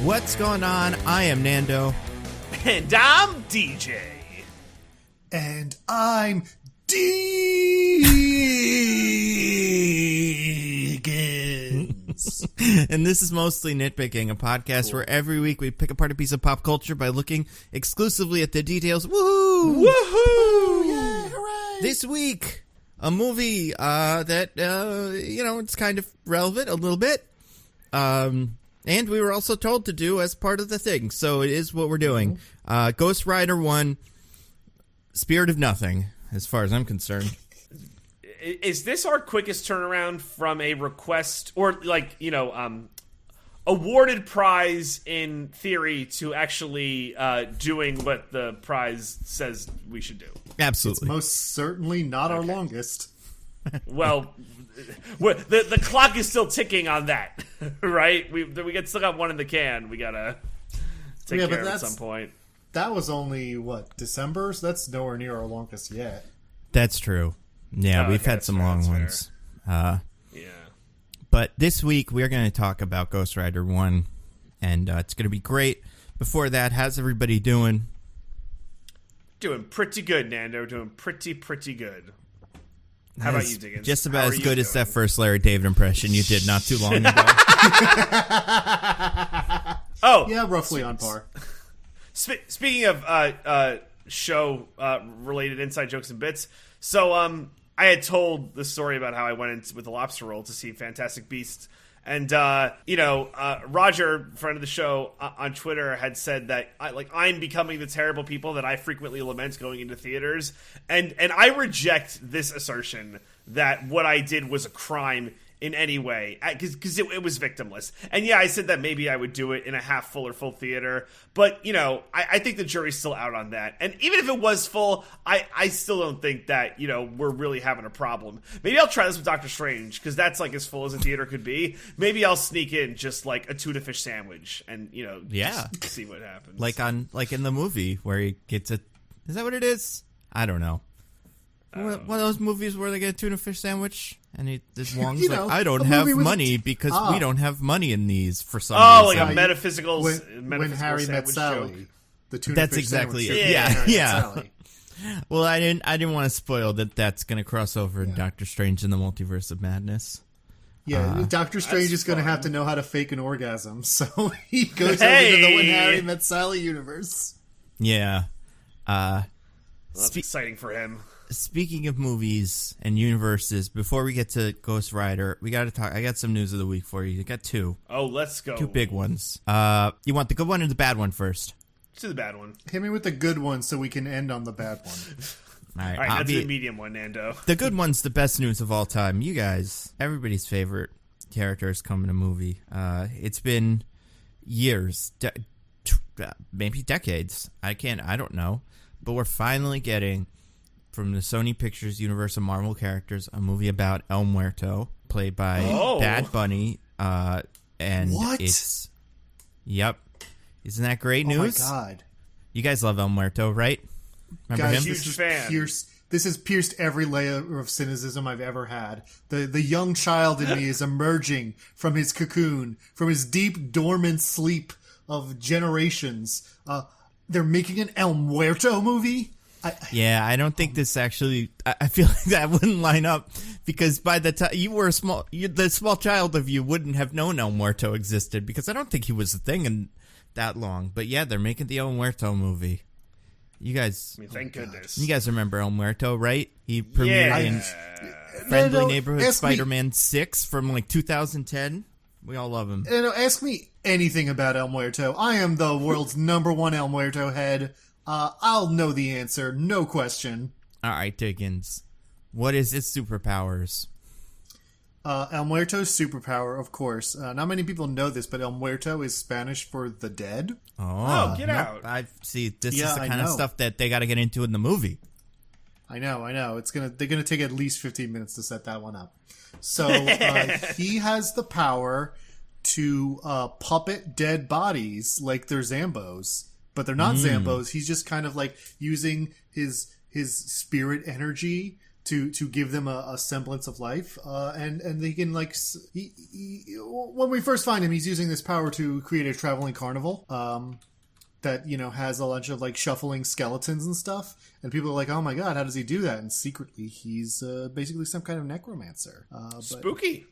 What's going on? I am Nando. And I'm DJ. And I'm Diggins. And this is Mostly Nitpicking, a podcast where every week we pick apart a piece of pop culture by looking exclusively at the details. Woohoo! Woohoo! Yay, hooray! This week, a movie that, it's kind of relevant a little bit. And we were also told to do as part of the thing, so it is what we're doing. Ghost Rider 1, Spirit of Nothing, as far as I'm concerned. Is this our quickest turnaround from a request or, awarded prize in theory to actually doing what the prize says we should do? Absolutely. It's most certainly not our longest. Well, the clock is still ticking on that, right? We still got one in the can. We gotta take care of it at some point. That was only, December? So that's nowhere near our longest yet. That's true. Yeah, we've had some long ones. Yeah. But this week, we're going to talk about Ghost Rider 1, and it's going to be great. Before that, how's everybody doing? Doing pretty good, Nando. Doing pretty good. How about you, Diggins? Just about as good as that first Larry David impression you did not too long ago. Oh, yeah, roughly on par. Speaking of show related inside jokes and bits, so I had told the story about how I went in with the lobster roll to see Fantastic Beasts. And, Roger, friend of the show, on Twitter had said that I'm becoming the terrible people that I frequently lament going into theaters. And I reject this assertion that what I did was a crime in any way, because it was victimless. And yeah, I said that maybe I would do it in a half full or full theater, but I think the jury's still out on that. And even if it was full, I still don't think that we're really having a problem. Maybe I'll try this with Doctor Strange, because that's as full as a theater could be. Maybe I'll sneak in just a tuna fish sandwich and just see what happens. Like in the movie where he gets is that what it is? I don't know. One of those movies where they get a tuna fish sandwich and Wong's I don't have money because we don't have money in these for some reason. Like a metaphysical when Harry met Sally. Joke. The tuna That's fish exactly sandwich. it. Yeah. Well, I didn't want to spoil that's going to cross over in Doctor Strange in the Multiverse of Madness. Yeah, Doctor Strange is going to have to know how to fake an orgasm, so he goes over to the When Harry Met Sally universe. Yeah. That's exciting for him. Speaking of movies and universes, before we get to Ghost Rider, we got to talk. I got some news of the week for you. I got two. Oh, let's go. Two big ones. You want the good one or the bad one first? Let's do the bad one. Hit me with the good one so we can end on the bad one. All right, that's the medium one, Nando. The good one's the best news of all time. You guys, everybody's favorite characters come in a movie. It's been years, maybe decades. I don't know. But we're finally getting, from the Sony Pictures universe of Marvel characters, a movie about El Muerto, played by Bad Bunny. And what? Yep. Isn't that great news? Oh my god. You guys love El Muerto, right? Remember Guys, him? Huge fan. This has pierced every layer of cynicism I've ever had. The young child in me is emerging from his cocoon, from his deep, dormant sleep of generations. They're making an El Muerto movie? I don't think this actually. I feel like that wouldn't line up because by the time you were the small child of you wouldn't have known El Muerto existed because I don't think he was a thing in that long. But yeah, they're making the El Muerto movie. You guys, thank goodness. You guys remember El Muerto, right? He premiered in Friendly Neighborhood Spider-Man 6 from 2010. We all love him. Ask me anything about El Muerto. I am the world's #1 El Muerto head. I'll know the answer, no question. All right, Diggins. What is its superpowers? El Muerto's superpower, of course. Not many people know this, but El Muerto is Spanish for the dead. Oh, get out. I see. This is the kind of stuff that they got to get into in the movie. I know. They're gonna take at least 15 minutes to set that one up. So he has the power to puppet dead bodies like they're Zambos, but they're not Zambos. He's just kind of using his spirit energy to give them a semblance of life. And they can when we first find him, he's using this power to create a traveling carnival. That has a bunch of shuffling skeletons and stuff, and people are like, "Oh my god, how does he do that?" And secretly, he's basically some kind of necromancer. Spooky.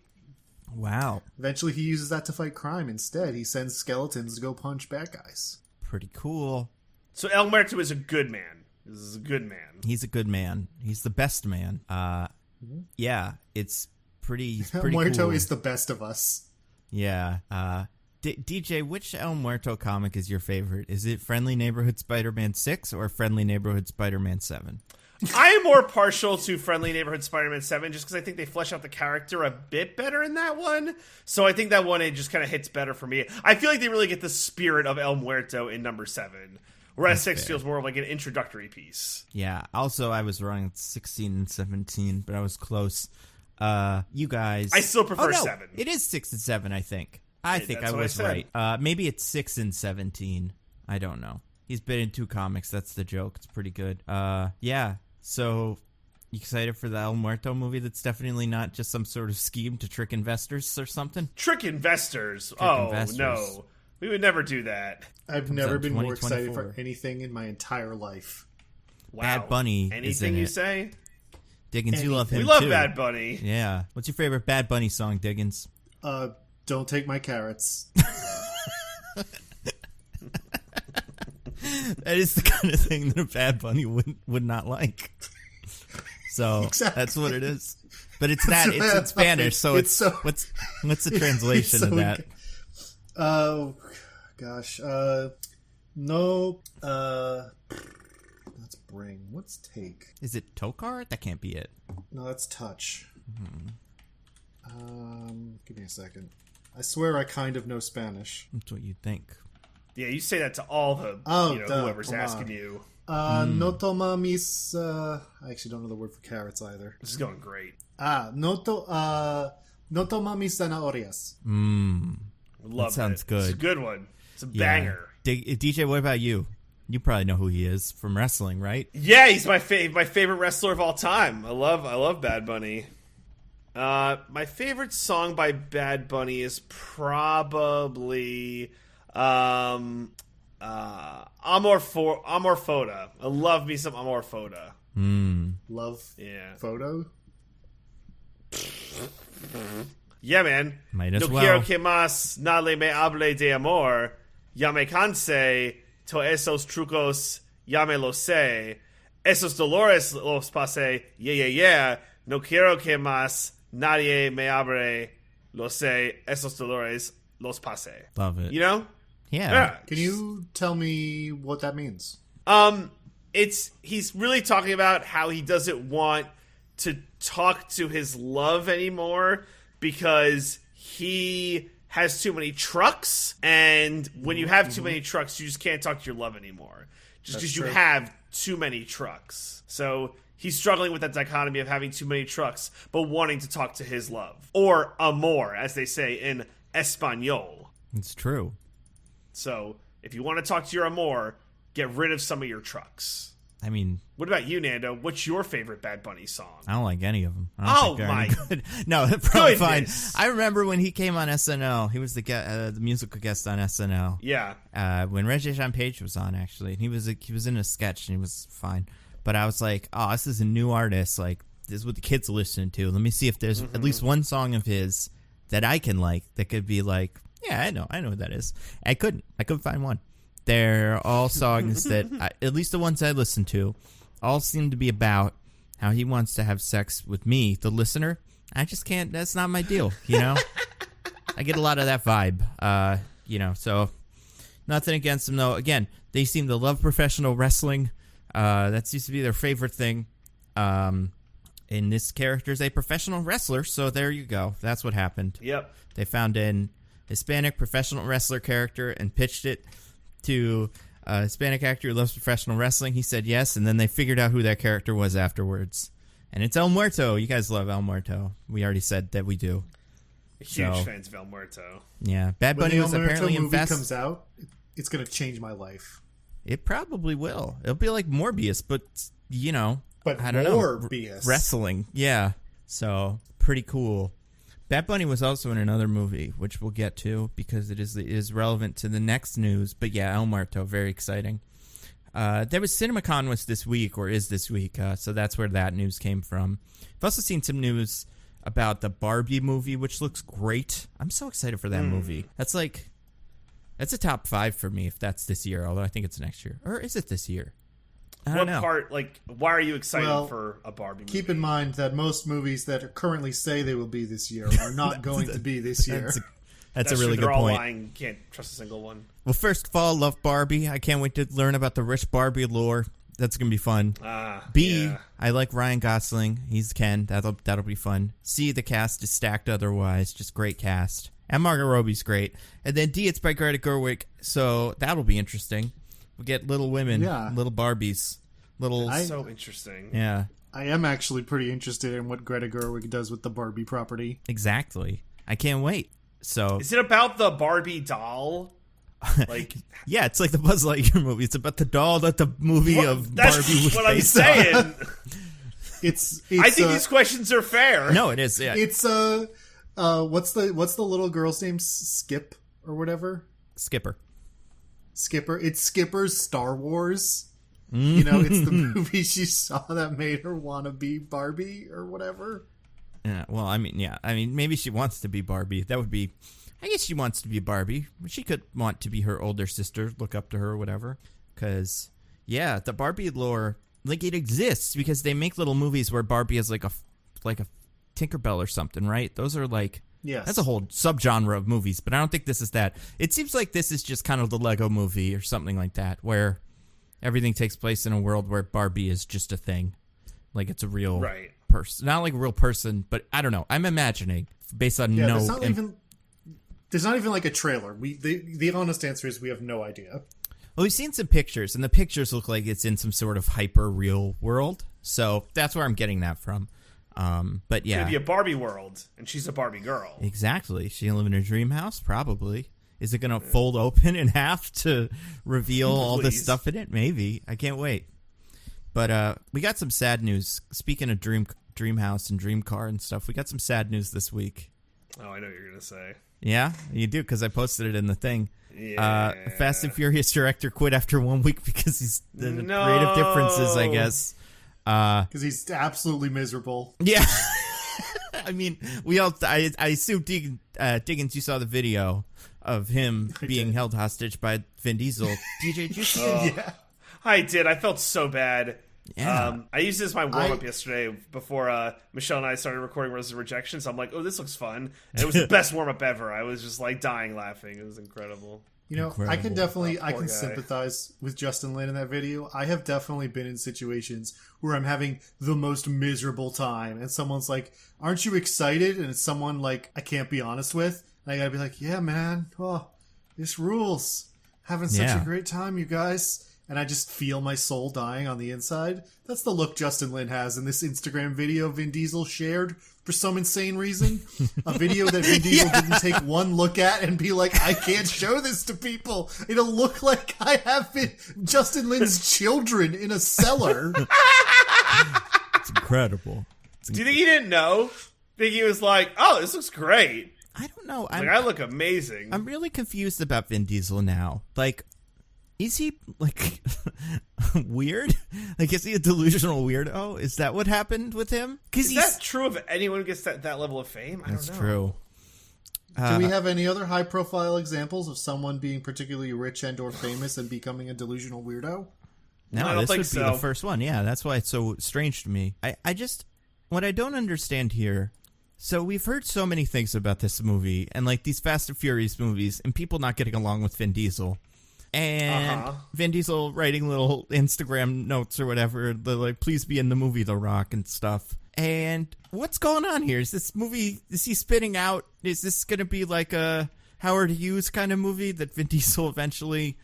Wow. Eventually, he uses that to fight crime. Instead, he sends skeletons to go punch bad guys. Pretty cool. So El Muerto is a good man. This is a good man. He's a good man. He's the best man. Yeah, it's pretty. He's pretty Muerto cool. is the best of us. Yeah. DJ, which El Muerto comic is your favorite? Is it Friendly Neighborhood Spider-Man 6 or Friendly Neighborhood Spider-Man 7? I am more partial to Friendly Neighborhood Spider-Man 7 just because I think they flesh out the character a bit better in that one. So I think that one, it just kind of hits better for me. I feel like they really get the spirit of El Muerto in number 7. Whereas 6 feels more like an introductory piece. Yeah. Also, I was wrong. It's 16 and 17, but I was close. You guys... I still prefer 7. It is 6 and 7, I think. I think I was right. Maybe it's 6 and 17. I don't know. He's been in 2 comics. That's the joke. It's pretty good. Yeah. So, you excited for the El Muerto movie? That's definitely not just some sort of scheme to trick investors or something. Trick investors? No. We would never do that. I've never been more excited for anything in my entire life. Wow. Bad Bunny. Anything you say? Diggins, you love him too. We love Bad Bunny. Yeah. What's your favorite Bad Bunny song, Diggins? Don't Take My Carrots. That is the kind of thing that a Bad Bunny would not like. So exactly. That's what it is. But it's that it's in Spanish, so it's what's the translation of that? Oh gosh. No. That's bring. What's take? Is it tokar? That can't be it. No, that's touch. Give me a second. I swear I kind of know Spanish. That's what you'd think. Yeah, you say that to all the whoever's asking you. No toma mis. I actually don't know the word for carrots either. This is going great. No toma mis zanahorias. Love that sounds it. good. It's a good one. It's a banger. DJ, what about you? You probably know who he is from wrestling, right? Yeah, he's my favorite wrestler of all time. I love Bad Bunny. My favorite song by Bad Bunny is probably Amor Foda. I love me some Amor Foda. Love Yeah. photo? Yeah, man. Might as no well. quiero que más nadie me hable de amor. Ya me cansé. Todos esos trucos ya me los sé. Esos dolores los pasé. Yeah. No quiero que más nadie me hable. Lo sé. Esos dolores los pasé. Love it. You know? Yeah. Can you tell me what that means? He's really talking about how he doesn't want to talk to his love anymore because he has too many trucks, and when you have too many trucks, you just can't talk to your love anymore. Just because you have too many trucks. So he's struggling with that dichotomy of having too many trucks, but wanting to talk to his love. Or amor, as they say in Espanol. It's true. So if you want to talk to your amor, get rid of some of your trucks. I mean, what about you, Nando? What's your favorite Bad Bunny song? I don't like any of them. I don't think they're any good. No, they're probably fine. I remember when he came on SNL. He was the musical guest on SNL. Yeah. When Regé-Jean Page was on, actually, and he was in a sketch and he was fine. But I was like, oh, this is a new artist. Like, this is what the kids listen to. Let me see if there's at least one song of his that I can like that could be like, yeah, I know what that is. I couldn't find one. They're all songs that, at least the ones I listen to, all seem to be about how he wants to have sex with me, the listener. I just can't. That's not my deal, you know? I get a lot of that vibe, so nothing against them, though. Again, they seem to love professional wrestling. That seems to be their favorite thing. And this character is a professional wrestler, so there you go. That's what happened. Yep. They found an Hispanic professional wrestler character and pitched it to a Hispanic actor who loves professional wrestling. He said yes, and then they figured out who that character was afterwards. And it's El Muerto. You guys love El Muerto. We already said that we do. Huge fans of El Muerto. Yeah. Bad Bunny was apparently in Fast. When the movie comes out, it's going to change my life. It probably will. It'll be like Morbius, but, but I don't more know, BS. wrestling. Yeah, so pretty cool. Bad Bunny was also in another movie, which we'll get to because it is relevant to the next news. But yeah, El Muerto, very exciting. There was CinemaCon was this week, or is this week, so that's where that news came from. I've also seen some news about the Barbie movie, which looks great. I'm so excited for that movie. That's a top 5 for me if that's this year, although I think it's next year. Or is it this year? I don't know. Why are you excited Well, for a Barbie movie? Keep in mind that most movies that currently say they will be this year are not going to be this year. That's a really true. good They're all point. lying. Can't trust a single one. Well, first of all, love Barbie. I can't wait to learn about the rich Barbie lore. That's going to be fun. B, yeah. I like Ryan Gosling. He's Ken. That'll be fun. C, the cast is stacked otherwise. Just great cast. And Margot Robbie's great. And then D, it's by Greta Gerwig, so that'll be interesting. We'll get little women, little Barbies. So interesting. Yeah. I am actually pretty interested in what Greta Gerwig does with the Barbie property. Exactly. I can't wait. So is it about the Barbie doll? Like, yeah, it's like the Buzz Lightyear movie. It's about the doll that the movie of that's Barbie was what I'm based on. saying. It's I think these questions are fair. No, it is. Yeah. It's what's the little girl's name? Skip or whatever. Skipper. It's Skipper's Star Wars. You know, it's the movie she saw that made her want to be Barbie or whatever. Yeah. Well, I mean, maybe she wants to be Barbie. That would be. I guess she wants to be Barbie. She could want to be her older sister, look up to her or whatever. Because, yeah, the Barbie lore, like, it exists because they make little movies where Barbie is like a Tinkerbell or something, right? Those are like, yes, that's a whole subgenre of movies, but I don't think this is that. It seems like this is just kind of the Lego movie or something like that, where everything takes place in a world where Barbie is just a thing. Like, it's a real person. Not like a real person, but I don't know. I'm imagining based on There's not even like a trailer. The honest answer is we have no idea. Well, we've seen some pictures, and the pictures look like it's in some sort of hyper real world. So that's where I'm getting that from. But yeah, it's gonna be a Barbie world, and she's a Barbie girl. Exactly. She gonna live in a dream house, probably. Is it gonna fold open in half to reveal all this stuff in it? Maybe. I can't wait. But we got some sad news. Speaking of dream house and dream car and stuff, we got some sad news this week. Oh, I know what you're gonna say. Yeah, you do, because I posted it in the thing. Yeah. Fast and Furious director quit after 1 week because he's the creative differences, I guess. Because he's absolutely miserable. Yeah. I mean, I assume Diggins, you saw the video of him being held hostage by Vin Diesel. DJ, did you see it? Yeah. I did. I felt so bad. Yeah. I used this as my warm-up yesterday before Michelle and I started recording Roses of Rejection, so I'm like, oh, this looks fun. And it was the best warm-up ever. I was just like dying laughing. It was incredible. You know, Incredible. I can definitely Poor guy. sympathize with Justin Lin in that video. I have definitely been in situations where I'm having the most miserable time, and someone's like, "Aren't you excited?" And it's someone like I can't be honest with, and I gotta be like, "Yeah, man. Oh, this rules. Having such a great time, you guys." And I just feel my soul dying on the inside. That's the look Justin Lin has in this Instagram video Vin Diesel shared for some insane reason. A video that Vin Diesel didn't take one look at and be like, I can't show this to people. It'll look like I have Justin Lin's children in a cellar. It's incredible. Do you think he didn't know? Think he was like, oh, this looks great. I don't know. I look amazing. I'm really confused about Vin Diesel now. Like, is he, like, weird? Like, is he a delusional weirdo? Is that what happened with him? Is that true of anyone who gets that level of fame? I don't know. That's true. Do we have any other high-profile examples of someone being particularly rich and or famous and becoming a delusional weirdo? No, I don't this think would be so. the first one. Yeah, that's why it's so strange to me. What I don't understand here, so we've heard so many things about this movie and, like, these Fast and Furious movies and people not getting along with Vin Diesel. And Vin Diesel writing little Instagram notes or whatever, like, please be in the movie The Rock and stuff. And what's going on here? Is this movie, is he spitting out, is this going to be like a Howard Hughes kind of movie that Vin Diesel eventually,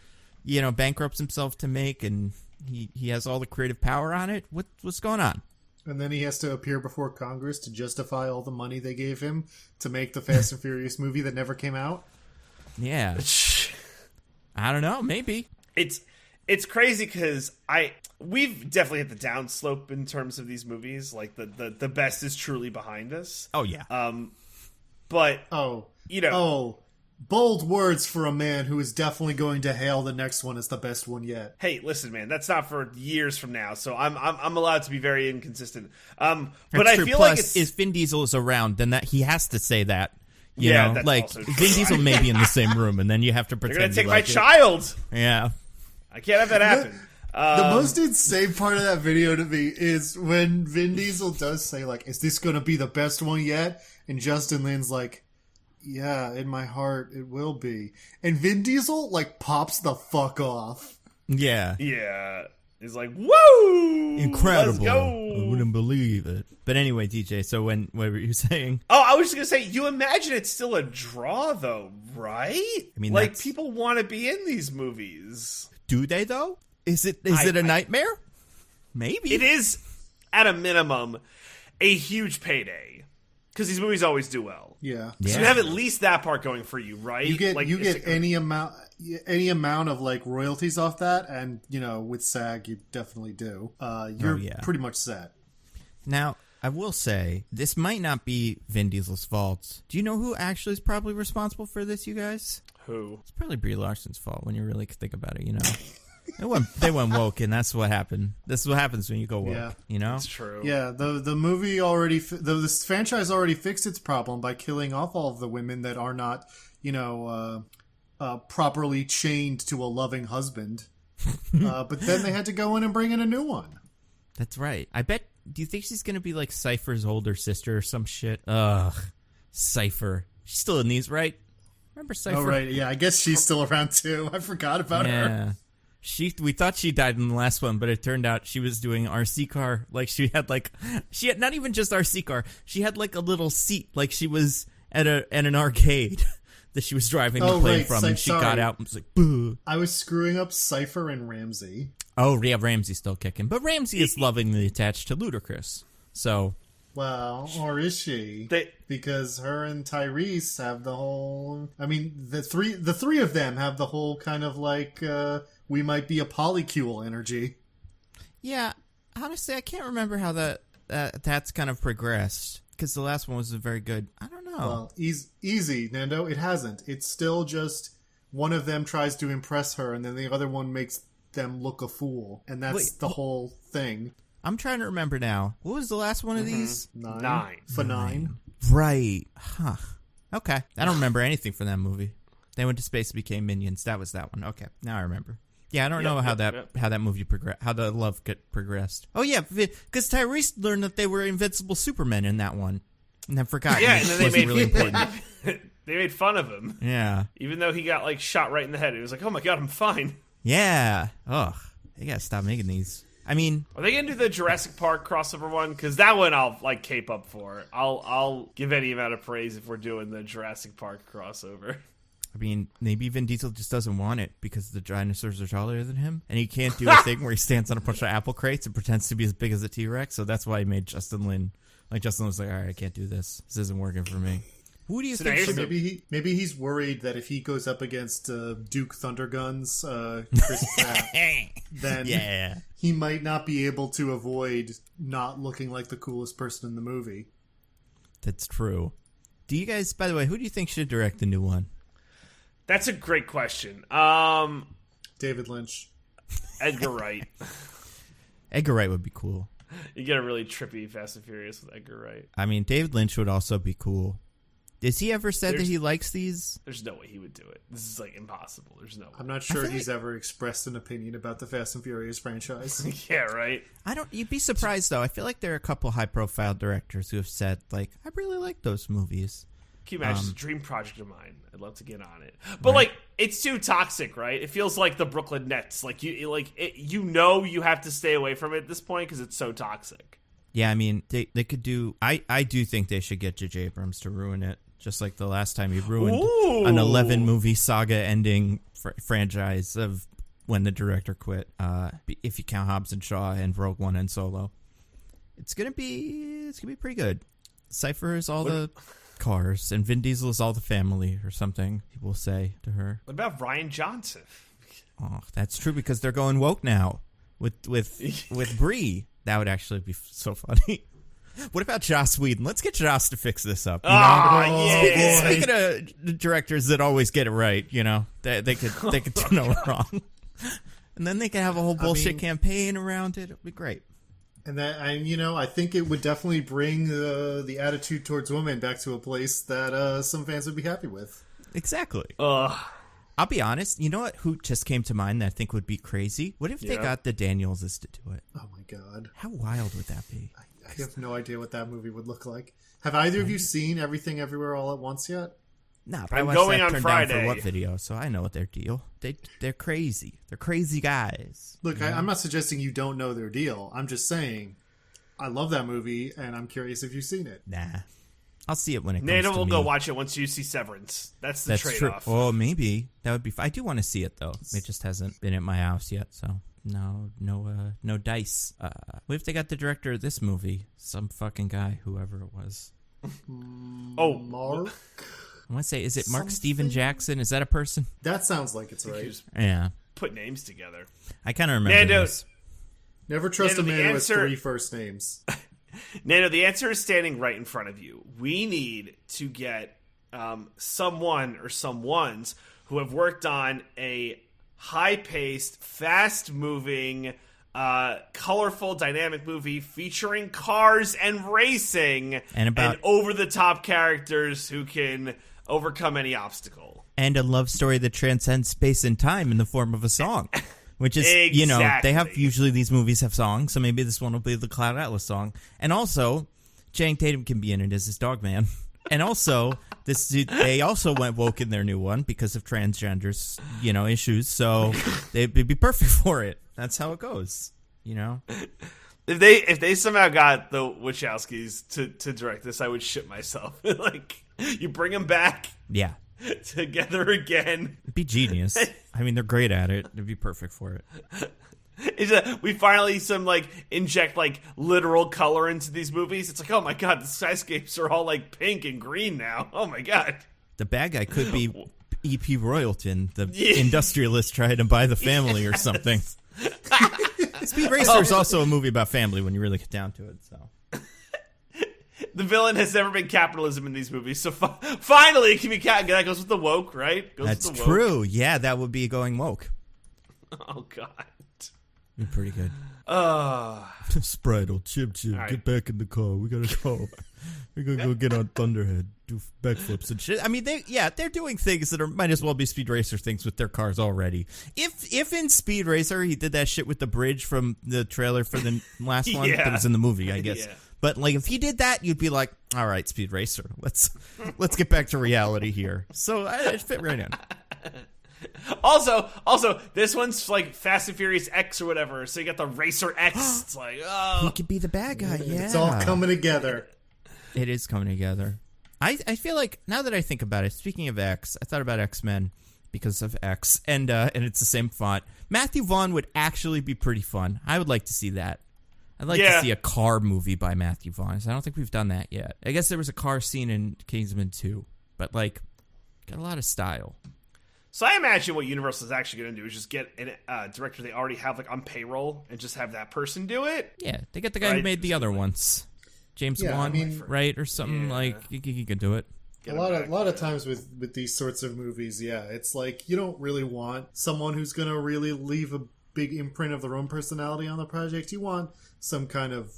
bankrupts himself to make and he has all the creative power on it? What's going on? And then he has to appear before Congress to justify all the money they gave him to make the Fast and Furious movie that never came out? Yeah. I don't know, maybe. It's crazy because we've definitely hit the downslope in terms of these movies. Like the best is truly behind us. Oh yeah. But bold words for a man who is definitely going to hail the next one as the best one yet. Hey, listen, man, that's not for years from now, so I'm allowed to be very inconsistent. But That's I true. feel Plus, like it's if Vin Diesel is around, then that he has to say that. You Yeah, know, that's like also true. Vin Diesel may be in the same room, and then you have to You're pretend gonna take you my like it. child. Yeah. I can't have that happen. The most insane part of that video to me is when Vin Diesel does say, like, is this going to be the best one yet? And Justin Lin's like, yeah, in my heart, it will be. And Vin Diesel, like, pops the fuck off. Yeah. Yeah. He's like, woo! Incredible. Let's go! I wouldn't believe it. But anyway, DJ, so what were you saying? Oh, I was just going to say, you imagine it's still a draw, though, right? I mean, like, that's- people want to be in these movies. Do they, though? Is it a nightmare? Maybe. It is, at a minimum, a huge payday. Because these movies always do well. Yeah. Yeah. So you have at least that part going for you, right? You get Like, you it's get any amount of, like, royalties off that, and, you know, with SAG, you definitely do. You're pretty much set. Now, I will say, this might not be Vin Diesel's fault. Do you know who actually is probably responsible for this, you guys? Who? It's probably Brie Larson's fault when you really think about it, you know? They went woke, and that's what happened. This is what happens when you go woke, Yeah. you know? It's true. Yeah, the movie already, this franchise already fixed its problem by killing off all of the women that are not, you know, properly chained to a loving husband. But then they had to go in and bring in a new one. That's right. I bet, do you think she's going to be like Cypher's older sister or some shit? Ugh. Cypher. She's still in these, right? Remember Cypher? Oh, right. Yeah, I guess she's still around too. I forgot about her. We thought she died in the last one, but it turned out she was doing RC car. Like she had not even just RC car. She had like a little seat, like she was at an arcade that she was driving the plane from, and she got out and was like, boo. I was screwing up Cypher and Ramsey. Oh, yeah, Ramsey's still kicking. But Ramsey is lovingly attached to Ludacris. So. Well, or is she? Because her and Tyrese have the whole... I mean, the three of them have the whole kind of like, we might be a polycule energy. Yeah, honestly, I can't remember how that's kind of progressed. Because the last one was very good. I don't know. Well, easy, Nando. It hasn't. It's still just one of them tries to impress her, and then the other one makes them look a fool. And that's the whole thing. I'm trying to remember now. What was the last one of these? 9. For 9. Right. Huh. Okay. I don't remember anything from that movie. They went to space and became minions. That was that one. Okay. Now I remember. Yeah, I don't know how that movie progressed, how the love progressed. Oh yeah, because Tyrese learned that they were invincible supermen in that one, and then forgot. Yeah, and then they made really important. they made fun of him. Yeah. Even though he got like shot right in the head, he was like, "Oh my god, I'm fine." Yeah. Ugh. They gotta stop making these. I mean, are they gonna do the Jurassic Park crossover one? Because that one I'll like cape up for. I'll give any amount of praise if we're doing the Jurassic Park crossover. I mean, maybe Vin Diesel just doesn't want it because the dinosaurs are taller than him, and he can't do a thing where he stands on a bunch of apple crates and pretends to be as big as a T-Rex. So that's why he made Justin Lin. Like Justin was like, "All right, I can't do this. This isn't working for me." Who do you think? So maybe he's worried that if he goes up against Duke Thunderguns, Chris Pratt, then he might not be able to avoid not looking like the coolest person in the movie. That's true. Do you guys, by the way, who do you think should direct the new one? That's a great question. David Lynch. Edgar Wright. Edgar Wright would be cool. You get a really trippy Fast and Furious with Edgar Wright. I mean, David Lynch would also be cool. Has he ever said that he likes these? There's no way he would do it. This is like impossible. There's no way. I'm not sure he's ever expressed an opinion about the Fast and Furious franchise. Yeah, right? You'd be surprised though. I feel like there are a couple high profile directors who have said, like, I really like those movies. Can you imagine? It's a dream project of mine. I'd love to get on it. But like, it's too toxic, right? It feels like the Brooklyn Nets. Like you have to stay away from it at this point because it's so toxic. Yeah, I mean, they could do. I do think they should get J.J. Abrams to ruin it. Just like the last time he ruined an 11-movie saga-ending franchise of when the director quit. If you count Hobbs and Shaw and Rogue One and Solo, it's gonna be pretty good. Cypher is all the cars, and Vin Diesel is all the family, or something. People will say to her. What about Ryan Johnson? Oh, that's true because they're going woke now. with Brie. That would actually be so funny. What about Joss Whedon? Let's get Joss to fix this up. Yeah. Speaking of directors that always get it right, they could do no wrong, and then they could have a whole bullshit campaign around it. It'd be great. And I think it would definitely bring the attitude towards women back to a place that some fans would be happy with. Exactly. I'll be honest. You know what? Who just came to mind that I think would be crazy? What if they got the Danielses to do it? Oh my god! How wild would that be? I have no idea what that movie would look like. Have either of you seen Everything Everywhere All at Once yet? Nah, but I'm I going that on turned Friday. Down for what video? So I know what their deal. They're crazy. They're crazy guys. Look, I'm not suggesting you don't know their deal. I'm just saying, I love that movie, and I'm curious if you've seen it. Nah, I'll see it when it comes Nana to will me. go watch it once you see Severance. That's the trade-off. True. Oh, maybe that would be. I do want to see it though. It just hasn't been at my house yet, so no dice. What if they got the director of this movie? Some fucking guy, whoever it was. Mark? I want to say, is it Mark Steven Jackson? Is that a person? That sounds like it's right. Just Yeah, put names together. I kind of remember Nando, this. Never trust Nando, a the man who has answer- 3 first names. Nano, the answer is standing right in front of you. We need to get someone or someones who have worked on a high-paced, fast-moving, colorful, dynamic movie featuring cars and racing And over-the-top characters who can overcome any obstacle. And a love story that transcends space and time in the form of a song. Which is, they have usually these movies have songs, so maybe this one will be the Cloud Atlas song. And also, Channing Tatum can be in it as his dog man. And also, they also went woke in their new one because of transgenders, issues. So they'd be perfect for it. That's how it goes, If they somehow got the Wachowskis to direct this, I would shit myself. Like, you bring them back. Yeah. Together again. It'd be genius. I mean, they're great at it. It'd be perfect for it. We finally inject literal color into these movies. It's like, oh my god, the skyscapes are all pink and green now. Oh my god. The bad guy could be E.P. Royalton, the industrialist trying to buy the family or something. Speed Racer is also a movie about family when you really get down to it. So. The villain has never been capitalism in these movies, so finally it can be that goes with the woke, right? That's true. Yeah, that would be going woke. Oh god, be pretty good. Sprite, old Chip, right. Get back in the car. We gotta go. We're gonna go get on Thunderhead, do backflips and shit. I mean, they're doing things that might as well be Speed Racer things with their cars already. If in Speed Racer he did that shit with the bridge from the trailer for the last one that was in the movie, I guess. Yeah. But if he did that, you'd be like, all right, Speed Racer, let's get back to reality here. So it fit right in. Also, this one's Fast and Furious X or whatever. So you got the Racer X. It's he could be the bad guy. Yeah, it's all coming together. It is coming together. I feel like now that I think about it, speaking of X, I thought about X-Men because of X, and it's the same font. Matthew Vaughn would actually be pretty fun. I would like to see that. I'd like to see a car movie by Matthew Vaughn. I don't think we've done that yet. I guess there was a car scene in Kingsman 2, but got a lot of style. So I imagine what Universal is actually going to do is just get a director they already have on payroll and just have that person do it. Yeah, they get the guy who made the other ones, James Wan, right, or something he could do it. A lot of times with these sorts of movies, it's you don't really want someone who's going to really leave a big imprint of their own personality on the project. You want some kind of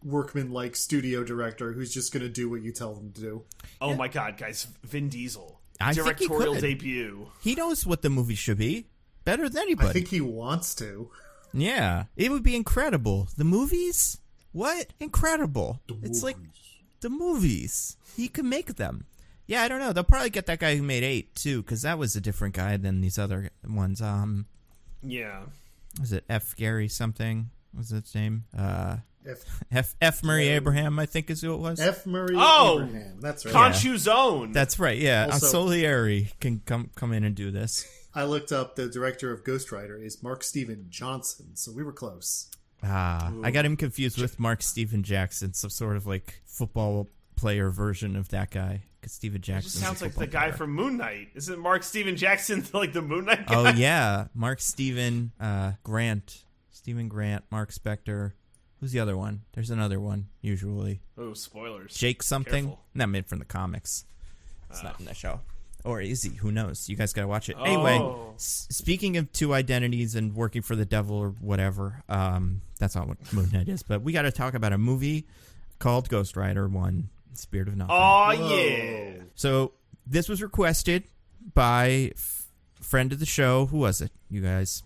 workman-like studio director who's just going to do what you tell them to do. Oh my god, guys, Vin Diesel. I Directorial think debut. He knows what the movie should be better than anybody. I think he wants to. Yeah, it would be incredible. The movies? What? Incredible. It's like the movies. He could make them. Yeah, I don't know. They'll probably get that guy who made 8 too, because that was a different guy than these other ones. Yeah. Was it F. Gary something? Was his name? F. Murray Abraham, I think is who it was. F. Murray Abraham. That's right. Khonshu's own. That's right, yeah. Also, Solieri can come in and do this. I looked up the director of Ghost Rider is Mark Steven Johnson, so we were close. I got him confused with Mark Steven Jackson, some sort of football player version of that guy. Because Steven Jackson sounds like the guy from Moon Knight. Isn't Mark Steven Jackson the Moon Knight guy? Oh yeah, Mark Steven Grant. Stephen Grant, Mark Spector. Who's the other one? There's another one, usually. Oh, spoilers. Jake something? Careful. Not made from the comics. It's not in the show. Or is he? Who knows? You guys got to watch it. Oh. Anyway, speaking of two identities and working for the devil or whatever, that's not what Moon Knight is. But we got to talk about a movie called Ghost Rider 1, Spirit of Nothing. Oh, yeah. So this was requested by friend of the show. Who was it, you guys?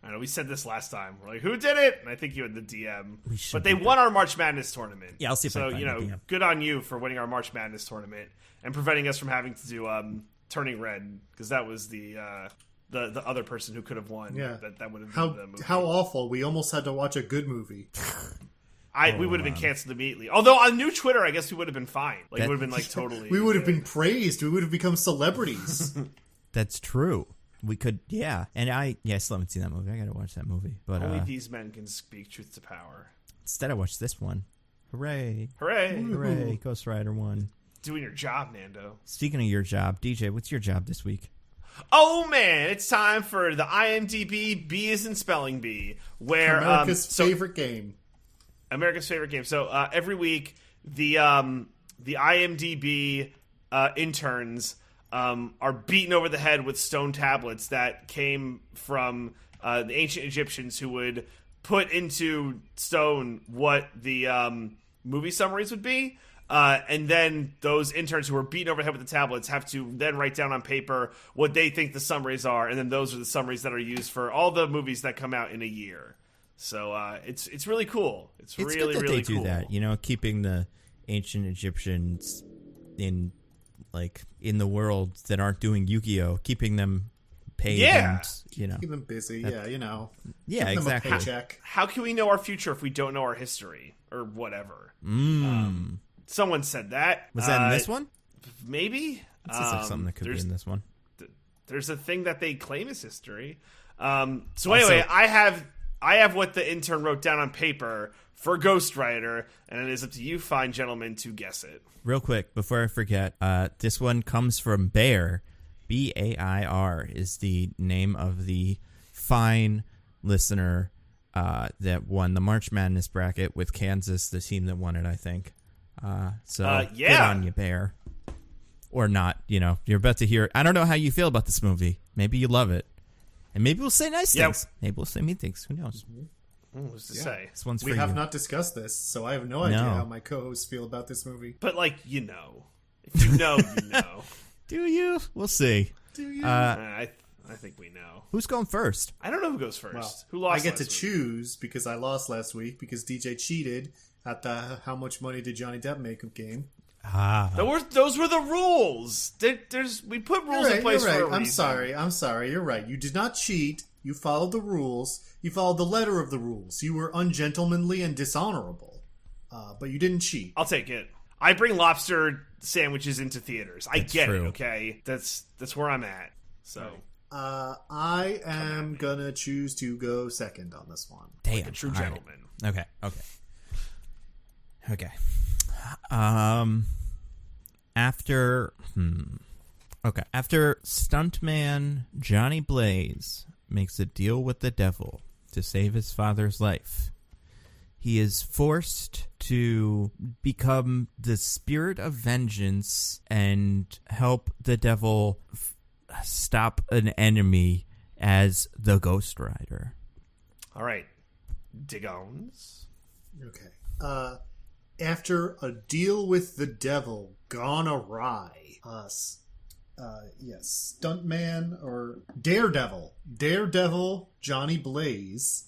I know we said this last time. We're like, who did it? And I think you had the DM. should But they be won our March Madness tournament. Yeah, I'll see if I so, can you find know, the DM. good on you for winning our March Madness tournament and preventing us from having to do Turning Red, because that was the other person who could have won. Yeah. That would have been the movie. How awful. We almost had to watch a good movie. We would have been canceled immediately. Although on new Twitter, I guess we would have been fine. Like, it would have been like totally. We would have been praised. We would have become celebrities. That's true. We could, yeah. And I still haven't seen that movie. I got to watch that movie. But only these men can speak truth to power. Instead, I watched this one. Hooray. Hooray. Hooray. Ghost Rider 1. Doing your job, Nando. Speaking of your job, DJ, what's your job this week? Oh man, it's time for the IMDb B is in spelling bee, where America's favorite game. America's favorite game. So every week, the IMDb interns are beaten over the head with stone tablets that came from the ancient Egyptians, who would put into stone what the movie summaries would be. And then those interns who are beaten over the head with the tablets have to then write down on paper what they think the summaries are, and then those are the summaries that are used for all the movies that come out in a year. So it's really cool. It's really, good that really they do cool. that, you know, keeping the ancient Egyptians in the world that aren't doing Yu-Gi-Oh, keeping them paid. Yeah. And, you know, Keep them busy. Yeah, you know. yeah, Give them a exactly. paycheck. How can we know our future if we don't know our history or whatever? Someone said that. Was that in this one? Maybe. It sounds like something that could be in this one. There's a thing that they claim is history. So anyway, I have what the intern wrote down on paper for Ghost Rider, and it is up to you fine gentlemen to guess it. Real quick, before I forget, this one comes from Bair. Bair is the name of the fine listener that won the March Madness bracket with Kansas, the team that won it, I think. Good on you, Bair. Or not, you know. You're about to hear. I don't know how you feel about this movie. Maybe you love it. And maybe we'll say nice things. Maybe we'll say mean things. Who knows? Who's to say? This one's for We you. have not discussed this, so I have no idea how my co-hosts feel about this movie. But, like, you know. If you know, you know. Do you? We'll see. Do you? I think we know. Who's going first? I don't know who goes first. Well, Who lost I get to last week? choose because I lost last week because DJ cheated at the How Much Money Did Johnny Depp Make game. Those were the rules. We put rules in place for a reason. I'm sorry. You're right. You did not cheat. You followed the rules. You followed the letter of the rules. You were ungentlemanly and dishonorable. But you didn't cheat. I'll take it. I bring lobster sandwiches into theaters. I get true. it, okay? That's where I'm at. So I am gonna choose to go second on this one. Damn. like a true All right. gentleman. Okay. After stuntman Johnny Blaze makes a deal with the devil to save his father's life, he is forced to become the spirit of vengeance and help the devil stop an enemy as the Ghost Rider. All right. Diggins. Okay. After a deal with the devil gone awry, stuntman or Daredevil Johnny Blaze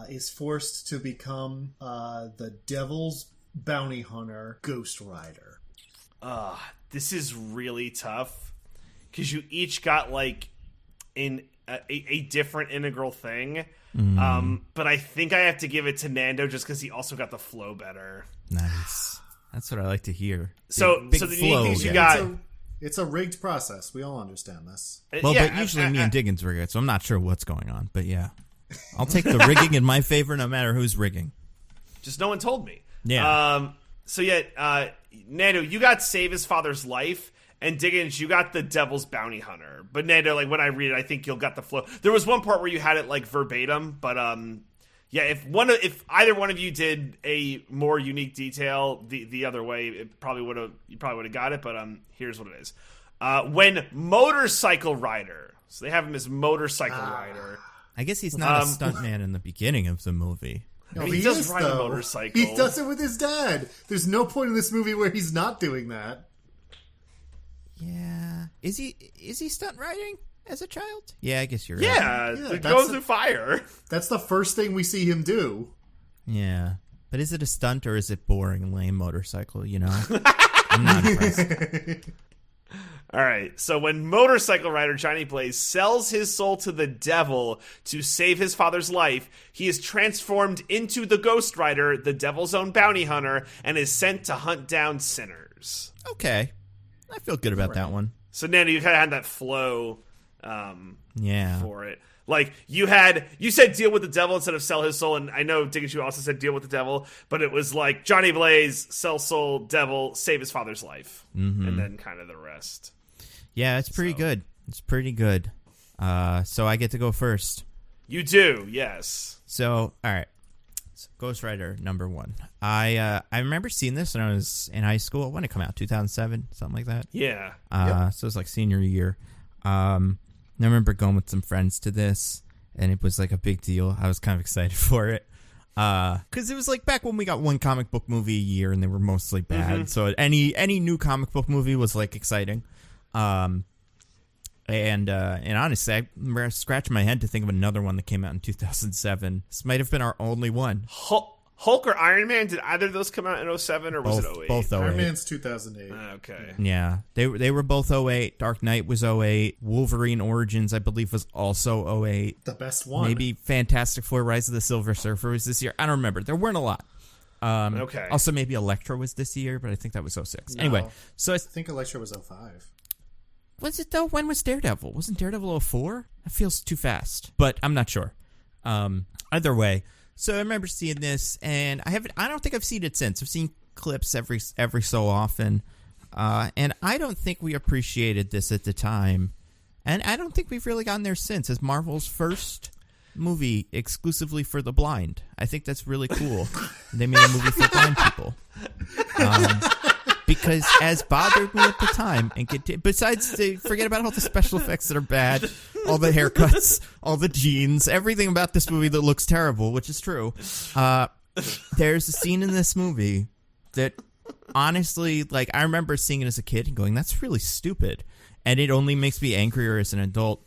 is forced to become the devil's bounty hunter, Ghost Rider. This is really tough because you each got like a different integral thing. But I think I have to give it to Nando just because he also got the flow better. Nice. That's what I like to hear. So the unique things you got. It's a rigged process. We all understand this. Well, but usually me and Diggins rig it, so I'm not sure what's going on. But yeah, I'll take the rigging in my favor no matter who's rigging. Just no one told me. Yeah. Nando, you got save his father's life, and Diggins, you got the Devil's Bounty Hunter. But Nando, like when I read it, I think you'll got the flow. There was one part where you had it like verbatim, but yeah, if either one of you did a more unique detail the other way, you probably would have got it. But here's what it is: when motorcycle rider, so they have him as motorcycle rider. I guess he's not a stuntman in the beginning of the movie. No, I mean, he does ride a motorcycle. He does it with his dad. There's no point in this movie where he's not doing that. Yeah, is he stunt riding as a child? Yeah, I guess you're right. Yeah, going through fire. That's the first thing we see him do. Yeah, but is it a stunt or is it boring, lame motorcycle? You know, I'm not impressed. All right, so when motorcycle rider Johnny Blaze sells his soul to the devil to save his father's life, he is transformed into the Ghost Rider, the devil's own bounty hunter, and is sent to hunt down sinners. Okay, I feel good about that one. So Nando, you kind of had that flow for it. Like, you said deal with the devil instead of sell his soul, and I know, Diggins, you also said deal with the devil, but it was like Johnny Blaze, sell soul, devil, save his father's life, and then kind of the rest. Yeah, it's pretty good. It's pretty good. So I get to go first. You do, yes. So, all right. So Ghost Rider number 1. I remember seeing this when I was in high school. When did it come out? 2007? Something like that? Yeah. So it was like senior year. And I remember going with some friends to this, and it was like a big deal. I was kind of excited for it. Because it was like back when we got one comic book movie a year, and they were mostly bad. So any new comic book movie was like exciting. And honestly, I scratched my head to think of another one that came out in 2007. This might have been our only one. Hulk or Iron Man, did either of those come out in 2007 or was it 2008? Both 2008. Iron Man's 2008. Okay. Yeah, they were both 2008. Dark Knight was 2008. Wolverine Origins, I believe, was also 2008. The best one. Maybe Fantastic Four: Rise of the Silver Surfer was this year. I don't remember. There weren't a lot. Okay. Also, maybe Elektra was this year, but I think that was 2006. No, anyway, so I think Elektra was 2005. Was it though? When was Daredevil? Wasn't Daredevil 2004? That feels too fast, but I'm not sure. Either way, so I remember seeing this, and I don't think I've seen it since. I've seen clips every so often, and I don't think we appreciated this at the time, and I don't think we've really gotten there since. As Marvel's first movie exclusively for the blind, I think that's really cool. They made a movie for blind people. Because as bothered me at the time, and besides, forget about all the special effects that are bad, all the haircuts, all the jeans, everything about this movie that looks terrible, which is true. There's a scene in this movie that, honestly, like, I remember seeing it as a kid and going, "That's really stupid," and it only makes me angrier as an adult.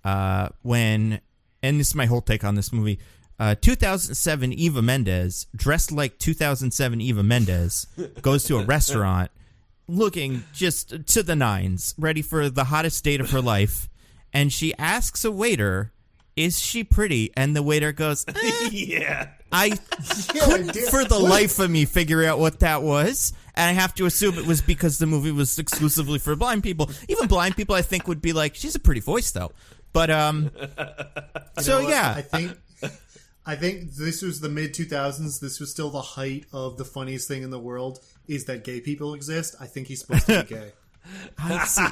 And this is my whole take on this movie. 2007 Eva Mendes, dressed like 2007 Eva Mendes, goes to a restaurant looking just to the nines, ready for the hottest date of her life, and she asks a waiter, "Is she pretty?" And the waiter goes, Yeah. I couldn't for the life of me figure out what that was, and I have to assume it was because the movie was exclusively for blind people. Even blind people, I think, would be like, "She's a pretty voice, though." But, so, yeah. I think this was the mid-2000s. This was still the height of the funniest thing in the world is that gay people exist. I think he's supposed to be gay. I see.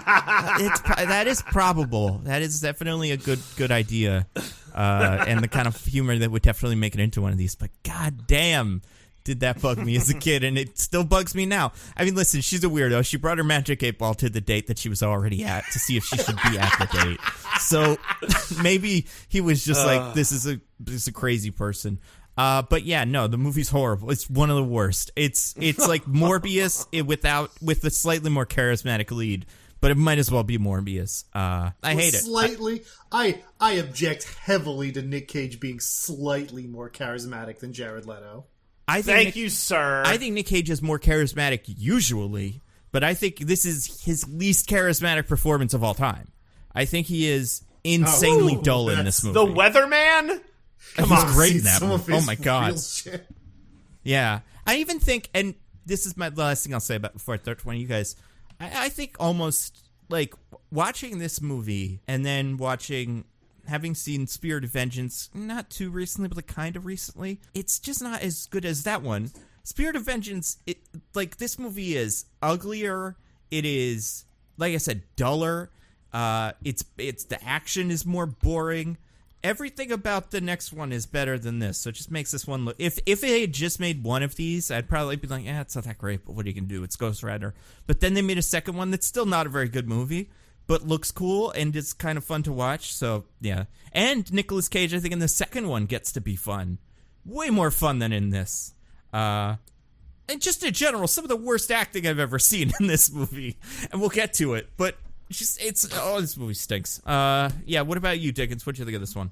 That is probable. That is definitely a good idea, and the kind of humor that would definitely make it into one of these. But goddamn, did that bug me as a kid, and it still bugs me now. I mean, listen, she's a weirdo. She brought her magic 8-ball to the date that she was already at to see if she should be at the date. So maybe he was just like, this is a crazy person. But yeah, no, the movie's horrible. It's one of the worst. It's like Morbius with a slightly more charismatic lead, but it might as well be Morbius. I hate it. Slightly. I object heavily to Nick Cage being slightly more charismatic than Jared Leto. Thank you, sir. I think Nick Cage is more charismatic usually, but I think this is his least charismatic performance of all time. I think he is insanely dull in this movie. The Weatherman? He's great in that movie. Oh my god. Yeah. I even think, and this is the last thing I'll say about before I start to one of you guys, I think almost like watching this movie and then having seen Spirit of Vengeance, not too recently, but like kind of recently, it's just not as good as that one. Spirit of Vengeance, like this movie is uglier. It is like I said, duller. It's the action is more boring. Everything about the next one is better than this, so it just makes this one look. If they had just made one of these, I'd probably be like, it's not that great, but what are you gonna do? It's Ghost Rider. But then they made a second one that's still not a very good movie, but looks cool and it's kind of fun to watch. So yeah, and Nicolas Cage, I think in the second one gets to be fun, way more fun than in this. And just in general, some of the worst acting I've ever seen in this movie, and we'll get to it, but. This movie stinks. Yeah, what about you, Dickens? What do you think of this one?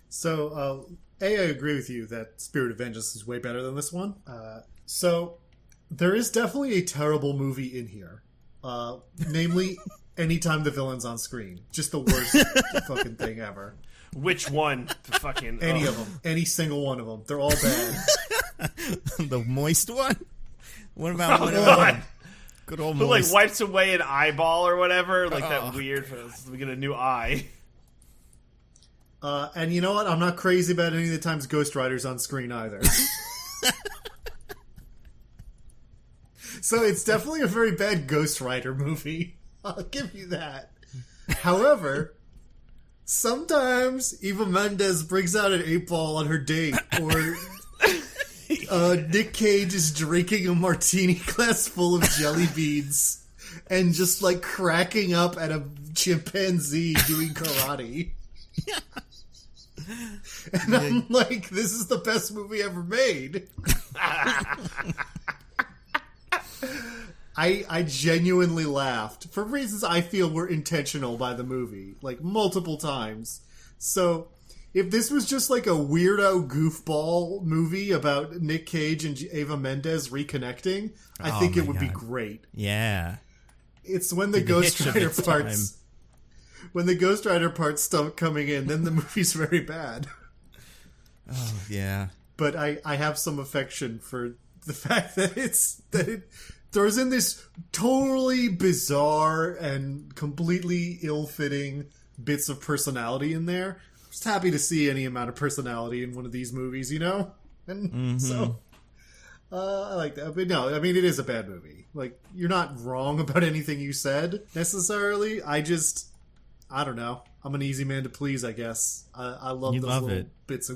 So, I agree with you that Spirit of Vengeance is way better than this one. So, there is definitely a terrible movie in here. Namely, Anytime the Villain's on Screen. Just the worst fucking thing ever. Which one? Fucking Any of them. Any single one of them. They're all bad. The moist one? What about one of God. them? Good old Who moist. like wipes away an eyeball or whatever, like that weird. We get a new eye. And you know what? I'm not crazy about any of the times Ghost Rider's on screen either. So it's definitely a very bad Ghost Rider movie. I'll give you that. However, sometimes Eva Mendes brings out an 8-ball on her date, or Nick Cage is drinking a martini glass full of jelly beans and just like cracking up at a chimpanzee doing karate. And I'm like, this is the best movie ever made. I genuinely laughed for reasons I feel were intentional by the movie, like multiple times. So if this was just like a weirdo goofball movie about Nick Cage and Eva Mendes reconnecting, I think it would be great. Yeah. It's when the Ghost Rider parts... When the Ghost Rider parts start coming in, then the movie's very bad. Oh, yeah. But I have some affection for the fact that it throws in this totally bizarre and completely ill-fitting bits of personality in there. I'm just happy to see any amount of personality in one of these movies, you know? And so... I like that. But no, I mean, it is a bad movie. Like, you're not wrong about anything you said, necessarily. I don't know. I'm an easy man to please, I guess. I love those little bits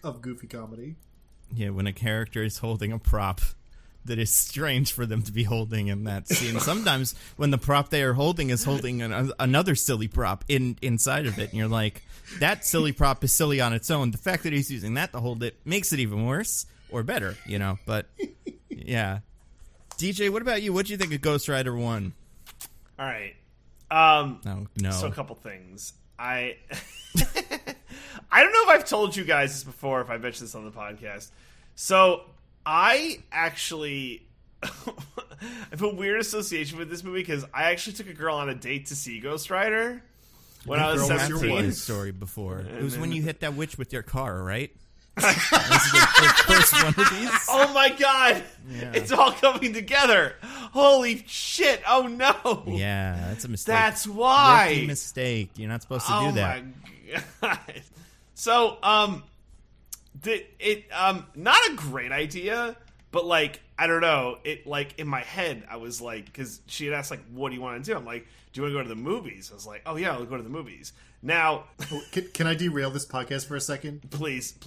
of goofy comedy. Yeah, when a character is holding a prop that is strange for them to be holding in that scene. Sometimes when the prop they are holding is holding another silly prop inside of it, and you're like, that silly prop is silly on its own. The fact that he's using that to hold it makes it even worse. Or better, you know, but yeah. DJ, what about you? What do you think of Ghost Rider 1? All right. No. So a couple things. I don't know if I've told you guys this before, if I mentioned this on the podcast. So I actually I have a weird association with this movie because I actually took a girl on a date to see Ghost Rider when I was 17. I've this story before. It was when you hit that witch with your car, right? This is the first one of these. Oh my god! Yeah. It's all coming together. Holy shit! Oh no! Yeah, that's a mistake. That's why. Rookie mistake. You're not supposed to do that. Oh my god! So, not a great idea, but like I don't know. It like in my head, I was like, because she had asked like, "What do you want to do?" I'm like, "Do you want to go to the movies?" I was like, "Oh yeah, I'll go to the movies." Now, can I derail this podcast for a second? Please.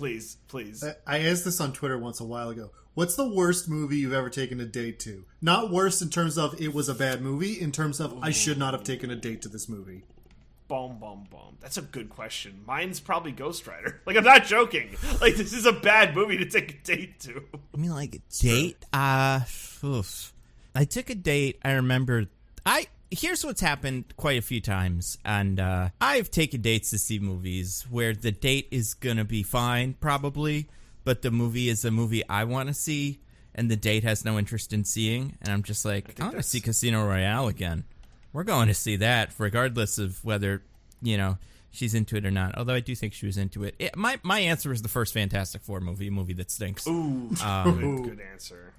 I asked this on Twitter once a while ago. What's the worst movie you've ever taken a date to? Not worst in terms of it was a bad movie, in terms of I should not have taken a date to this movie. Boom. That's a good question. Mine's probably Ghost Rider. Like, I'm not joking. Like, this is a bad movie to take a date to. I mean, like, a date? I took a date, I remember... Here's what's happened quite a few times, and I've taken dates to see movies where the date is gonna be fine, probably, but the movie is a movie I want to see, and the date has no interest in seeing, and I'm just like, I want to see Casino Royale again. We're going to see that, regardless of whether, you know, she's into it or not, although I do think she was into it. My answer is the first Fantastic Four movie, a movie that stinks. Ooh, good answer.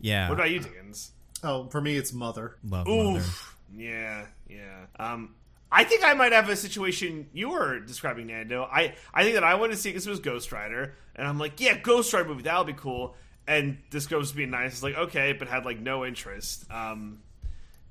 Yeah. What about you, Diggins? Oh, for me, it's Mother. Love Mother. Yeah. I think I might have a situation you were describing, Nando. I think that I wanted to see because it was Ghost Rider, and I'm like, yeah, Ghost Rider movie, that'll be cool. And this girl was being nice. It's like, okay, but had like no interest.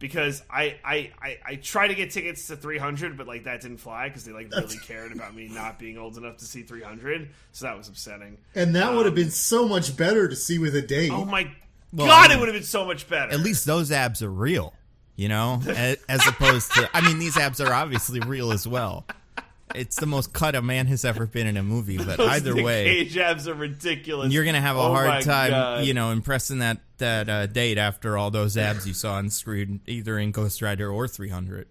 because I tried to get tickets to 300, but like that didn't fly because they like really cared about me not being old enough to see 300, so that was upsetting. And that would have been so much better to see with a date. Oh my God, it would have been so much better. At least those abs are real, you know, as opposed to, I mean, these abs are obviously real as well. It's the most cut a man has ever been in a movie, but Those either Nick way, Cage abs are ridiculous. you're gonna have a Oh my hard time, God. you know, impressing that date after all those abs you saw on screen, either in Ghost Rider or 300.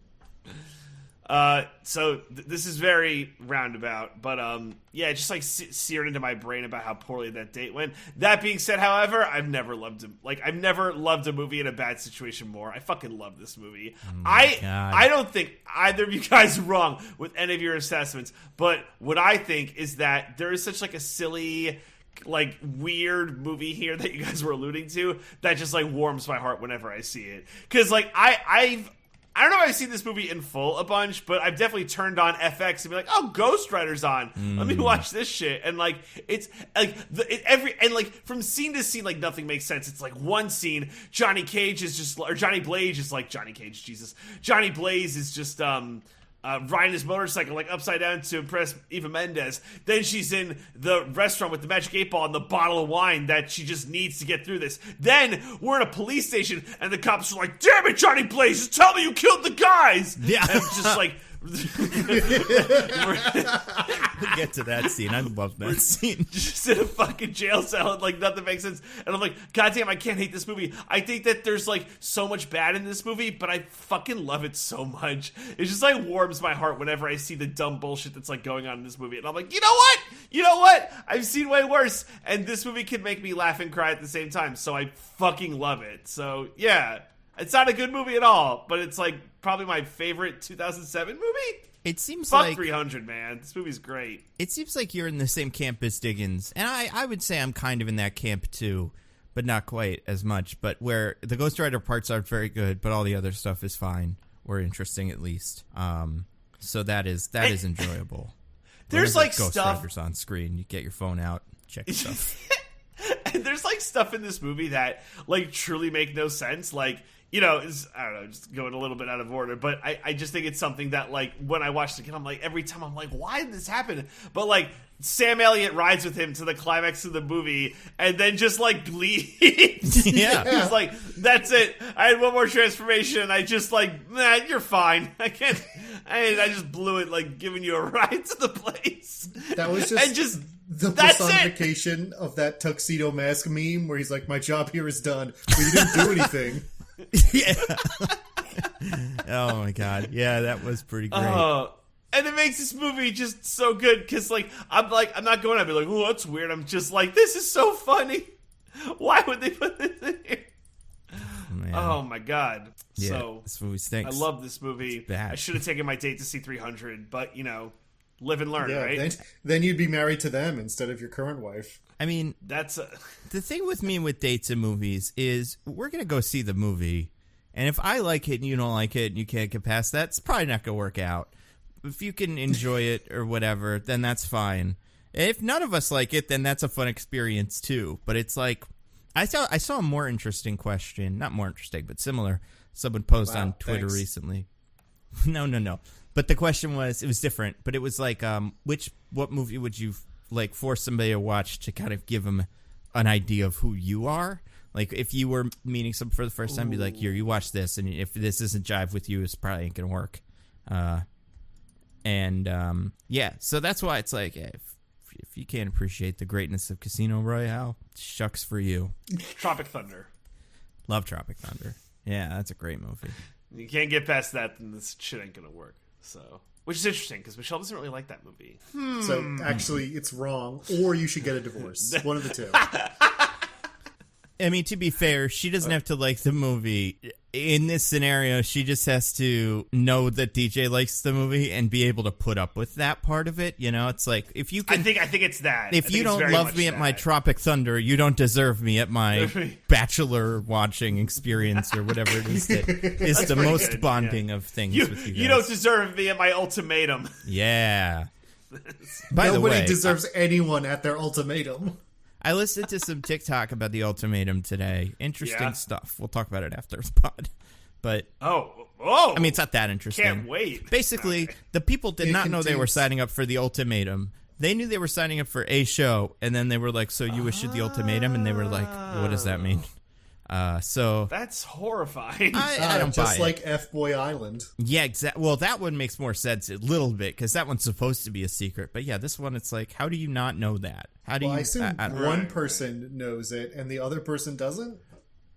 So this is very roundabout, but yeah, it just like seared into my brain about how poorly that date went. That being said, however, I've never loved a movie in a bad situation more. I fucking love this movie. I don't think either of you guys are wrong with any of your assessments, but what I think is that there is such like a silly, like weird movie here that you guys were alluding to that just like warms my heart whenever I see it. Because like I don't know if I've seen this movie in full a bunch, but I've definitely turned on FX and be like, "Oh, Ghost Rider's on. Let me watch this shit." And like, it's like from scene to scene, like nothing makes sense. It's like one scene, Johnny Blaze is just riding his motorcycle like upside down to impress Eva Mendes. Then she's in the restaurant with the magic 8-ball and the bottle of wine that she just needs to get through this. Then we're in a police station and the cops are like, "Damn it, Johnny Blaze, just tell me you killed the guys." Yeah. And it's just like We'll get to that scene. I love that scene. Just in a fucking jail cell and like nothing makes sense. And I'm like, God damn, I can't hate this movie. I think that there's like so much bad in this movie, but I fucking love it so much. It just like warms my heart whenever I see the dumb bullshit that's like going on in this movie. And I'm like, you know what? I've seen way worse. And this movie can make me laugh and cry at the same time. So I fucking love it. So yeah, it's not a good movie at all, but it's like probably my favorite 2007 movie. It seems Fuck like 300, man. This movie's great. It seems like you're in the same camp as Diggins, and I would say I'm kind of in that camp too, but not quite as much. But where the Ghost Rider parts aren't very good, but all the other stuff is fine or interesting at least. So that is enjoyable. There's Whenever like Ghost stuff Rider's on screen, you get your phone out, check stuff. And there's like stuff in this movie that like truly make no sense. Like, you know, I don't know, just going a little bit out of order, but I just think it's something that, like, when I watch it again, I'm like, every time I'm like, why did this happen? But, like, Sam Elliott rides with him to the climax of the movie and then just, like, bleeds. Yeah. He's like, that's it. I had one more transformation, and I just, like, nah, you're fine. I can't. I just blew it, like, giving you a ride to the place. That was just the personification of that tuxedo mask meme where he's like, my job here is done, but you didn't do anything. Yeah. Oh my god. Yeah, that was pretty great. And it makes this movie just so good because, like, I'm not going to be like, oh, that's weird. I'm just like, this is so funny. Why would they put this in here? Man. Oh my god. Yeah, So this movie stinks. I love this movie. bad. I should have taken my date to see 300, but you know, live and learn, Yeah, right? then you'd be married to them instead of your current wife. I mean, the thing with me with dates and movies is we're going to go see the movie, and if I like it and you don't like it and you can't get past that, it's probably not going to work out. If you can enjoy it or whatever, then that's fine. If none of us like it, then that's a fun experience too. But it's like, I saw a more interesting question. Not more interesting, but similar. Someone posed on Twitter recently. No. But the question was, it was different, but it was like, what movie would you like force somebody to watch to kind of give them an idea of who you are? Like if you were meeting someone for the first time, be like, here, you watch this, and if this doesn't jive with you, it's probably ain't gonna work. Yeah, so that's why it's like, if you can't appreciate the greatness of Casino Royale, shucks for you. Tropic Thunder. Love Tropic Thunder. Yeah, that's a great movie. You can't get past that, then this shit ain't gonna work. So, which is interesting because Michelle doesn't really like that movie. So actually, it's wrong, or you should get a divorce. One of the two. I mean, to be fair, she doesn't have to like the movie. In this scenario, she just has to know that DJ likes the movie and be able to put up with that part of it. You know, it's like, if you can... I think it's that. If you don't love me at my Tropic Thunder, you don't deserve me at my bachelor watching experience or whatever it is that is the most good, bonding of things with you guys. You don't deserve me at my ultimatum. Yeah. By the way, nobody deserves anyone at their ultimatum. I listened to some TikTok about the ultimatum today. Interesting stuff. We'll talk about it after the pod. But Oh, I mean, it's not that interesting. Can't wait. Basically, Okay. the people did not know they were signing up for the ultimatum. They knew they were signing up for a show, and then they were like, "So you issued the ultimatum?" And they were like, "What does that mean?" So that's horrifying. I don't buy just it. like F-Boy Island. Yeah, exactly. Well, that one makes more sense a little bit because that one's supposed to be a secret. But yeah, this one, it's like, how do you not know that? How do Well, you? I assume I don't- one person knows it and the other person doesn't.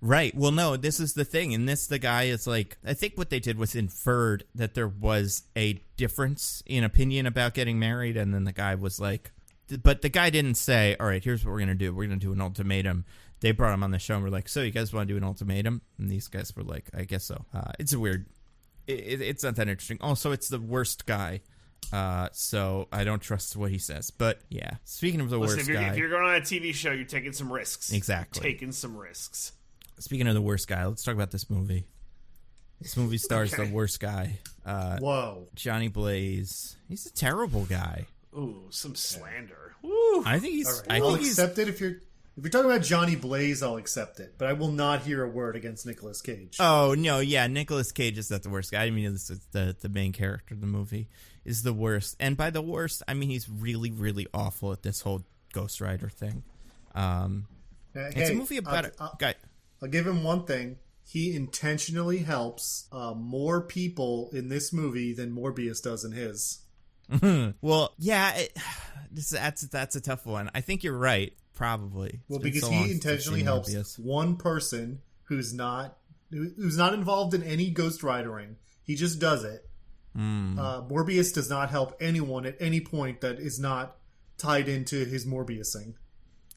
Right. Well, no, this is the thing. In this, the guy is like, I think what they did was inferred that there was a difference in opinion about getting married. And then the guy was like, but the guy didn't say, all right, here's what we're going to do. We're going to do an ultimatum. They brought him on the show and were like, so you guys want to do an ultimatum? And these guys were like, I guess so. It's a weird, it's not that interesting. Also, it's the worst guy. So I don't trust what he says. But yeah, speaking of the worst guy. If you're going on a TV show, you're taking some risks. Exactly. You're taking some risks. Speaking of the worst guy, let's talk about this movie. This movie stars the worst guy. Whoa. Johnny Blaze. He's a terrible guy. Ooh, some slander. Woo. I think he's. All right, I I'll think he's. accept it if you're talking about Johnny Blaze. I'll accept it, but I will not hear a word against Nicolas Cage. Oh no, yeah, Nicolas Cage is not the worst guy. I mean, this is the main character of the movie is the worst, and by the worst, I mean he's really, really awful at this whole Ghost Rider thing. It's a movie about a guy. I'll give him one thing. He intentionally helps more people in this movie than Morbius does in his. Well, yeah, that's a tough one. I think you're right, probably. Well, It's been because so long he since I've intentionally seen helps Morbius. one person who's not involved in any Ghost Ridering. He just does it. Morbius does not help anyone at any point that is not tied into his Morbiusing.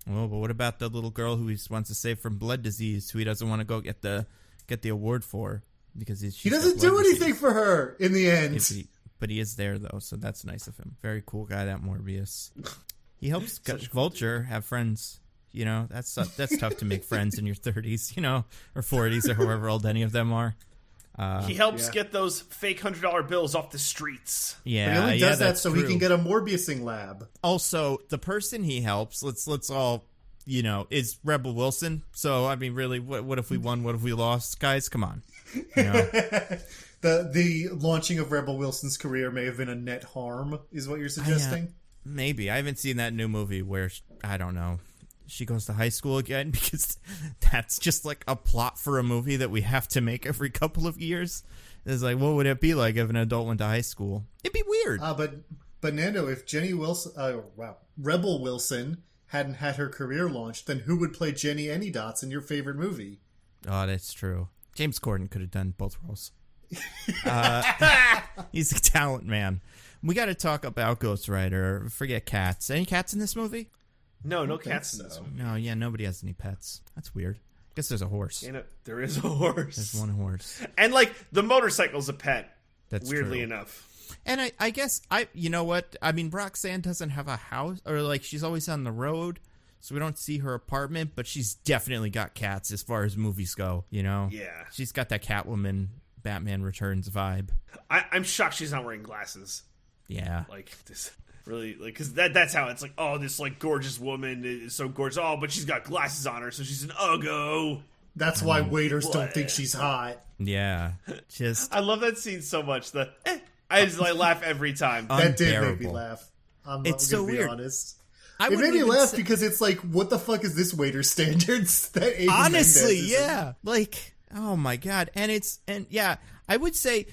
Well, but what about the little girl who he wants to save from blood disease, who he doesn't want to go get the award for because He doesn't do anything for her in the end. But he is there though, so that's nice of him. Very cool guy, that Morbius. He helps Vulture have friends. You know, that's tough to make friends in your 30s, you know, or 40s, or however old any of them are. He helps get those fake $100 bills off the streets. Yeah, But he only does that that's so true. he can get a Morbiusing lab. Also, the person he helps, let's all, you know, is Rebel Wilson. So I mean, really, what if we won? What if we lost? Guys, come on. You know? The launching of Rebel Wilson's career may have been a net harm, is what you're suggesting? Maybe. I haven't seen that new movie where, I don't know, she goes to high school again, because that's just like a plot for a movie that we have to make every couple of years. It's like, what would it be like if an adult went to high school? It'd be weird. But Nando, if Rebel Wilson hadn't had her career launched, then who would play Jenny Anydots in your favorite movie? Oh, that's true. James Corden could have done both roles. He's a talent man. We got to talk about Ghost Rider. Forget cats. Any cats in this movie? No cats in this one. No, yeah, nobody has any pets. That's weird. I guess there's a horse. You know, there is a horse. There's one horse. And, like, the motorcycle's a pet. That's weirdly true. enough. And I guess, you know what? I mean, Roxanne doesn't have a house, or, like, she's always on the road, so we don't see her apartment, but she's definitely got cats as far as movies go, you know? Yeah. She's got that Catwoman, Batman Returns vibe. I'm shocked she's not wearing glasses. Yeah. Like, this... Really, like, because that's how it's like, oh, this, like, gorgeous woman is so gorgeous. Oh, but she's got glasses on her, so she's an uggo. That's why waiters don't think she's hot. Yeah. Just... I love that scene so much. I just, like, laugh every time. That did make me Unbearable. laugh. I'm It's gonna so be weird. honest. I It made wouldn't me even laugh say- because it's like, what the fuck is this waiter standards that Ava Honestly, Mendes is in? yeah. Like, oh my god. And yeah, I would say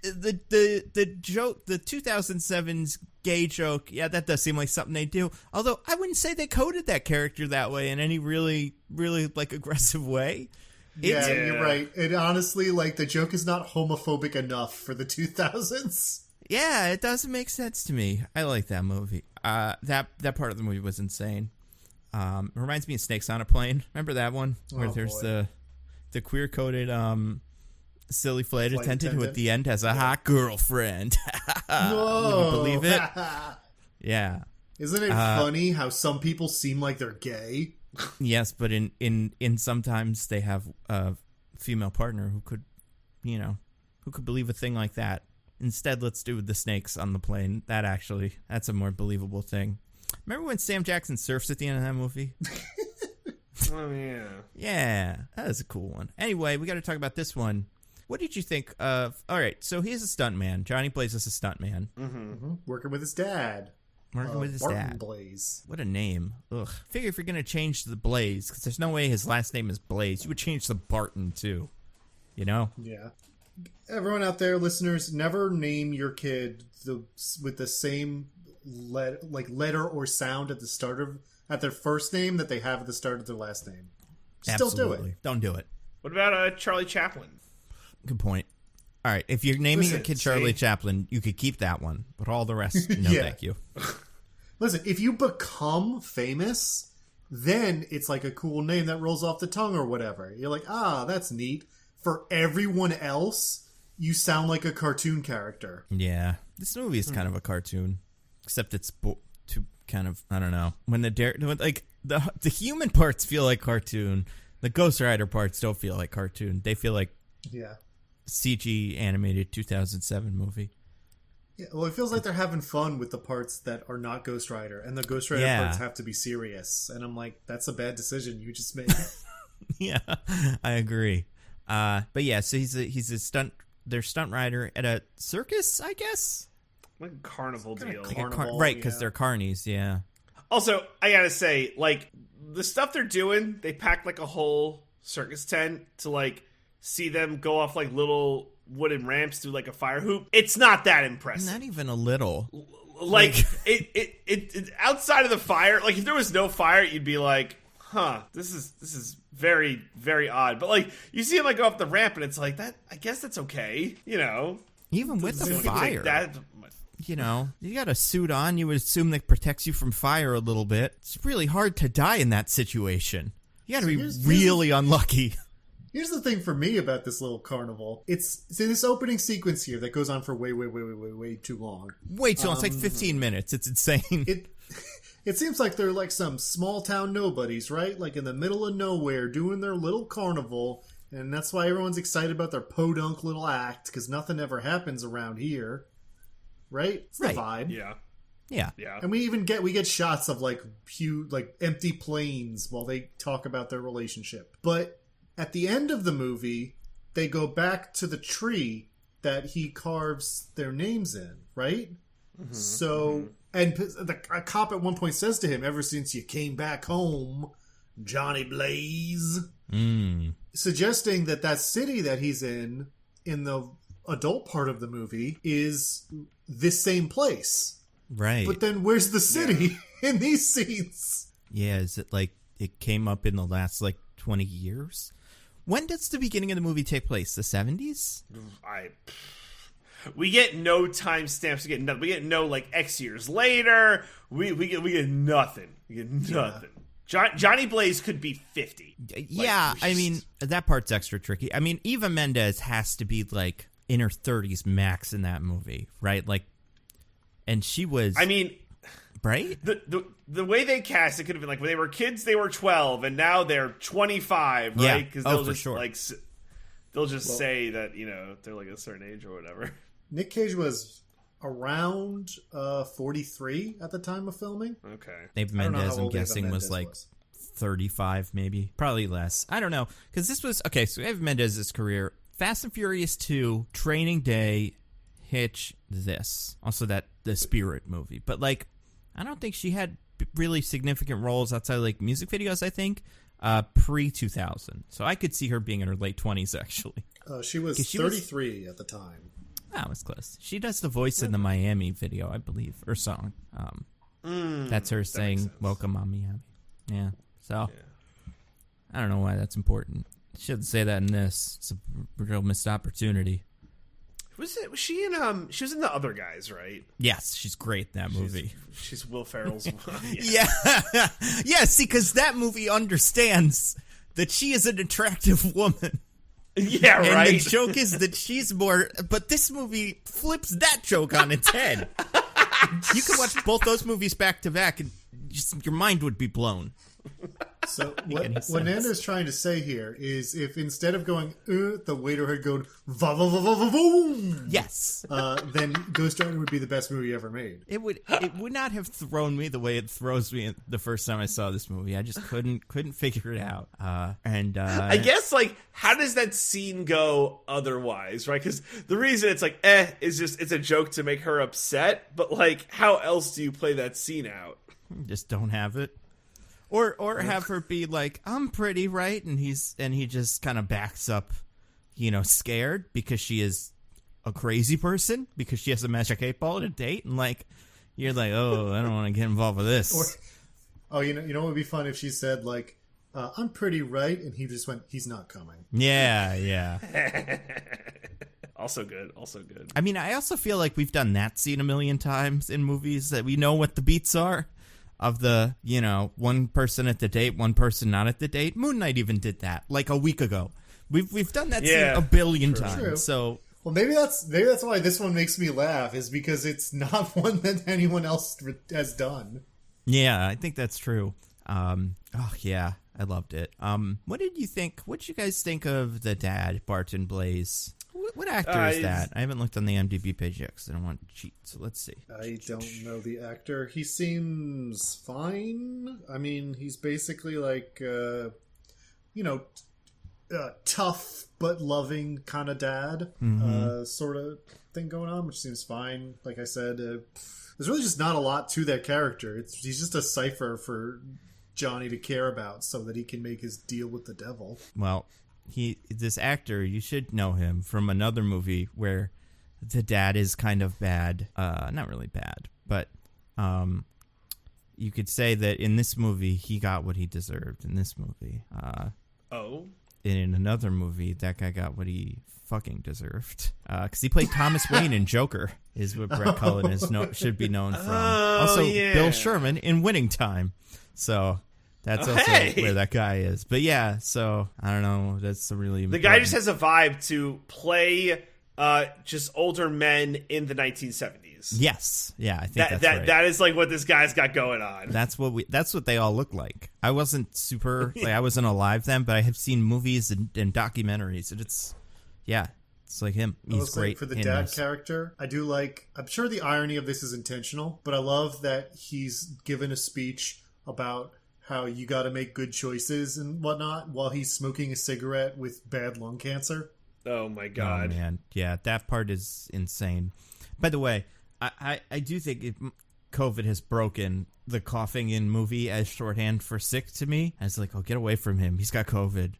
the joke, the 2007's gay joke, yeah, that does seem like something they do. Although I wouldn't say they coded that character that way in any really, really, like, aggressive way. Yeah, you're right. And honestly, like, the joke is not homophobic enough for the 2000s. Yeah, it doesn't make sense to me. I like that movie. That part of the movie was insane. It reminds me of Snakes on a Plane. Remember that one where there's boy. the queer coded silly flight attendant who at attendant? the end has a hot girlfriend. Whoa. Wouldn't believe it. Yeah. Isn't it funny how some people seem like they're gay? Yes, but in sometimes they have a female partner who could, you know, who could believe a thing like that. Instead, let's do the snakes on the plane. That's a more believable thing. Remember when Sam Jackson surfs at the end of that movie? Oh, yeah. Yeah, that was a cool one. Anyway, we got to talk about this one. What did you think of? All right, so he's a stuntman. Johnny Blaze is a stuntman. Working with his dad. Working with his Barton dad. Blaze. What a name. Ugh. Figure if you're going to change the Blaze, because there's no way his last name is Blaze, you would change the Barton, too. You know? Yeah. Everyone out there, listeners, never name your kid with the same letter or sound at the start of at their first name that they have at the start of their last name. Still Absolutely. do it. Don't do it. What about Charlie Chaplin? Good point. All right, if you're naming Listen, your kid Charlie Chaplin, you could keep that one, but all the rest, no Yeah. thank you. Listen, if you become famous, then it's like a cool name that rolls off the tongue or whatever. You're like, that's neat. For everyone else, you sound like a cartoon character. Yeah, this movie is kind of a cartoon, except it's too kind of, I don't know. When the human parts feel like cartoon, the Ghost Rider parts don't feel like cartoon. They feel like CG animated 2007 movie. Yeah, well, it feels like they're having fun with the parts that are not Ghost Rider, and the Ghost Rider parts have to be serious. And I'm like, that's a bad decision you just made. Yeah, I agree. But yeah, so he's a stunt rider at a circus, I guess. Like a carnival deal. Right, because they're carnies, yeah. Also, I gotta say, like, the stuff they're doing, they packed like a whole circus tent to like see them go off like little wooden ramps through like a fire hoop. It's not that impressive. Not even a little. Like it outside of the fire, like if there was no fire, you'd be like, huh, this is very, very odd. But like you see him like go up the ramp and it's like that, I guess that's okay, you know. Even with the fire. That, you know, you got a suit on, you would assume that protects you from fire a little bit. It's really hard to die in that situation. You gotta be really unlucky. Here's the thing for me about this little carnival. It's in this opening sequence here that goes on for way too long. Way too long. It's like 15 minutes. It's insane. It seems like they're like some small town nobodies, right? Like in the middle of nowhere doing their little carnival. And that's why everyone's excited about their podunk little act, because nothing ever happens around here. Right? It's the vibe. Yeah. And we get shots of like empty planes while they talk about their relationship. But at the end of the movie, they go back to the tree that he carves their names in, right? So, and a cop at one point says to him, "Ever since you came back home, Johnny Blaze," suggesting that city that he's in the adult part of the movie is this same place. Right. But then where's the city in these scenes? Yeah, is it like it came up in the last like 20 years? When does the beginning of the movie take place? The 70s? We get no timestamps. We get nothing. We get no like X years later. We get nothing. We get nothing. Johnny Blaze could be 50. Yeah, I mean, that part's extra tricky. I mean, Eva Mendes has to be like in her 30s max in that movie, right? Like, and she was. I mean, right? The way they cast it could have been like when they were kids, they were 12, and now they're 25, right? Because they'll just say that they're like a certain age or whatever. Nick Cage was around 43 at the time of filming. Okay. Eva Mendes, I'm guessing, was like 35, maybe. Probably less. I don't know. Because this was... Okay, so Eva Mendes' career, Fast and Furious 2, Training Day, Hitch, this. Also the Spirit movie. But, like, I don't think she had really significant roles outside, like, music videos, I think, pre-2000. So I could see her being in her late 20s, actually. She was 33 at the time. That was close. She does the voice in the Miami video, I believe, or song. That's her saying, "Welcome on Miami." Yeah. So, I don't know why that's important. She doesn't say that in this. It's a real missed opportunity. Was she in? She was in The Other Guys, right? Yes, she's great in that movie. She's Will Ferrell's. Yeah. Yeah. See, because that movie understands that she is an attractive woman. Yeah, right. And the joke is that she's more... But this movie flips that joke on its head. You could watch both those movies back to back and just your mind would be blown. So what Nando's trying to say here is if instead of going, the waiter had gone, va-va-va-va-va-boom! Yes. Then Ghost Rider would be the best movie ever made. It would not have thrown me the way it throws me the first time I saw this movie. I just couldn't figure it out. I guess, like, how does that scene go otherwise, right? Because the reason it's like, is just, it's a joke to make her upset, but, like, how else do you play that scene out? Just don't have it. Or have her be like, I'm pretty, right? And he just kind of backs up, scared because she is a crazy person because she has a magic 8-ball at a date, and like you're like, oh, I don't want to get involved with this. You know what would be fun if she said like, I'm pretty, right? And he just went, he's not coming. Yeah. Also good. I mean, I also feel like we've done that scene a million times in movies that we know what the beats are. Of the, one person at the date, one person not at the date. Moon Knight even did that like a week ago. We've done that scene a billion times. True. So maybe that's why this one makes me laugh, is because it's not one that anyone else has done. Yeah, I think that's true. Yeah, I loved it. What did you think? What did you guys think of the dad, Barton Blaze? What actor is that? I haven't looked on the IMDb page yet because I don't want to cheat. So let's see. I don't know the actor. He seems fine. I mean, he's basically like, tough but loving kind of dad, sort of thing going on, which seems fine. Like I said, there's really just not a lot to that character. He's just a cipher for Johnny to care about so that he can make his deal with the devil. Well, this actor, you should know him from another movie where the dad is kind of bad. Not really bad, but you could say that in this movie he got what he deserved in this movie. In another movie, that guy got what he fucking deserved. Because he played Thomas Wayne in Joker, is what Brett Cullen should be known from. Bill Sherman in Winning Time. So that's also where that guy is. But yeah, so I don't know. That's a really important. The guy just has a vibe to play just older men in the 1970s. Yes, yeah, I think that's right. That is like what this guy's got going on. That's what they all look like. I wasn't super I wasn't alive then, but I have seen movies and documentaries, and it's like him. He's great for the dad character. I do like. I'm sure the irony of this is intentional, but I love that he's given a speech about how you got to make good choices and whatnot while he's smoking a cigarette with bad lung cancer. Oh my god! Oh man, yeah, that part is insane. By the way, I do think COVID has broken the coughing in movie as shorthand for sick to me. I was like, oh, get away from him. He's got COVID.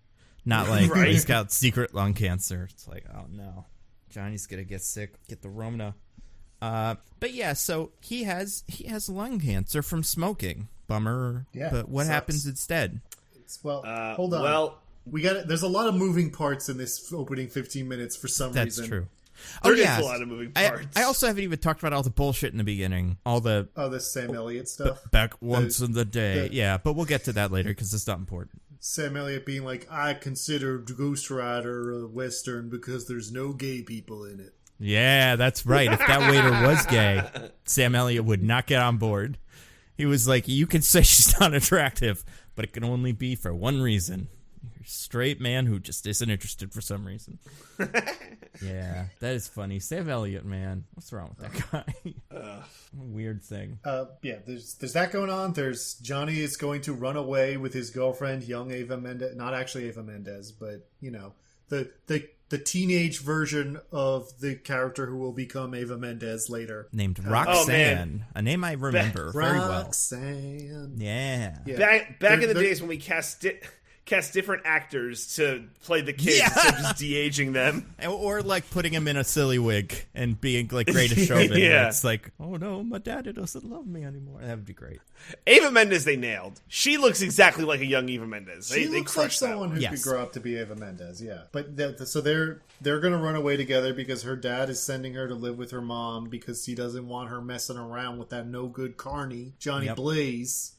Not like he's got secret lung cancer. It's like, oh no, Johnny's gonna get sick, get the Rona. But yeah, so he has lung cancer from smoking. Bummer. Yeah. But what happens instead? Hold on. Well, there's a lot of moving parts in this opening 15 minutes for some reason. That's true. There is a lot of moving parts. I also haven't even talked about all the bullshit in the beginning. All the Sam Elliott stuff. Back once in the day. Yeah, but we'll get to that later because it's not important. Sam Elliott being like, I consider Ghost Rider a Western because there's no gay people in it. Yeah, that's right. If that waiter was gay, Sam Elliott would not get on board. He was like, you can say she's not attractive, but it can only be for one reason. You're a straight man who just isn't interested for some reason. Yeah, that is funny. Sam Elliott, man. What's wrong with that guy? Weird thing. There's that going on. There's Johnny is going to run away with his girlfriend, young Eva Mendes. Not actually Eva Mendes, but, the teenage version of the character who will become Eva Mendes later. Named Roxanne. A name I remember very well. Roxanne. Yeah. Back in the days when we cast different actors to play the kids instead of just de-aging them. Or like putting him in a silly wig and being like Greatest Showman. Yeah. It's like, oh no, my daddy doesn't love me anymore. That would be great. Eva Mendes they nailed. She looks exactly like a young Eva Mendes. She looks like someone who could grow up to be Eva Mendes, yeah. But so they're going to run away together because her dad is sending her to live with her mom because he doesn't want her messing around with that no good carny, Johnny Blaze.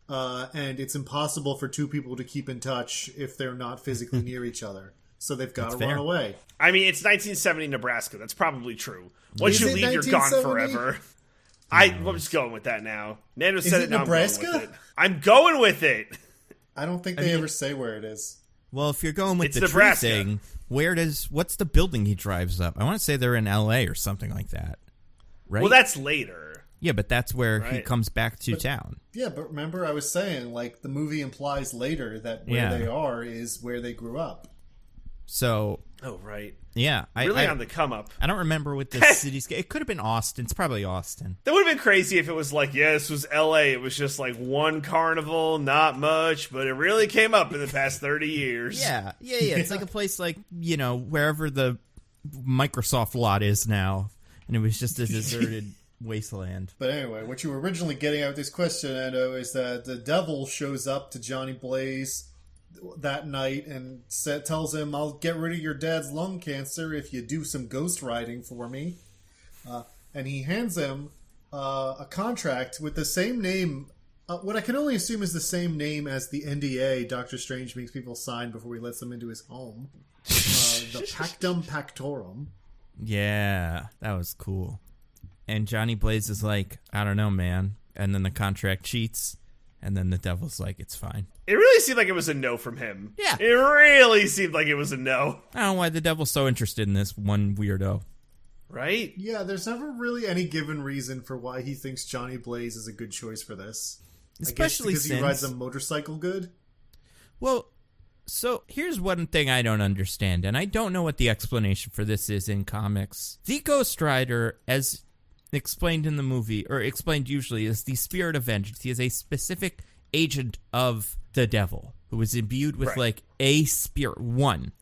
And it's impossible for two people to keep in touch if they're not phically near each other. So they've got to run away. I mean, it's 1970 Nebraska. That's probably true. Once you leave, you're gone forever. I'm just going with that now. Nando said it, now Nebraska? I'm going with it. I don't think they ever say where it is. Well, if you're going with It's the Nebraska. tree thing, what's the building he drives up? I want to say they're in L.A. or something like that, right? Well, that's later. Yeah, but that's where he Right. comes back to town. Yeah, but remember I was saying, like, the movie implies later that where they are is where they grew up. So, Oh, right. yeah. Really I on the come up. I don't remember what the city's... It could have been Austin. It's probably Austin. That would have been crazy if it was like, yeah, this was L.A. It was just like one carnival, not much, but it really came up in the past 30 years. Yeah. It's like a place like, wherever the Microsoft lot is now. And it was just a deserted wasteland. But anyway, what you were originally getting at with this question, Nando, is that the devil shows up to Johnny Blaze that night and tells him, I'll get rid of your dad's lung cancer if you do some ghost riding for me. And he hands him a contract with the same name, what I can only assume is the same name as the NDA Doctor Strange makes people sign before he lets them into his home. The Pactum Pactorum. Yeah, that was cool. And Johnny Blaze is like, I don't know, man. And then the contract cheats. And then the devil's like, it's fine. It really seemed like it was a no from him. Yeah. It really seemed like it was a no. I don't know why the devil's so interested in this one weirdo. Right? Yeah, there's never really any given reason for why he thinks Johnny Blaze is a good choice for this. Especially I guess because since... he rides a motorcycle good? Well, so here's one thing I don't understand, and I don't know what the explanation for this is in comics. The Ghost Rider, as explained in the movie, or explained usually, is the spirit of vengeance. He is a specific agent of the devil who is imbued with like a spirit, one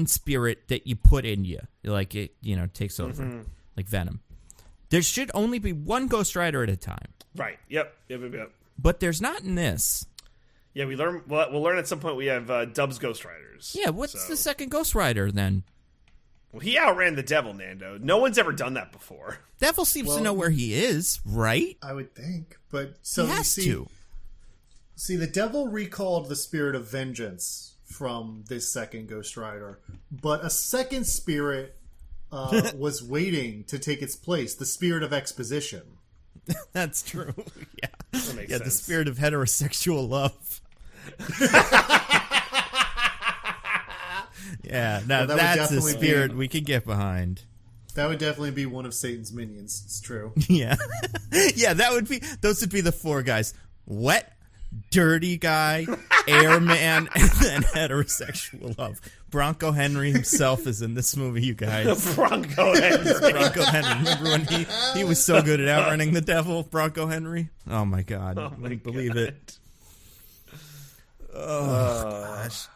spirit that you put in you, like it, takes over, like Venom. There should only be one Ghost Rider at a time. Right. Yep. But there's not in this. Yeah, we'll learn at some point we have Dub's Ghost Riders. Yeah, what's the second Ghost Rider then? Well, he outran the devil, Nando. No one's ever done that before. Devil seems to know where he is, right? I would think. But so He has to. See, the devil recalled the spirit of vengeance from this second Ghost Rider, but a second spirit was waiting to take its place, the spirit of exposition. That's true. Yeah. That makes Yeah, sense. the spirit of heterosexual love. Yeah, now Well, that would that's a definitely spirit we can get behind. That would definitely be one of Satan's minions. It's true. Yeah. Yeah, those would be the four guys. Wet, dirty guy, airman, and then heterosexual love. Bronco Henry himself is in this movie, you guys. Bronco Henry. Bronco Henry. Remember when he was so good at outrunning the devil, Bronco Henry? Oh my God. I wouldn't believe it. Oh gosh.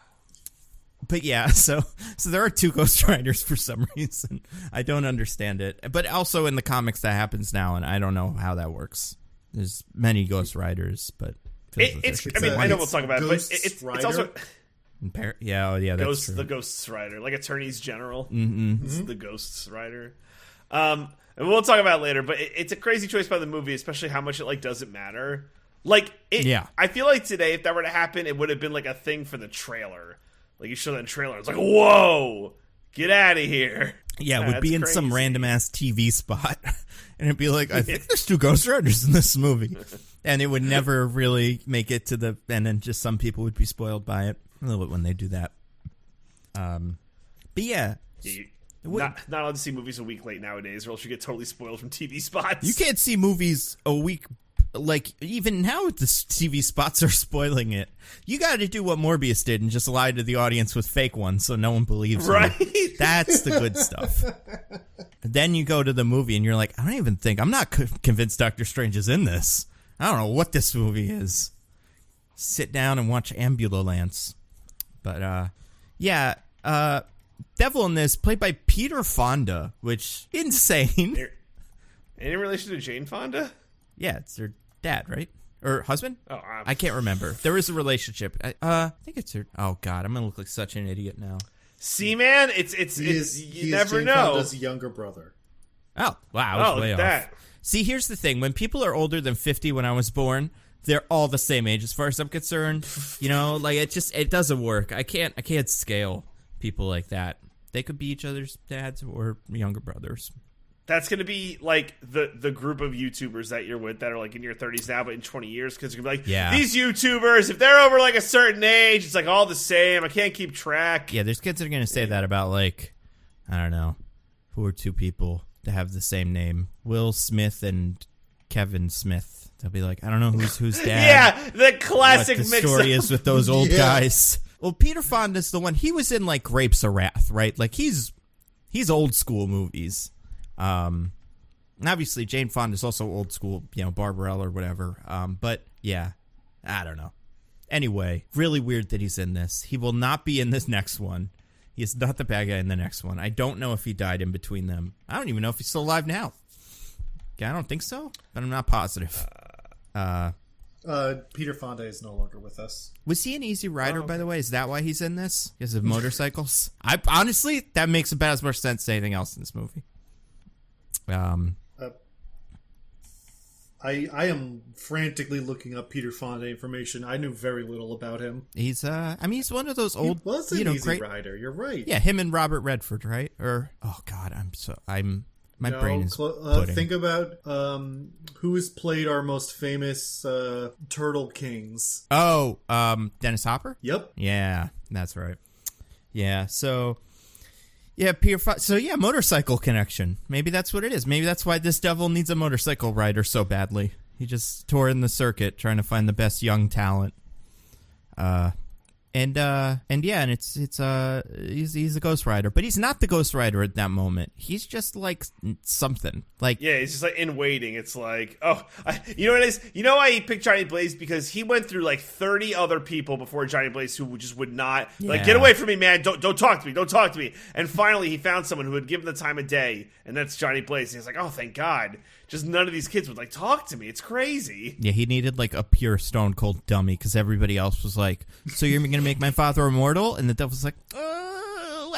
But yeah, so there are two Ghost Riders for some reason. I don't understand it. But also in the comics that happens now, and I don't know how that works. There's many Ghost Riders, but I know we'll talk about it, but it's also that's true. The Ghosts Rider, like Attorneys General. Mm-hmm. This is the Ghosts Rider. And we'll talk about it later, but it's a crazy choice by the movie, especially how much it doesn't matter. I feel like today, if that were to happen, it would have been like a thing for the trailer. Like you show that trailer, it's like, whoa, get out of here. Yeah, it would be in some random ass TV spot, and it'd be like, I think there's two Ghost Riders in this movie, and it would never really make it to the, and then just some people would be spoiled by it. I love it when they do that. But yeah. Not allowed to see movies a week late nowadays, or else you get totally spoiled from TV spots. You can't see movies a week. Like, even now the TV spots are spoiling it. You got to do what Morbius did and just lie to the audience with fake ones so no one believes right? you. That's the good stuff. Then you go to the movie and you're like, I'm not convinced Doctor Strange is in this. I don't know what this movie is. Sit down and watch Ambulance. But, Devil in this, played by Peter Fonda, which, insane. Any relation to Jane Fonda? Yeah, it's her dad, right? Or husband? Oh, I can't remember. There is a relationship. I think it's her. Oh God, I'm gonna look like such an idiot now. See, man, it's you never Jane know. Fonda's younger brother. Oh wow, I was way look at off. that. See, here's the thing: when people are older than 50 when I was born, they're all the same age as far as I'm concerned. It doesn't work. I can't scale people like that. They could be each other's dads or younger brothers. That's going to be, like, the group of YouTubers that you're with that are, like, in your 30s now, but in 20 years, because you're going to be like, these YouTubers, if they're over, like, a certain age, it's, like, all the same. I can't keep track. Yeah, there's kids that are going to say that about, like, I don't know, who are two people that have the same name? Will Smith and Kevin Smith. They'll be like, I don't know who's dad. Yeah, the classic mix-up. What the story is with those old guys. Well, Peter Fonda's the one, he was in, like, Grapes of Wrath, right? Like, he's old school movies. And obviously Jane Fonda's also old school, you know, Barbarella or whatever. But yeah, I don't know. Anyway, really weird that he's in this. He will not be in this next one. He is not the bad guy in the next one. I don't know if he died in between them. I don't even know if he's still alive now. Yeah, I don't think so, but I'm not positive. Peter Fonda is no longer with us. Was he an Easy Rider, by the way? Is that why he's in this? Because of motorcycles? Honestly, that makes about as much sense as anything else in this movie. I am frantically looking up Peter Fonda information. I knew very little about him. He's he's one of those old, he was an Easy Rider. You're right. Yeah, him and Robert Redford, right? Or my brain is pudding. Think about who has played our most famous Turtle Kings. Oh, Dennis Hopper? Yep. Yeah, that's right. Yeah, so yeah, motorcycle connection. Maybe that's what it is. Maybe that's why this devil needs a motorcycle rider so badly. He just tore in the circuit trying to find the best young talent. And he's a Ghost Rider, but he's not the Ghost Rider at that moment. He's just like something. Like, yeah, he's just like in waiting. It's like, you know what it is? You know why he picked Johnny Blaze? Because he went through like 30 other people before Johnny Blaze who just would not like, get away from me, man! Don't talk to me! Don't talk to me! And finally, he found someone who would give him the time of day, and that's Johnny Blaze. And he's like, oh, thank God! Just none of these kids would like talk to me. It's crazy. Yeah, he needed like a pure stone cold dummy because everybody else was like, so you're going to make my father immortal? And the devil's like, well,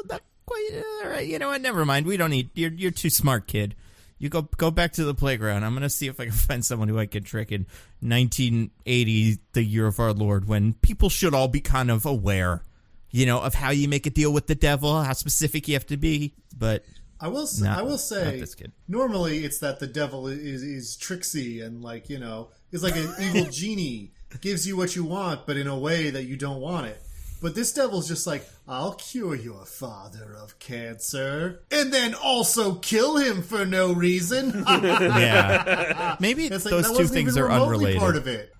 not quite. All right, you know what? Never mind. We don't need. You're too smart, kid. You go back to the playground. I'm going to see if I can find someone who I can trick in 1980, the year of our Lord, when people should all be kind of aware, you know, of how you make a deal with the devil, how specific you have to be, but. I will say, normally it's that the devil is tricksy and like, you know, is like an evil genie, gives you what you want, but in a way that you don't want it. But this devil's just like, I'll cure your father of cancer and then also kill him for no reason. Yeah. Maybe like, those two things are unrelated. Part of it.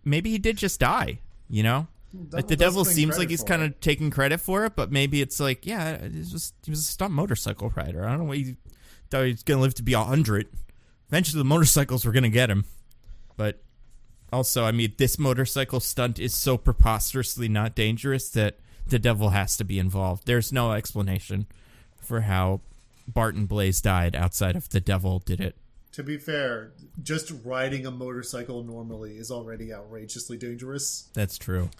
Maybe he did just die, you know? Like the devil seems like he's kind of taking credit for it, but maybe it's like, yeah, he was a stunt motorcycle rider. I don't know what he thought he was going to live to be 100. Eventually the motorcycles were going to get him. But also, I mean, this motorcycle stunt is so preposterously not dangerous that the devil has to be involved. There's no explanation for how Barton Blaze died outside of the devil did it. To be fair, just riding a motorcycle normally is already outrageously dangerous. That's true.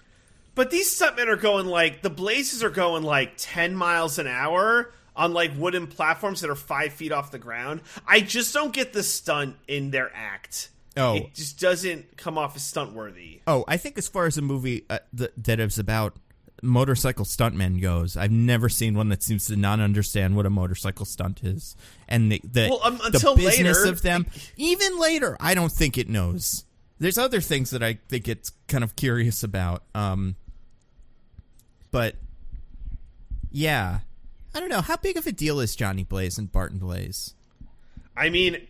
But these stuntmen are going like, the Blazes are going like 10 miles an hour on like wooden platforms that are 5 feet off the ground. I just don't get the stunt in their act. Oh. It just doesn't come off as stunt worthy. Oh, I think as far as a movie that is about motorcycle stuntmen goes, I've never seen one that seems to not understand what a motorcycle stunt is. And the business of them. Even later, I don't think it knows. There's other things that I think it's kind of curious about. But, yeah. I don't know. How big of a deal is Johnny Blaze and Barton Blaze? I mean,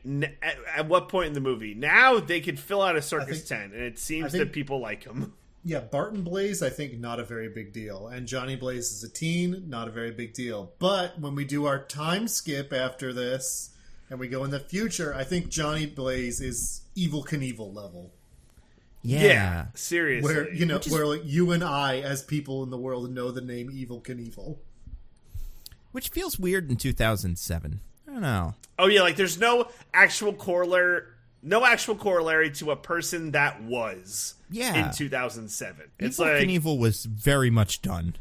at what point in the movie? Now they could fill out a circus tent, and it seems that people like him. Yeah, Barton Blaze, I think, not a very big deal. And Johnny Blaze is a teen, not a very big deal. But when we do our time skip after this, and we go in the future, I think Johnny Blaze is Evel Knievel level. Yeah, seriously. Where, you know, where like you and I, as people in the world, know the name Evel Knievel. Which feels weird in 2007. I don't know. Oh yeah, like there's no actual corollary to a person that was in 2007. It's Evel like Knievel was very much done.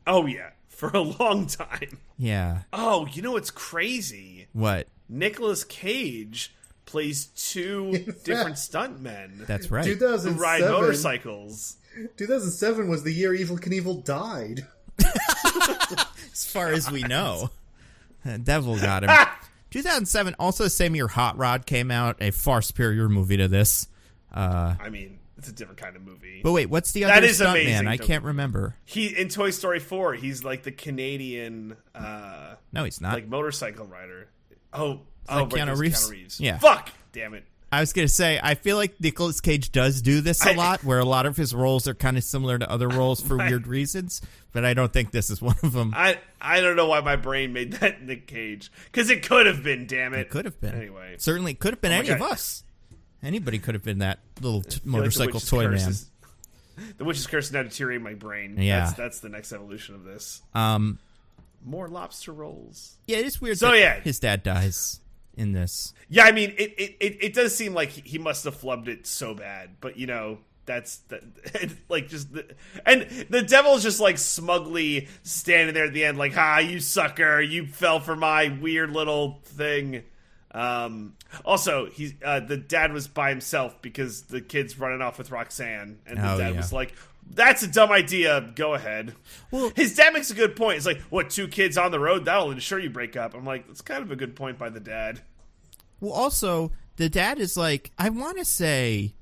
Oh yeah, for a long time. Yeah. Oh, you know what's crazy? What? Nicolas Cage plays two different stuntmen. That's right. 2007, who ride motorcycles. 2007 was the year Evel Knievel died. As far as we know. Devil got him. 2007, also the same year Hot Rod came out, a far superior movie to this. I mean, it's a different kind of movie. But wait, what's the other That is stunt amazing. man? I can't remember. In Toy Story 4, he's like the Canadian No, he's not. like motorcycle rider. Oh, like right, Keanu there's Reeves? Yeah. Fuck! Damn it. I was going to say, I feel like Nicolas Cage does do this a lot, where a lot of his roles are kind of similar to other roles for weird reasons, but I don't think this is one of them. I don't know why my brain made that Nick Cage. Because it could have been, damn it. It could have been. Anyway. Certainly could have been any God. of us. Anybody could have been that little I feel motorcycle like toy man. The witch's curse is now deteriorating my brain. Yeah. That's the next evolution of this. More lobster rolls. Yeah, it's weird So, that yeah. his dad dies in this. Yeah, I mean, it does seem like he must have flubbed it so bad, but that's like just and the devil's just like smugly standing there at the end, like, "Ha, you sucker! You fell for my weird little thing." Also, he's the dad was by himself because the kid's running off with Roxanne, and the dad was like, "That's a dumb idea. Go ahead." Well, his dad makes a good point. It's like, "What, 2 kids on the road? That'll ensure you break up." I'm like, that's kind of a good point by the dad. Well, also, the dad is like, I want to say...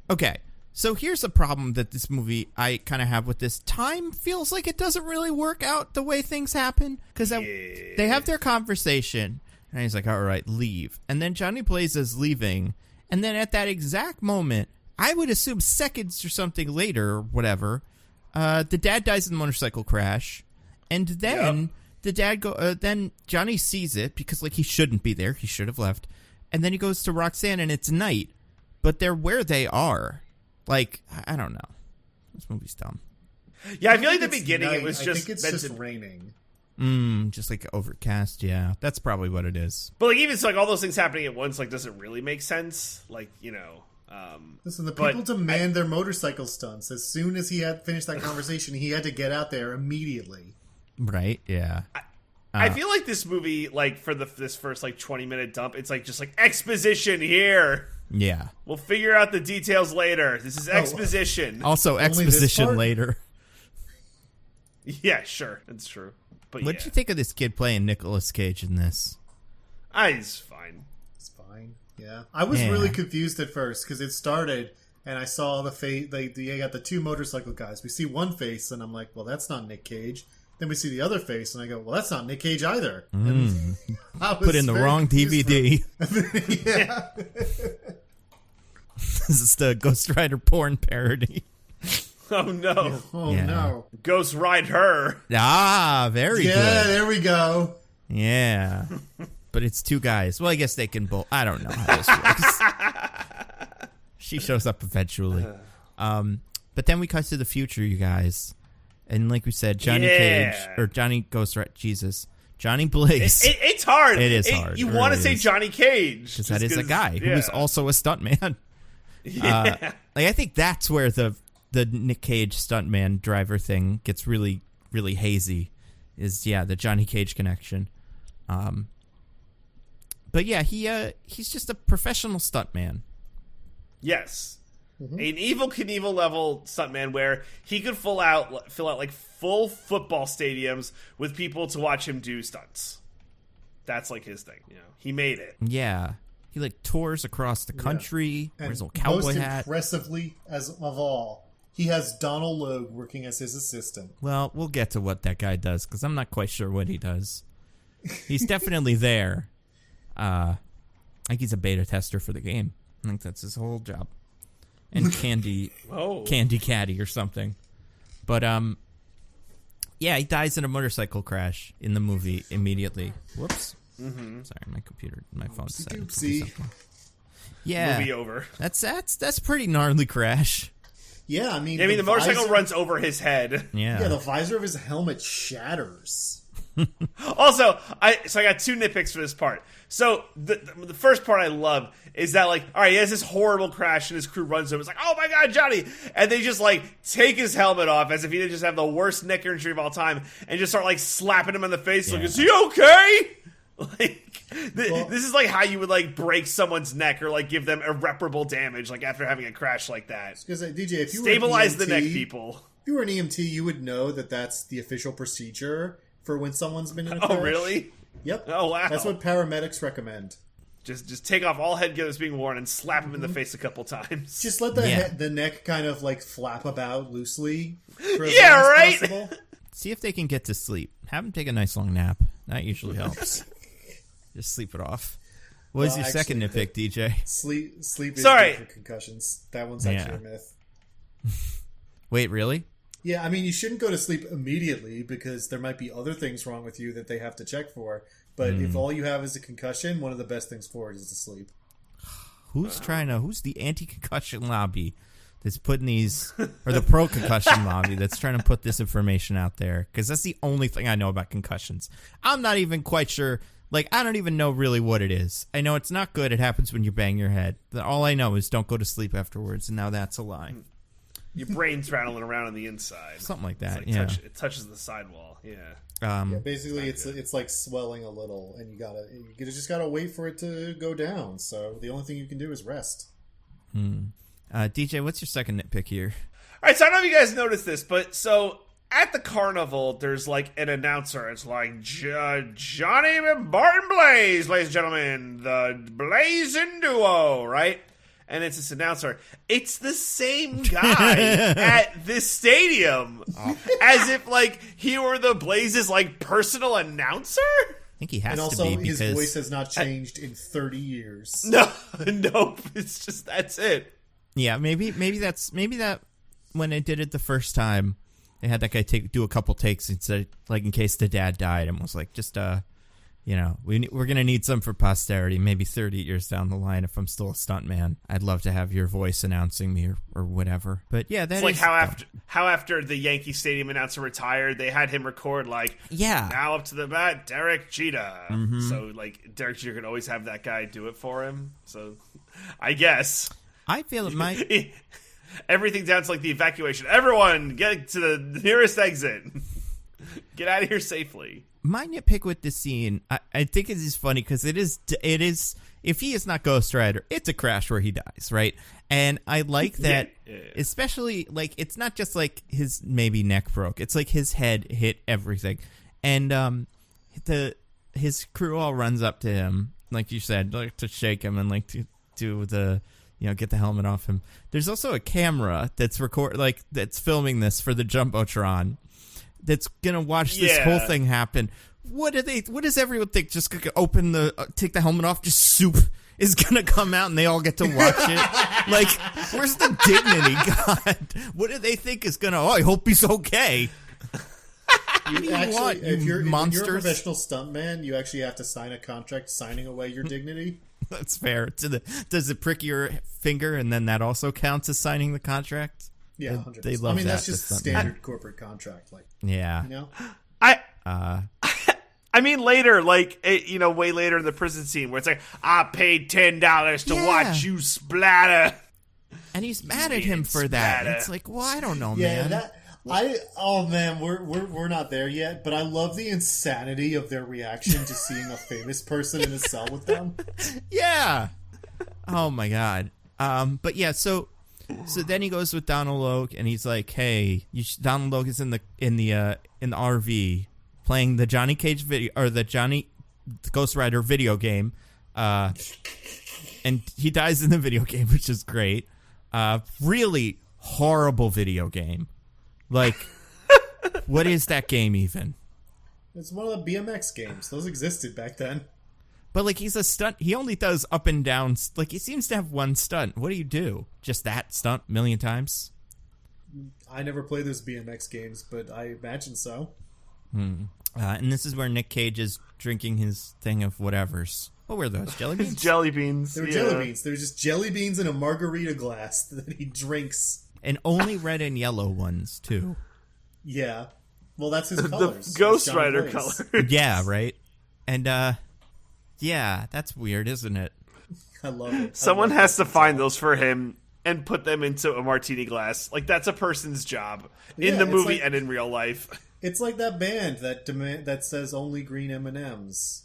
Okay, so here's a problem that this movie, I kind of have with this. Time feels like it doesn't really work out the way things happen. Because they have their conversation, and he's like, all right, leave. And then Johnny Blaze is leaving, and then at that exact moment, I would assume seconds or something later, or whatever, the dad dies in the motorcycle crash, and then... The dad then Johnny sees it because like he shouldn't be there. He should have left. And then he goes to Roxanne and it's night, but they're where they are. Like, I don't know. This movie's dumb. Yeah, I feel like the beginning it was just... I think it's just raining. Just like overcast, yeah. That's probably what it is. But like even so, like all those things happening at once, like doesn't really make sense. Like, Listen, the people demand their motorcycle stunts. As soon as he had finished that conversation, he had to get out there immediately. Right, yeah. I feel like this movie, like for this first like 20-minute dump, it's like just like exposition here. Yeah. We'll figure out the details later. This is exposition. Also exposition later. Yeah, sure, it's true. But What'd you think of this kid playing Nicolas Cage in this? He's fine. It's fine. Yeah, I was really confused at first because it started and I saw the face. They got the 2 motorcycle guys. We see one face, and I'm like, well, that's not Nick Cage. Then we see the other face, and I go, well, that's not Nick Cage either. Put in the wrong DVD. Yeah. This is the Ghost Rider porn parody. Oh, no. Oh, no. Ghost Ride Her. Ah, very good. Yeah, there we go. Yeah. But it's 2 guys. Well, I guess they can both. I don't know how this works. She shows up eventually. But then we cut to the future, you guys. And like we said, Johnny Cage, or Johnny Ghost Rider, Jesus. Johnny Blaze. It's hard. It is hard. You want to say Johnny Cage. Because that is a guy who is also a stuntman. Yeah. I think that's where the Nick Cage stuntman driver thing gets really, really hazy. Is, the Johnny Cage connection. But yeah, he's just a professional stuntman. Yes. Mm-hmm. An Evel Knievel level stuntman where he could fill out like full football stadiums with people to watch him do stunts. That's like his thing. He made it. Yeah. He like tours across the country, wears a little cowboy hat. Most impressively of all, he has Donald Logue working as his assistant. Well, we'll get to what that guy does because I'm not quite sure what he does. He's definitely there. I think he's a beta tester for the game. I think that's his whole job. And Candy Caddy or something. But he dies in a motorcycle crash in the movie immediately. Whoops. Mm-hmm. Sorry, my phone decided to do something. Yeah, movie over. That's pretty gnarly crash. Yeah, I mean, the motorcycle runs over his head. Yeah, the visor of his helmet shatters. Also, I got 2 nitpicks for this part. So the first part I love is that like, all right, he has this horrible crash and his crew runs him. It's like, oh my god, Johnny! And they just like take his helmet off as if he did just have the worst neck injury of all time, and just start like slapping him in the face. Like, is he okay? Like, this is like how you would like break someone's neck or like give them irreparable damage like after having a crash like that. Because DJ, if you stabilize were the neck, people. If you were an EMT, you would know that that's the official procedure. for when someone's been in a crash. Oh, really? Yep. Oh, wow. That's what paramedics recommend. Just take off all headgear that's being worn and slap him in the face a couple times. Just let the neck kind of like flap about loosely for as Yeah, long as right? possible. See if they can get to sleep. Have them take a nice long nap. That usually helps. Just sleep it off. What is your second nitpick, DJ? Sleep is Sorry. good for concussions. That one's actually a myth. Wait, really? Yeah, I mean, you shouldn't go to sleep immediately because there might be other things wrong with you that they have to check for. But if all you have is a concussion, one of the best things for it is to sleep. Who's the anti-concussion lobby that's putting these, or the pro-concussion lobby that's trying to put this information out there? Because that's the only thing I know about concussions. I'm not even quite sure. Like, I don't even know really what it is. I know it's not good. It happens when you bang your head. All I know is don't go to sleep afterwards, and now that's a lie. Your brain's rattling around on the inside. Something like that, it touches the sidewall, Basically, it's like swelling a little, and you just gotta wait for it to go down. So the only thing you can do is rest. DJ, what's your second nitpick here? All right, so I don't know if you guys noticed this, but so at the carnival, there's like an announcer. It's like Johnny and Barton Blaze, ladies and gentlemen, the Blazing Duo, right? And it's this announcer. It's the same guy at this stadium, as if like he were the Blaze's like personal announcer. I think he has and to be also, because his voice has not changed in 30 years. Nope. It's just that's it. Yeah, maybe that when they did it the first time, they had that guy do a couple takes instead, like in case the dad died, and was like, just we're gonna need some for posterity. Maybe 30 years down the line, if I'm still a stunt man, I'd love to have your voice announcing me or whatever. But yeah, that's like how after the Yankee Stadium announcer retired, they had him record like, now up to the bat, Derek Jeter. So like Derek Jeter could always have that guy do it for him. So I guess I feel it might. Everything down to like the evacuation. Everyone get to the nearest exit. Get out of here safely. My nitpick with this scene, I think it is funny because it is, if he is not Ghost Rider, it's a crash where he dies, right? And I like that, especially, like, it's not just like his maybe neck broke. It's like his head hit everything. And his crew all runs up to him, like you said, like to shake him and like to do the, get the helmet off him. There's also a camera that's that's filming this for the Jumbotron. That's gonna watch this whole thing happen. What does everyone think? Just open take the helmet off, just soup is gonna come out and they all get to watch it? Like, where's the dignity? God, what do they think is gonna? I hope he's okay. When you're a professional stuntman, you actually have to sign a contract signing away your dignity. That's fair. Does it prick your finger and then that also counts as signing the contract? Yeah, 100%. They love that. That's just standard corporate contract. Like, I mean, later, like, way later in the prison scene where it's like, I paid $10 to watch you splatter. And he's mad at him for that. It's like, well, I don't know, man. We're not there yet, but I love the insanity of their reaction to seeing a famous person in a cell with them. Yeah. Oh my God. But yeah, so then he goes with Donald Logue, and he's like, "Hey, Donald Logue is in the RV playing the Johnny Cage video or the Ghost Rider video game, and he dies in the video game, which is great. Really horrible video game. Like, what is that game even? It's one of the BMX games. Those existed back then. But, like, he's a stunt. He only does up and down. Like, he seems to have one stunt. What do you do? Just that stunt a million times? I never played those BMX games, but I imagine so. And this is where Nick Cage is drinking his thing of whatevers. What were those? Jelly beans? Jelly beans. They were jelly beans. They were just jelly beans in a margarita glass that he drinks. And only red and yellow ones, too. Yeah. Well, that's his colors. The Ghost Rider colors. Yeah, right? And, yeah, that's weird, isn't it? I love it. Someone has to find those for him and put them into a martini glass. Like, that's a person's job in the movie and in real life. It's like that band that says only green M&Ms.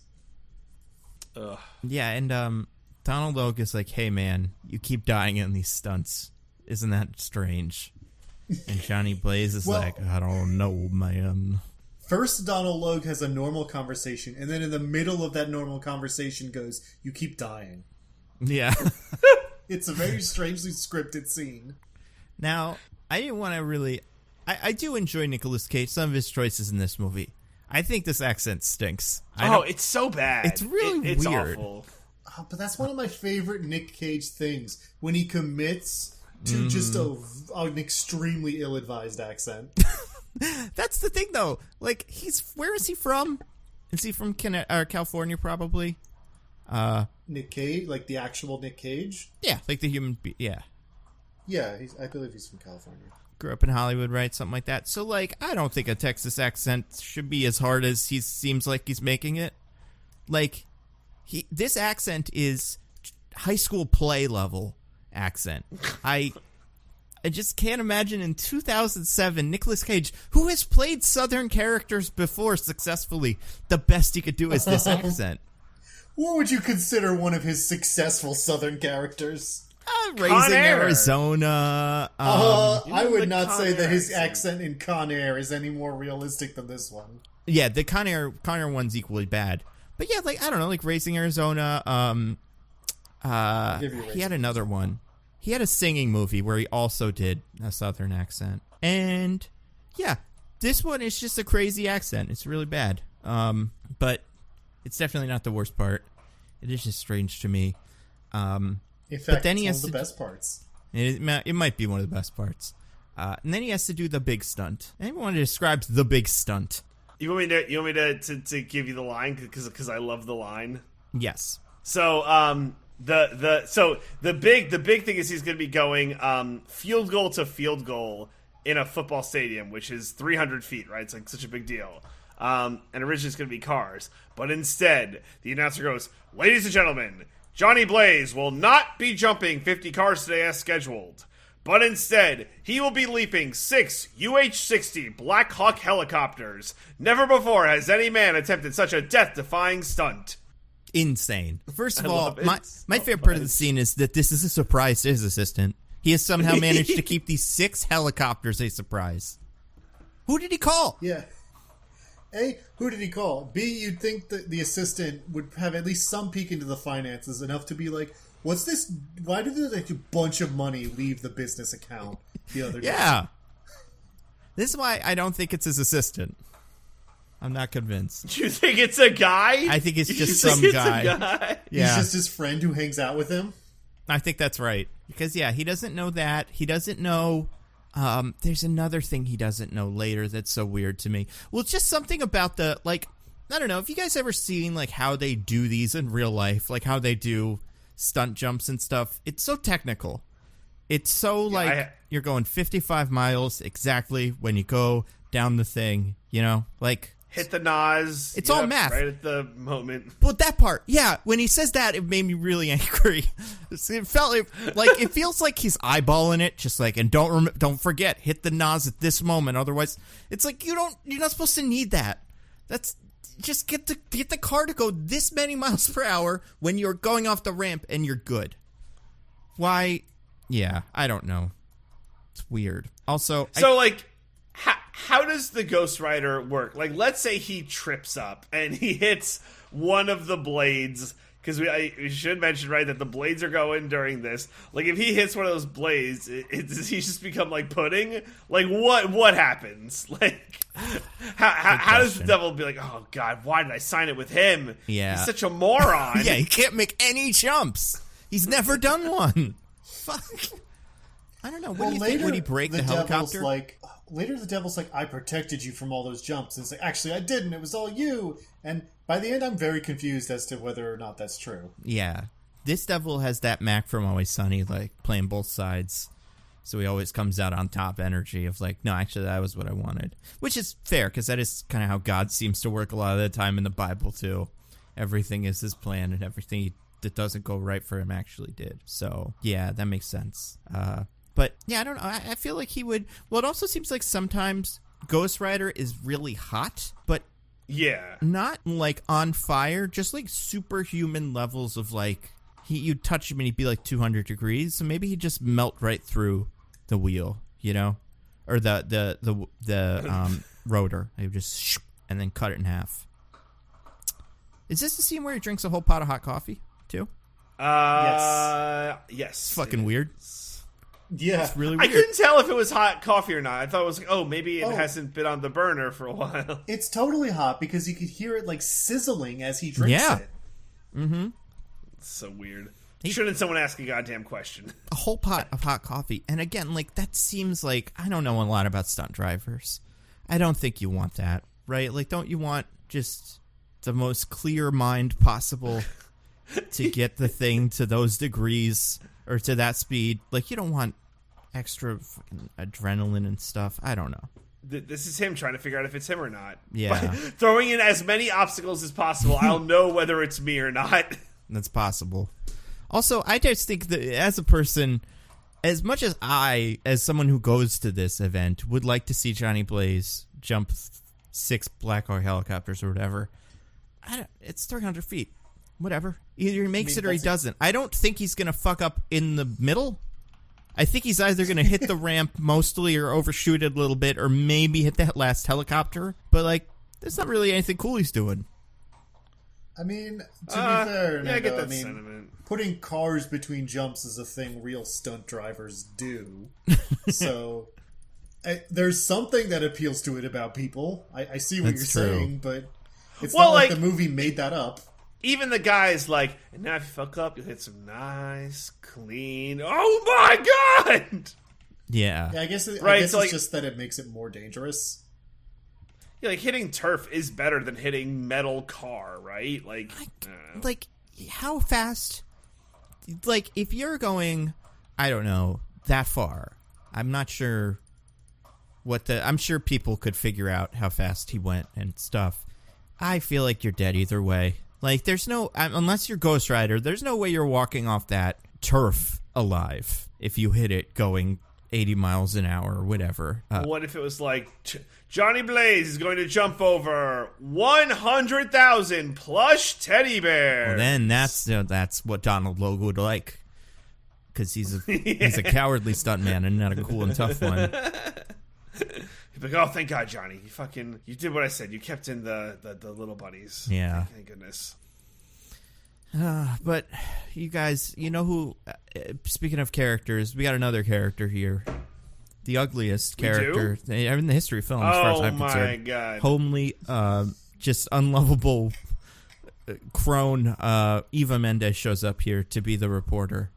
Ugh. Yeah, and Donald Logue is like, "Hey, man, you keep dying in these stunts. Isn't that strange?" And Johnny Blaze is like, "I don't know, man." First, Donald Logue has a normal conversation, and then in the middle of that normal conversation goes, "You keep dying." Yeah. It's a very strangely scripted scene. Now, I didn't want to really... I do enjoy Nicolas Cage, some of his choices in this movie. I think this accent stinks. It's so bad. It's really it's weird. Awful. Oh, but that's one of my favorite Nick Cage things, when he commits to just an extremely ill-advised accent. That's the thing, though. Like, where is he from? Is he from California, probably? Nick Cage? Like the actual Nick Cage? Yeah, like the human... Yeah. Yeah, I believe he's from California. Grew up in Hollywood, right? Something like that. So, like, I don't think a Texas accent should be as hard as he seems like he's making it. Like, this accent is high school play level accent. I just can't imagine in 2007, Nicolas Cage, who has played Southern characters before successfully, the best he could do is this accent. What would you consider one of his successful Southern characters? Raising Arizona. I would not say that his accent in Con Air is any more realistic than this one. Yeah, the Con Air one's equally bad. But yeah, like, I don't know, like Raising Arizona. He had another one. He had a singing movie where he also did a Southern accent. And yeah, this one is just a crazy accent. It's really bad. But it's definitely not the worst part. It is just strange to me. In fact, then it's one of the best parts. It might be one of the best parts. And then he has to do the big stunt. Anyone describes the big stunt? You want me to give you the line because I love the line? Yes. So the big thing is he's going to be going field goal to field goal in a football stadium, which is 300 feet, right? It's like such a big deal. And originally it's going to be cars, but instead the announcer goes, "Ladies and gentlemen, Johnny Blaze will not be jumping 50 cars today as scheduled, but instead he will be leaping 6 UH-60 Black Hawk helicopters. Never before has any man attempted such a death-defying stunt." Insane. First of all, my favorite part of the scene is that this is a surprise to his assistant. He has somehow managed to keep these 6 helicopters a surprise. Who did he call? Yeah. A, who did he call? B, you'd think that the assistant would have at least some peek into the finances, enough to be like, what's this? Why did a bunch of money leave the business account the other day? Yeah. This is why I don't think it's his assistant. I'm not convinced. Do you think it's a guy? I think it's just some guy. Yeah. He's just his friend who hangs out with him? I think that's right. Because, yeah, he doesn't know that. He doesn't know... there's another thing he doesn't know later that's so weird to me. Well, it's just something about the, like, I don't know, have you guys ever seen, like, how they do these in real life? Like, how they do stunt jumps and stuff? It's so technical. It's so, like, you're going 55 miles exactly when you go down the thing, you know? Like... Hit the NOS. It's all math. Right at the moment. But that part, yeah, when he says that, it made me really angry. It feels like he's eyeballing it, just like, and don't forget, hit the NOS at this moment. Otherwise, it's like you're not supposed to need that. That's just get the car to go this many miles per hour when you're going off the ramp and you're good. Why? Yeah, I don't know. It's weird. Also, How does the Ghost Rider work? Like, let's say he trips up and he hits one of the blades, because we should mention, right, that the blades are going during this. Like, if he hits one of those blades, does he just become like pudding? Like, what happens? Like, how does the devil be like, oh God, why did I sign it with him? Yeah, he's such a moron. Yeah, he can't make any jumps. He's never done one. Fuck. I don't know. What do you think? Would he break the helicopter? Later, the devil's like, I protected you from all those jumps. And it's like, actually, I didn't. It was all you. And by the end, I'm very confused as to whether or not that's true. Yeah. This devil has that Mac from Always Sunny, like, playing both sides. So he always comes out on top energy of, like, no, actually, that was what I wanted. Which is fair, because that is kind of how God seems to work a lot of the time in the Bible, too. Everything is his plan, and everything that doesn't go right for him actually did. So, yeah, that makes sense. But, yeah, I don't know. I feel like he would... Well, it also seems like sometimes Ghost Rider is really hot, but... Yeah. Not, like, on fire. Just, like, superhuman levels of, like... You'd touch him and he'd be, like, 200 degrees. So maybe he'd just melt right through the wheel, you know? Or the rotor. He would just... and then cut it in half. Is this the scene where he drinks a whole pot of hot coffee, too? Yes. It's fucking weird. Yeah. It's really weird. I couldn't tell if it was hot coffee or not. I thought it was like, maybe it hasn't been on the burner for a while. It's totally hot because you could hear it like sizzling as he drinks it. Mm-hmm. It's so weird. Shouldn't someone ask a goddamn question? A whole pot of hot coffee. And again, like, that seems like, I don't know a lot about stunt drivers. I don't think you want that, right? Like, don't you want just the most clear mind possible to get the thing to those degrees or to that speed? Like, you don't want extra fucking adrenaline and stuff. I don't know. This is him trying to figure out if it's him or not. Yeah. By throwing in as many obstacles as possible, I'll know whether it's me or not. That's possible. Also, I just think that as a person, as much as I, as someone who goes to this event, would like to see Johnny Blaze jump 6 Blackhawk helicopters or whatever, it's 300 feet. Whatever. Either he makes it or he doesn't. I don't think he's going to fuck up in the middle. I think he's either going to hit the ramp mostly or overshoot it a little bit or maybe hit that last helicopter. But, like, there's not really anything cool he's doing. I mean, to be fair, yeah, I get that sentiment. Putting cars between jumps is a thing real stunt drivers do. So, there's something that appeals to it about people. I see what you're saying, but it's not like the movie made that up. Even the guy's like, and now if you fuck up, you'll hit some nice, clean. Oh my god! Yeah. I guess it's just that it makes it more dangerous. Yeah, like hitting turf is better than hitting metal car, right? Like how fast? Like, if you're going, I don't know, that far, I'm not sure I'm sure people could figure out how fast he went and stuff. I feel like you're dead either way. Like, there's no, unless you're Ghost Rider, there's no way you're walking off that turf alive if you hit it going 80 miles an hour or whatever. What if it was like, Johnny Blaze is going to jump over 100,000 plush teddy bears? Well, then that's what Donald Logue would like, because he's a cowardly stuntman and not a cool and tough one. He'd be like, oh, thank God, Johnny. You did what I said. You kept in the little bunnies. Yeah. Thank goodness. But you guys, you know who, speaking of characters, we got another character here. The ugliest character in the history of film, as far as I'm concerned. Oh, my God. Homely, just unlovable crone Eva Mendes shows up here to be the reporter.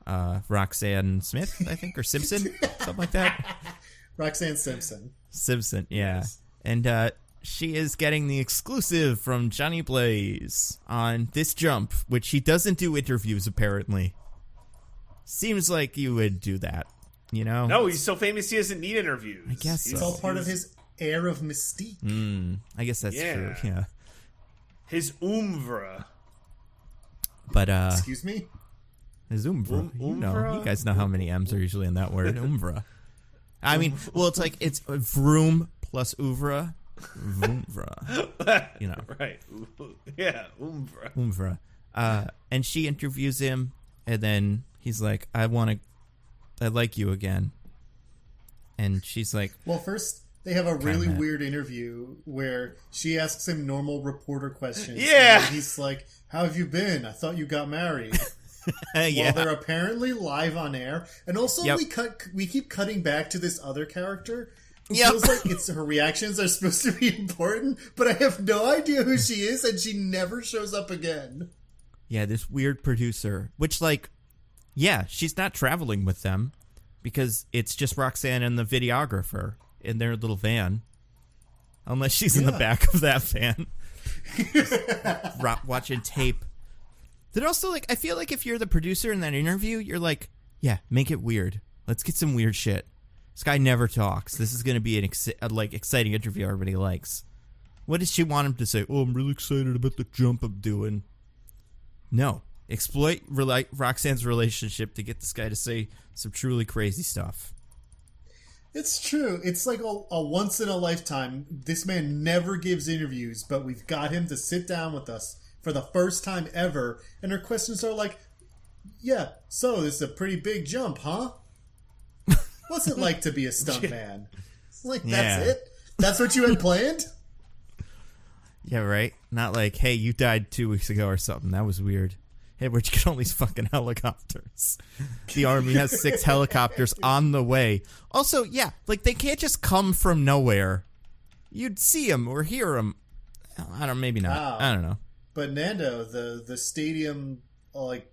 Roxanne Smith, I think, or Simpson, something like that. Roxanne Simpson. Simpson, yeah. Yes. And she is getting the exclusive from Johnny Blaze on this jump, which he doesn't do interviews, apparently. Seems like you would do that, you know? No, he's so famous he doesn't need interviews. I guess It's all part of his air of mystique. I guess that's true, yeah. His oeuvre. But, Excuse me? his oeuvre. You guys know how many M's are usually in that word. Oeuvre. I mean, well, it's like, it's vroom plus oeuvre. Vroomvra. You know. Right. Yeah, oeuvre. Oeuvre. And she interviews him, and then he's like, I like you again. And she's like... Well, first, they have a really weird interview where she asks him normal reporter questions. Yeah! And he's like, how have you been? I thought you got married. yeah. While they're apparently live on air. And also, we keep cutting back to this other character. It feels like her reactions are supposed to be important, but I have no idea who she is, and she never shows up again. Yeah, this weird producer, which, like, yeah, she's not traveling with them because it's just Roxanne and the videographer in their little van. Unless she's in the back of that van. Watching tape. They're also, like, I feel like if you're the producer in that interview, you're like, yeah, make it weird. Let's get some weird shit. This guy never talks. This is going to be an exciting interview everybody likes. What does she want him to say? Oh, I'm really excited about the jump I'm doing. No. Exploit Roxanne's relationship to get this guy to say some truly crazy stuff. It's true. It's like a once in a lifetime. This man never gives interviews, but we've got him to sit down with us for the first time ever. And her questions are like, yeah, so this is a pretty big jump, huh? What's it like to be a stuntman? Like, that's it? That's what you had planned? Yeah, right? Not like, hey, you died 2 weeks ago or something. That was weird. Hey, where'd you get all these fucking helicopters? The Army has 6 helicopters on the way. Also, yeah, like, they can't just come from nowhere. You'd see them or hear them. I don't, maybe not. Wow. I don't know. But Nando, the stadium, like,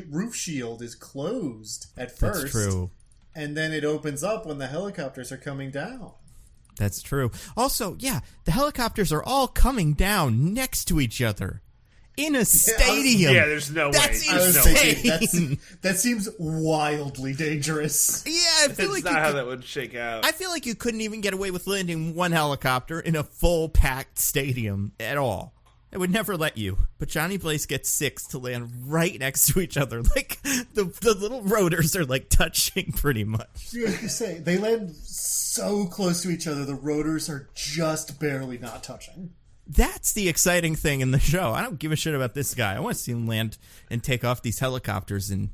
roof shield is closed at first. That's true. And then it opens up when the helicopters are coming down. That's true. Also, yeah, the helicopters are all coming down next to each other in a stadium. Yeah, there's no That's way. insane. That seems wildly dangerous. Yeah, I feel It's like not how that would shake out. I feel like you couldn't even get away with landing one helicopter in a full packed stadium at all. It would never let you. But Johnny Blaze gets 6 to land right next to each other. Like, the little rotors are, like, touching pretty much. You say, they land so close to each other, the rotors are just barely not touching. That's the exciting thing in the show. I don't give a shit about this guy. I want to see him land and take off these helicopters in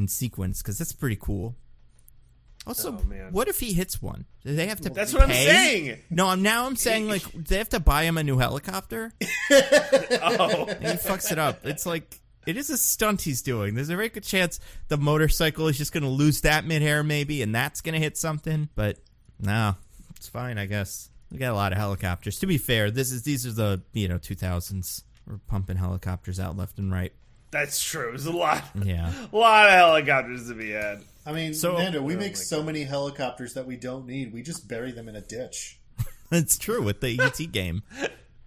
sequence, because that's pretty cool. Also, what if he hits one? Do they have to That's pay? what I'm saying. No, I'm saying, like, they have to buy him a new helicopter? Oh. And he fucks it up. It's like, it is a stunt he's doing. There's a very good chance the motorcycle is just going to lose that midair, maybe, and that's going to hit something. But, no, it's fine, I guess. We got a lot of helicopters. To be fair, these are the, 2000s. We're pumping helicopters out left and right. That's true. There's a lot. Yeah. A lot of helicopters to be had. I mean, So- Nando, we make so many helicopters that we don't need. We just bury them in a ditch. It's true with the ET game.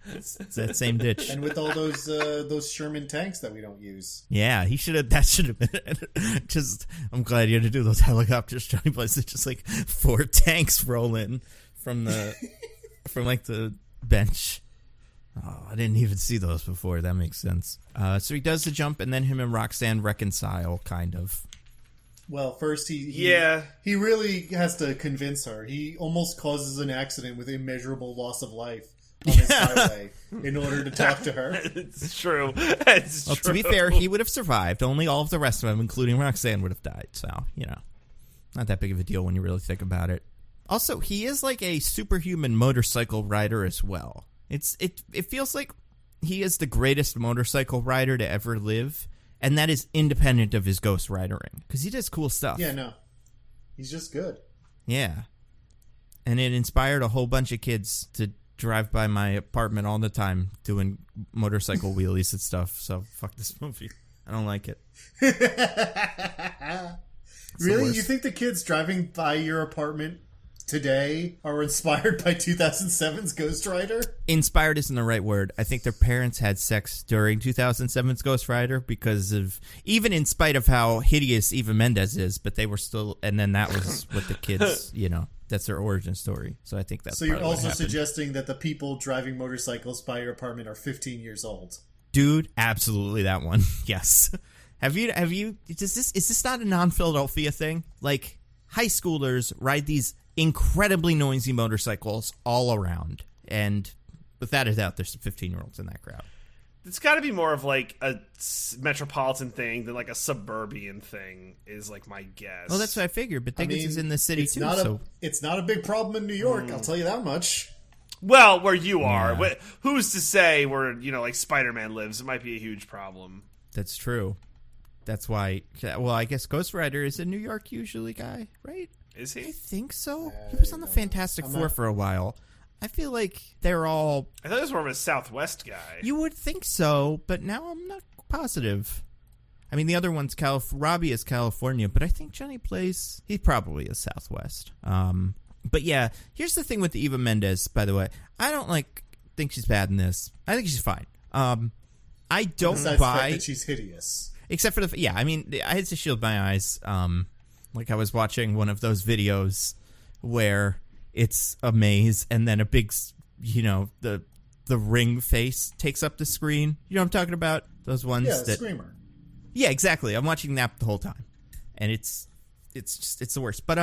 It's that same ditch. And with all those Sherman tanks that we don't use. Yeah, that should have been just, I'm glad you had to do those helicopters, Johnny Blaze. It's just like 4 tanks roll in from the bench. Oh, I didn't even see those before. That makes sense. So he does the jump, and then him and Roxanne reconcile, kind of. Well, first he really has to convince her. He almost causes an accident with immeasurable loss of life on his highway in order to talk to her. It's true. It's Well, true. to be fair, he would have survived. Only all of the rest of them, including Roxanne, would have died. So, not that big of a deal when you really think about it. Also, he is like a superhuman motorcycle rider as well. It feels like he is the greatest motorcycle rider to ever live, and that is independent of his ghost ridering, because he does cool stuff. Yeah, no. He's just good. Yeah. And it inspired a whole bunch of kids to drive by my apartment all the time doing motorcycle wheelies and stuff, so fuck this movie. I don't like it. Really? You think the kids driving by your apartment today are inspired by 2007's Ghost Rider? Inspired isn't the right word. I think their parents had sex during 2007's Ghost Rider because of, even in spite of how hideous Eva Mendes is, but they were still, and then that was what the kids, that's their origin story. So I think that's So you're probably what also happened. suggesting that the people driving motorcycles by your apartment are 15 years old. Dude, absolutely that one. Yes. Is this not a non-Philadelphia thing? Like, high schoolers ride these incredibly noisy motorcycles all around, and without a doubt there's some 15-year-olds in that crowd. It's got to be more of like a metropolitan thing than like a suburban thing, is like my guess. Well, that's what I figured, but Diggins is in the city too. It's not a big problem in New York, I'll tell you that much. Well, where you are, Yeah. who's to say where like Spider-Man lives? It might be a huge problem. That's true. That's why. Well, I guess Ghost Rider is a New York usually guy, right? Is I he? think so. He was on the Fantastic Four for a while. I feel like they're all. I thought he was more of a Southwest guy. You would think so, but now I'm not positive. I mean, the other one's Robbie is California, but I think Johnny Blaze, he probably is Southwest. But yeah, here's the thing with the Eva Mendes, by the way. I don't think she's bad in this. I think she's fine. I don't Besides the fact buy that she's hideous. except for I mean, I had to shield my eyes. Like I was watching one of those videos where it's a maze and then a big, the ring face takes up the screen. You know what I'm talking about? Those ones Yeah, Screamer. Yeah, exactly. I'm watching that the whole time, and it's the worst. But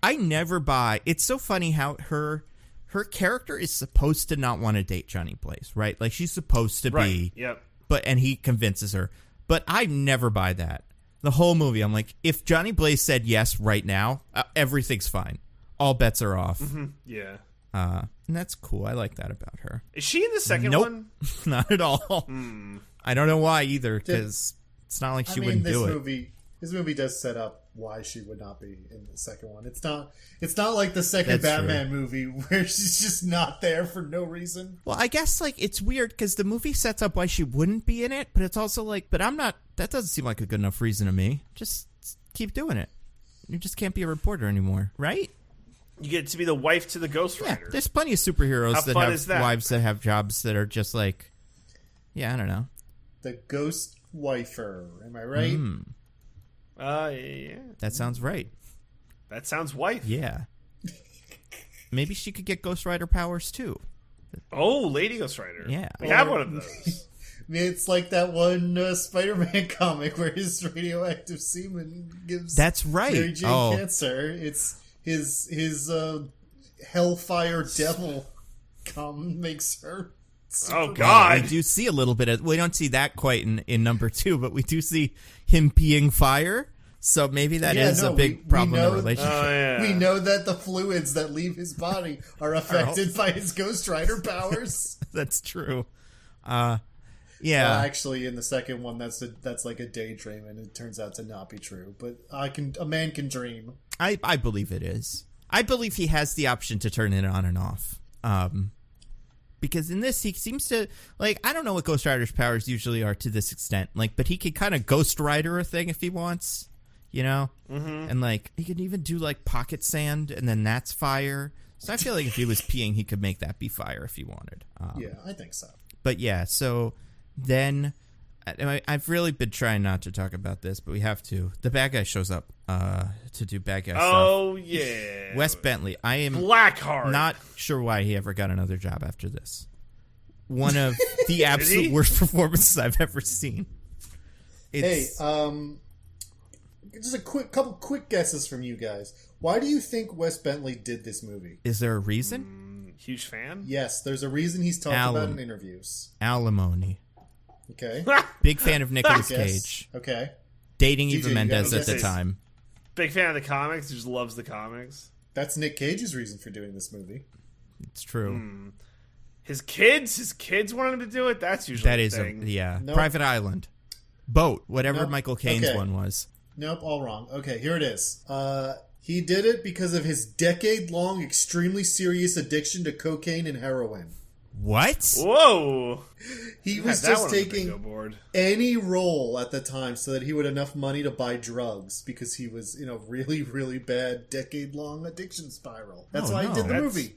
I never buy. It's so funny how her character is supposed to not want to date Johnny Blaze, right? Like she's supposed to be. Yep. And he convinces her. But I never buy that. The whole movie, I'm like, if Johnny Blaze said yes right now, everything's fine. All bets are off. Mm-hmm. Yeah. And that's cool. I like that about her. Is she in the second Nope. one? Not at all. I don't know why either, because it's not like she wouldn't do it. This movie does set up why she would not be in the second one. It's not like the second That's Batman movie where she's just not there for no reason. Well, I guess like it's weird because the movie sets up why she wouldn't be in it, but it's also like, but I'm not. That doesn't seem like a good enough reason to me. Just keep doing it. You just can't be a reporter anymore, right? You get to be the wife to the Ghost Yeah, Rider. there's plenty of superheroes How that fun have is that? wives that have jobs that are just like, yeah, I don't know. The Ghost Wifer. Am I right? Yeah. That sounds right. That sounds wife. Yeah. Maybe she could get Ghost Rider powers too. Oh, Lady Ghost Rider. Yeah. We have one of those. It's like that one Spider-Man comic where his radioactive semen gives That's right. Mary Jane Oh. cancer. It's his Hellfire Devil cum makes her. Oh, God. We do see a little bit of. We don't see that quite in number 2, but we do see him peeing fire. So maybe that is a big problem in the relationship. Oh, yeah. We know that the fluids that leave his body are affected by his Ghost Rider powers. That's true. Well, Yeah. actually, in the second one, that's like a daydream, and it turns out to not be true. But a man can dream. I believe it is. I believe he has the option to turn it on and off. Because in this, he seems to, like, I don't know what Ghost Rider's powers usually are to this extent, like, but he could kind of Ghost Rider a thing if he wants, you know? Mm-hmm. And, like, he could even do, like, pocket sand, and then that's fire. So I feel like if he was peeing, he could make that be fire if he wanted. Yeah, I think so. But, yeah, so then, I've really been trying not to talk about this, but we have to. The bad guy shows up to do bad guy stuff. Oh, yeah. Wes Bentley. I am Blackheart. not sure why he ever got another job after this. One of the absolute worst performances I've ever seen. It's, just a couple quick guesses from you guys. Why do you think Wes Bentley did this movie? Is there a reason? Huge fan? Yes, there's a reason he's talked about in interviews. Alimony. Okay. Big fan of Nicolas Yes. Cage. Okay. Dating TJ, Eva you Mendes got at the guesses? time. Big fan of the comics. Just loves the comics. That's Nick Cage's reason for doing this movie. It's true. His kids wanted him to do it. That's usually That the is thing. Nope. Private Island. Boat. Whatever Nope. Michael Caine's Okay. one was. Nope, all wrong. Okay, here it is. He did it because of his decade-long, extremely serious addiction to cocaine and heroin. What? Whoa. He Had was that just one on the taking bingo board. any role at the time so that he would have enough money to buy drugs because he was in a really, really bad decade-long addiction spiral. That's why he did the That's movie.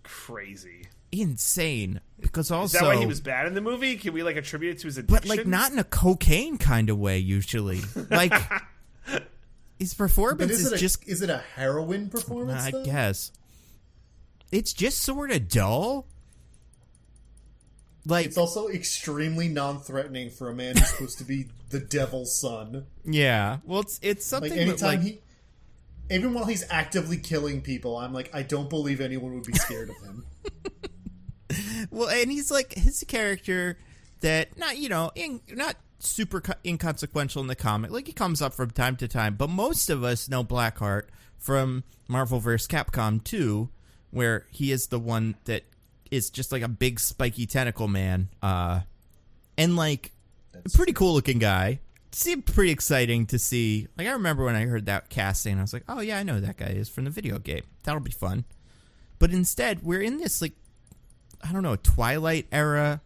Crazy. Insane. Because also, Is that why he was bad in the movie? Can we attribute it to his addiction? but like not in a cocaine kind of way. Usually, like his But performance is is it a heroin performance, I though? guess. It's just sort of dull. Like, It's also extremely non-threatening for a man who's supposed to be the devil's son. yeah. Well, it's something Like, that, anytime even while he's actively killing people, I'm like, I don't believe anyone would be scared of him. well, and he's like his character that not not super inconsequential in the comic. Like he comes up from time to time, but most of us know Blackheart from Marvel vs. Capcom 2, where he is the one that is just like a big spiky tentacle man, and like a pretty cool looking guy. Seemed pretty exciting to see. Like I remember when I heard that casting, I was like, oh yeah, I know who that guy is from the video game. That'll be fun. But instead, we're in this like, I don't know, Twilight era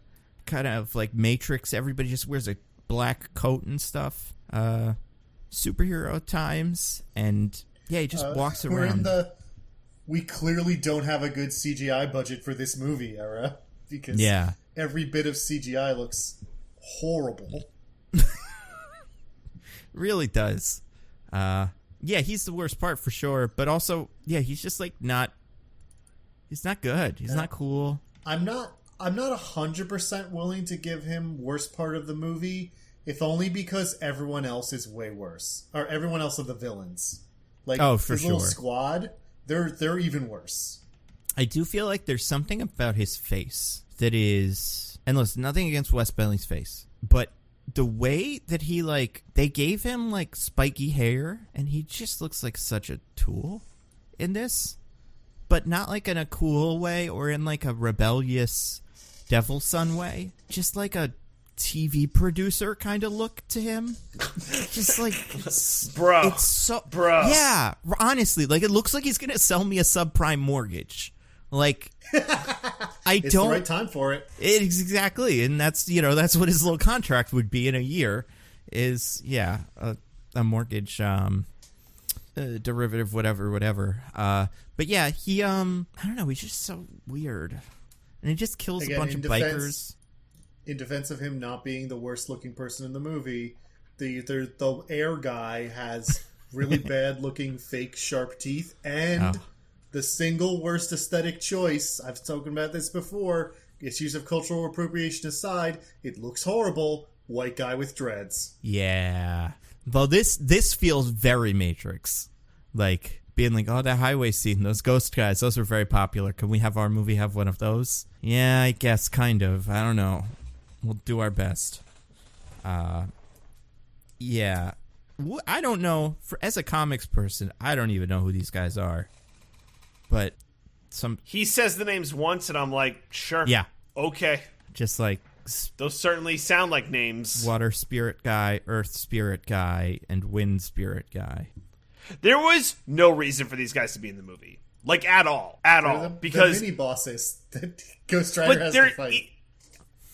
kind of like Matrix. Everybody just wears a black coat and stuff. Superhero times, and yeah, he just walks around. We're in we clearly don't have a good CGI budget for this movie era because every bit of CGI looks horrible. Really does. Yeah, he's the worst part for sure, but also, yeah, he's just like he's not good. He's not cool. I'm not 100% willing to give him worst part of the movie, if only because everyone else is way worse. Or everyone else are the villains. Like for his little sure. squad, they're even worse. I do feel like there's something about his face that is, and listen, nothing against Wes Bentley's face, but the way that he they gave him spiky hair, and he just looks like such a tool in this. but not like in a cool way or in like a rebellious devil son way. Just like a TV producer kind of look to him. Just like, bro, it's so, bro. Yeah, honestly, like it looks like he's gonna sell me a subprime mortgage. Like, It's the right time for it. Exactly, and that's what his little contract would be in a year. Is a mortgage derivative, whatever. But yeah, he I don't know, he's just so weird, and he just kills a bunch of bikers. In defense of him not being the worst looking person in the movie, the air guy has really bad looking fake sharp teeth, and the single worst aesthetic choice, I've spoken about this before, issues of cultural appropriation aside, it looks horrible, white guy with dreads. Yeah. Well, this feels very Matrix. Like, being like, oh, that highway scene, those ghost guys, those were very popular. Can we have our movie have one of those? Yeah, I guess, kind of. I don't know. We'll do our best. Yeah. I don't know. As a comics person, I don't even know who these guys are. But he says the names once, and I'm like, sure. Yeah. Okay. Just like... Those certainly sound like names. Water spirit guy, earth spirit guy, and wind spirit guy. There was no reason for these guys to be in the movie. Like, at all. Because the mini-bosses that Ghost Rider has to fight.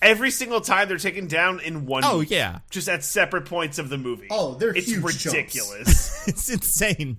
Every single time they're taken down in one movie. Yeah. Just at separate points of the movie. Oh, they're it's huge ridiculous. It's insane.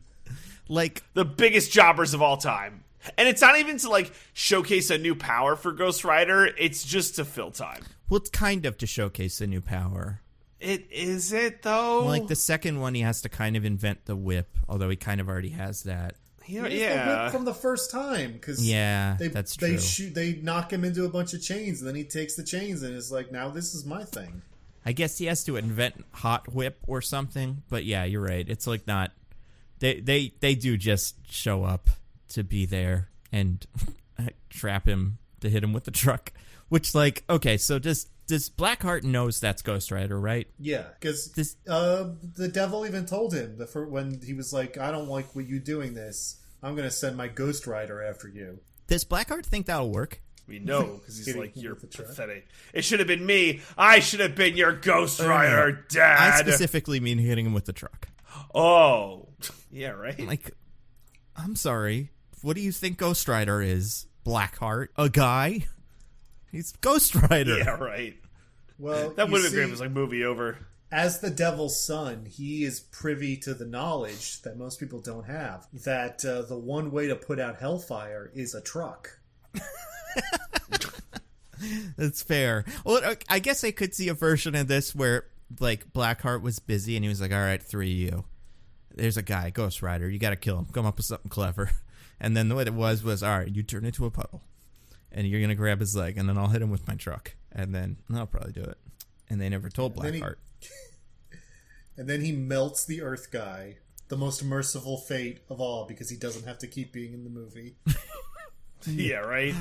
Like, the biggest jobbers of all time. And it's not even to, like, showcase a new power for Ghost Rider. It's just to fill time. Well, it's kind of to showcase a new power. Is it, though? Well, like, the second one, he has to kind of invent the whip, although he kind of already has that. The whip from the first time, because that's true. They knock him into a bunch of chains, and then he takes the chains and is like, now this is my thing. I guess he has to invent hot whip or something, but yeah, you're right. It's like not... They do just show up to be there and trap him to hit him with the truck, which, like, okay, so does Blackheart knows that's Ghost Rider, right? Yeah, because the devil even told him when he was like, I don't like what you doing this. I'm going to send my Ghost Rider after you. Does Blackheart think that'll work? We know, because he's like, you're pathetic. It should have been me. I should have been your Ghost Rider, Dad. I specifically mean hitting him with the truck. Oh, yeah, right? Like, I'm sorry. What do you think Ghost Rider is? Blackheart? A guy? He's Ghost Rider. Yeah, right. Well, that would have been great if it was like movie over. As the devil's son, he is privy to the knowledge that most people don't have, that the one way to put out hellfire is a truck. That's fair. Well, I guess I could see a version of this where, like, Blackheart was busy and he was like, all right, 3 of you. There's a guy, Ghost Rider. You got to kill him. Come up with something clever. And then the way it was, all right, you turn into a puddle. And you're going to grab his leg, and then I'll hit him with my truck. And then I'll probably do it. And they never told Blackheart. And then he melts the Earth guy. The most merciful fate of all, because he doesn't have to keep being in the movie. Yeah, right?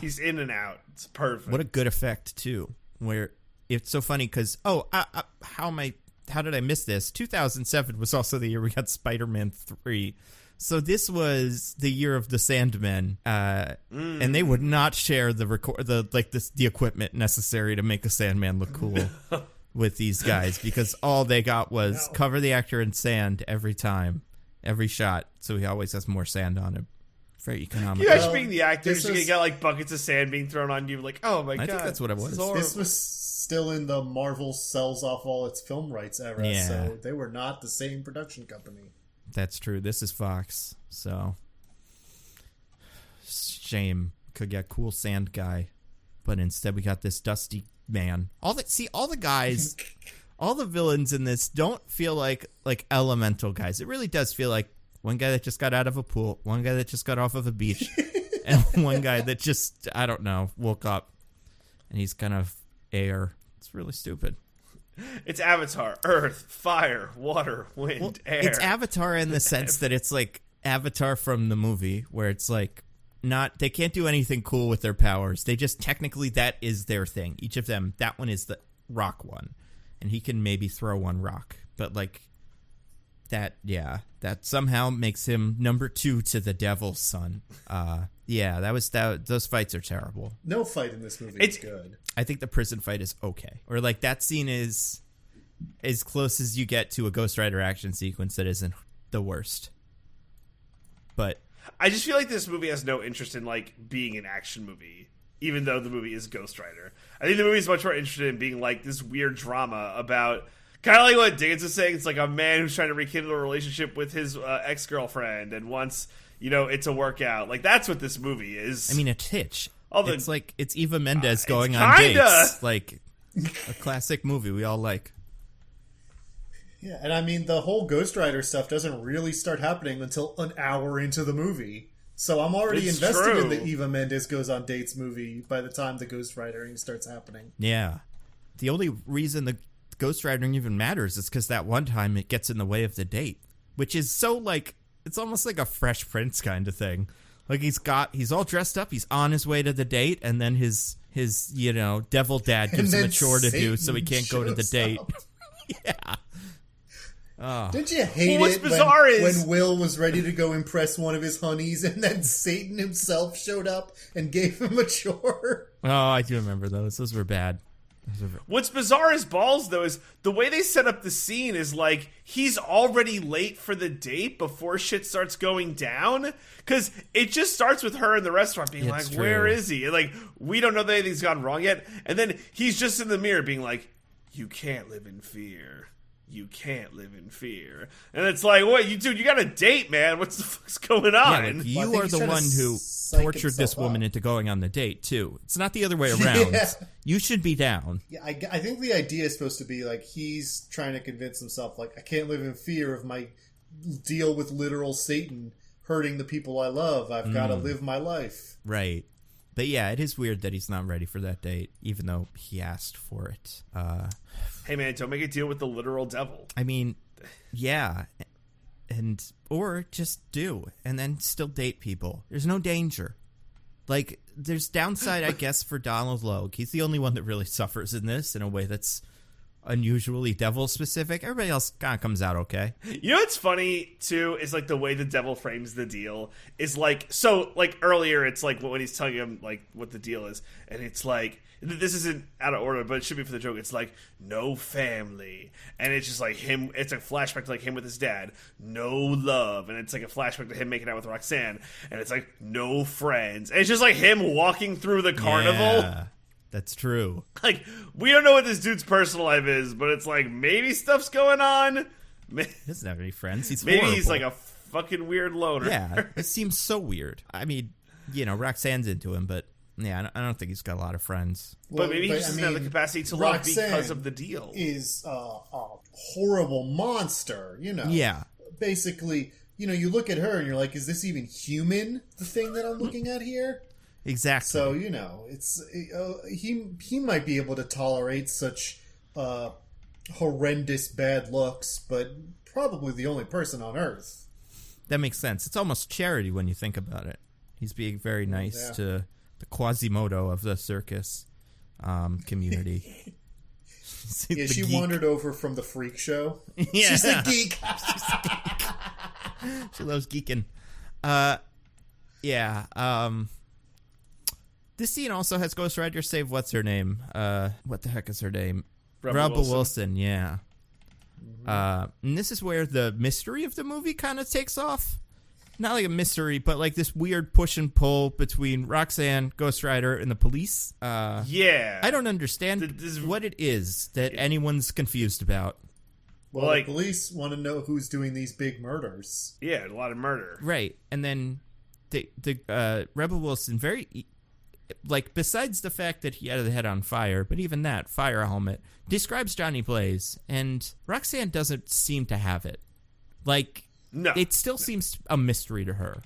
He's in and out. It's perfect. What a good effect, too. Where it's so funny because, how did I miss this? 2007 was also the year we got Spider-Man 3. So this was the year of the Sandmen, and they would not share the equipment necessary to make a Sandman look cool with these guys, because all they got was cover the actor in sand every time, every shot, so he always has more sand on him. Very economical. You guys being the actors, you're gonna get like buckets of sand being thrown on you, like, oh my god. I think that's what it was. This was still in the Marvel sells off all its film rights era, so they were not the same production company. That's true. This is Fox, so shame. Could get cool sand guy, but instead we got this dusty man. All the guys, all the villains in this don't feel like elemental guys. It really does feel like one guy that just got out of a pool, one guy that just got off of a beach, and one guy that just, I don't know, woke up and he's kind of air. It's really stupid. It's Avatar, Earth, Fire, Water, Wind, Air. It's Avatar in the sense that it's like Avatar from the movie, where it's like they can't do anything cool with their powers. They just technically, that is their thing. Each of them, that one is the rock one, and he can maybe throw one rock, but like that somehow makes him number 2 to the devil's son. Those fights are terrible. No fight in this movie is good. I think the prison fight is okay. Or like that scene is as close as you get to a Ghost Rider action sequence that isn't the worst. But I just feel like this movie has no interest in like being an action movie, even though the movie is Ghost Rider. I think the movie is much more interested in being like this weird drama about kind of like what Diggins is saying. It's like a man who's trying to rekindle a relationship with his ex-girlfriend and wants, it to work out. Like, that's what this movie is. I mean, it's Hitch. It's like, it's Eva Mendes going on dates. Like, a classic movie we all like. Yeah, and I mean, the whole Ghost Rider stuff doesn't really start happening until an hour into the movie. So I'm already invested in the Eva Mendes goes on dates movie by the time the Ghost Ridering starts happening. Yeah. The only reason the Ghost Ridering even matters is because that one time it gets in the way of the date, which is so like, it's almost like a Fresh Prince kind of thing. Like he's all dressed up, he's on his way to the date, and then his devil dad gives him a chore to do so he can't go to the date. Yeah. Oh. Didn't you hate when Will was ready to go impress one of his honeys and then Satan himself showed up and gave him a chore? Oh, I do remember those. Those were bad. What's bizarre as balls, though, is the way they set up the scene is like he's already late for the date before shit starts going down. Because it just starts with her in the restaurant being where is he? And like, we don't know that anything's gone wrong yet. And then he's just in the mirror being like, you can't live in fear. You can't live in fear. And it's like, what, you got a date, man. What the fuck's going on? Yeah, like, you are the one who tortured this woman into going on the date, too. It's not the other way around. Yeah. You should be down. Yeah, I think the idea is supposed to be like he's trying to convince himself, like, I can't live in fear of my deal with literal Satan hurting the people I love. I've got to live my life. Right. But yeah, it is weird that he's not ready for that date, even though he asked for it. Hey man, don't make a deal with the literal devil. I mean, yeah, or just do, and then still date people. There's no danger. Like, there's downside, I guess, for Donald Logue. He's the only one that really suffers in this in a way that's unusually devil specific. Everybody else kind of comes out okay. You know what's funny too is like the way the devil frames the deal is like, so like earlier it's like when he's telling him like what the deal is, and it's like, this isn't out of order, but it should be for the joke. It's like, no family, and it's just like him, it's a flashback to like him with his dad. No love, and it's like a flashback to him making out with Roxanne, and it's like no friends, and it's just like him walking through the carnival. Yeah. That's true. Like, we don't know what this dude's personal life is, but it's like, maybe stuff's going on. He doesn't have any friends. Maybe horrible. He's like a fucking weird loner. Yeah, it seems so weird. I mean, Roxanne's into him, but yeah, I don't think he's got a lot of friends. But maybe he just doesn't have the capacity to love because of the deal. Is a horrible monster, Yeah. Basically, you look at her and you're like, is this even human, the thing that I'm looking at here? Exactly. So it's he might be able to tolerate such horrendous bad looks, but probably the only person on Earth. That makes sense. It's almost charity when you think about it. He's being very nice to the Quasimodo of the circus community. Yeah, she wandered over from the freak show. Yeah. She's a geek. She loves geeking. This scene also has Ghost Rider save what's her name? What the heck is her name? Rebel Wilson. Yeah. And this is where the mystery of the movie kind of takes off. Not like a mystery, but like this weird push and pull between Roxanne, Ghost Rider, and the police. Yeah. I don't understand what it is that anyone's confused about. Well, like, the police want to know who's doing these big murders. Yeah, a lot of murder. Right. And then the Rebel Wilson besides the fact that he had the head on fire, but even that fire helmet describes Johnny Blaze, and Roxanne doesn't seem to have it. Like, no, it still seems a mystery to her.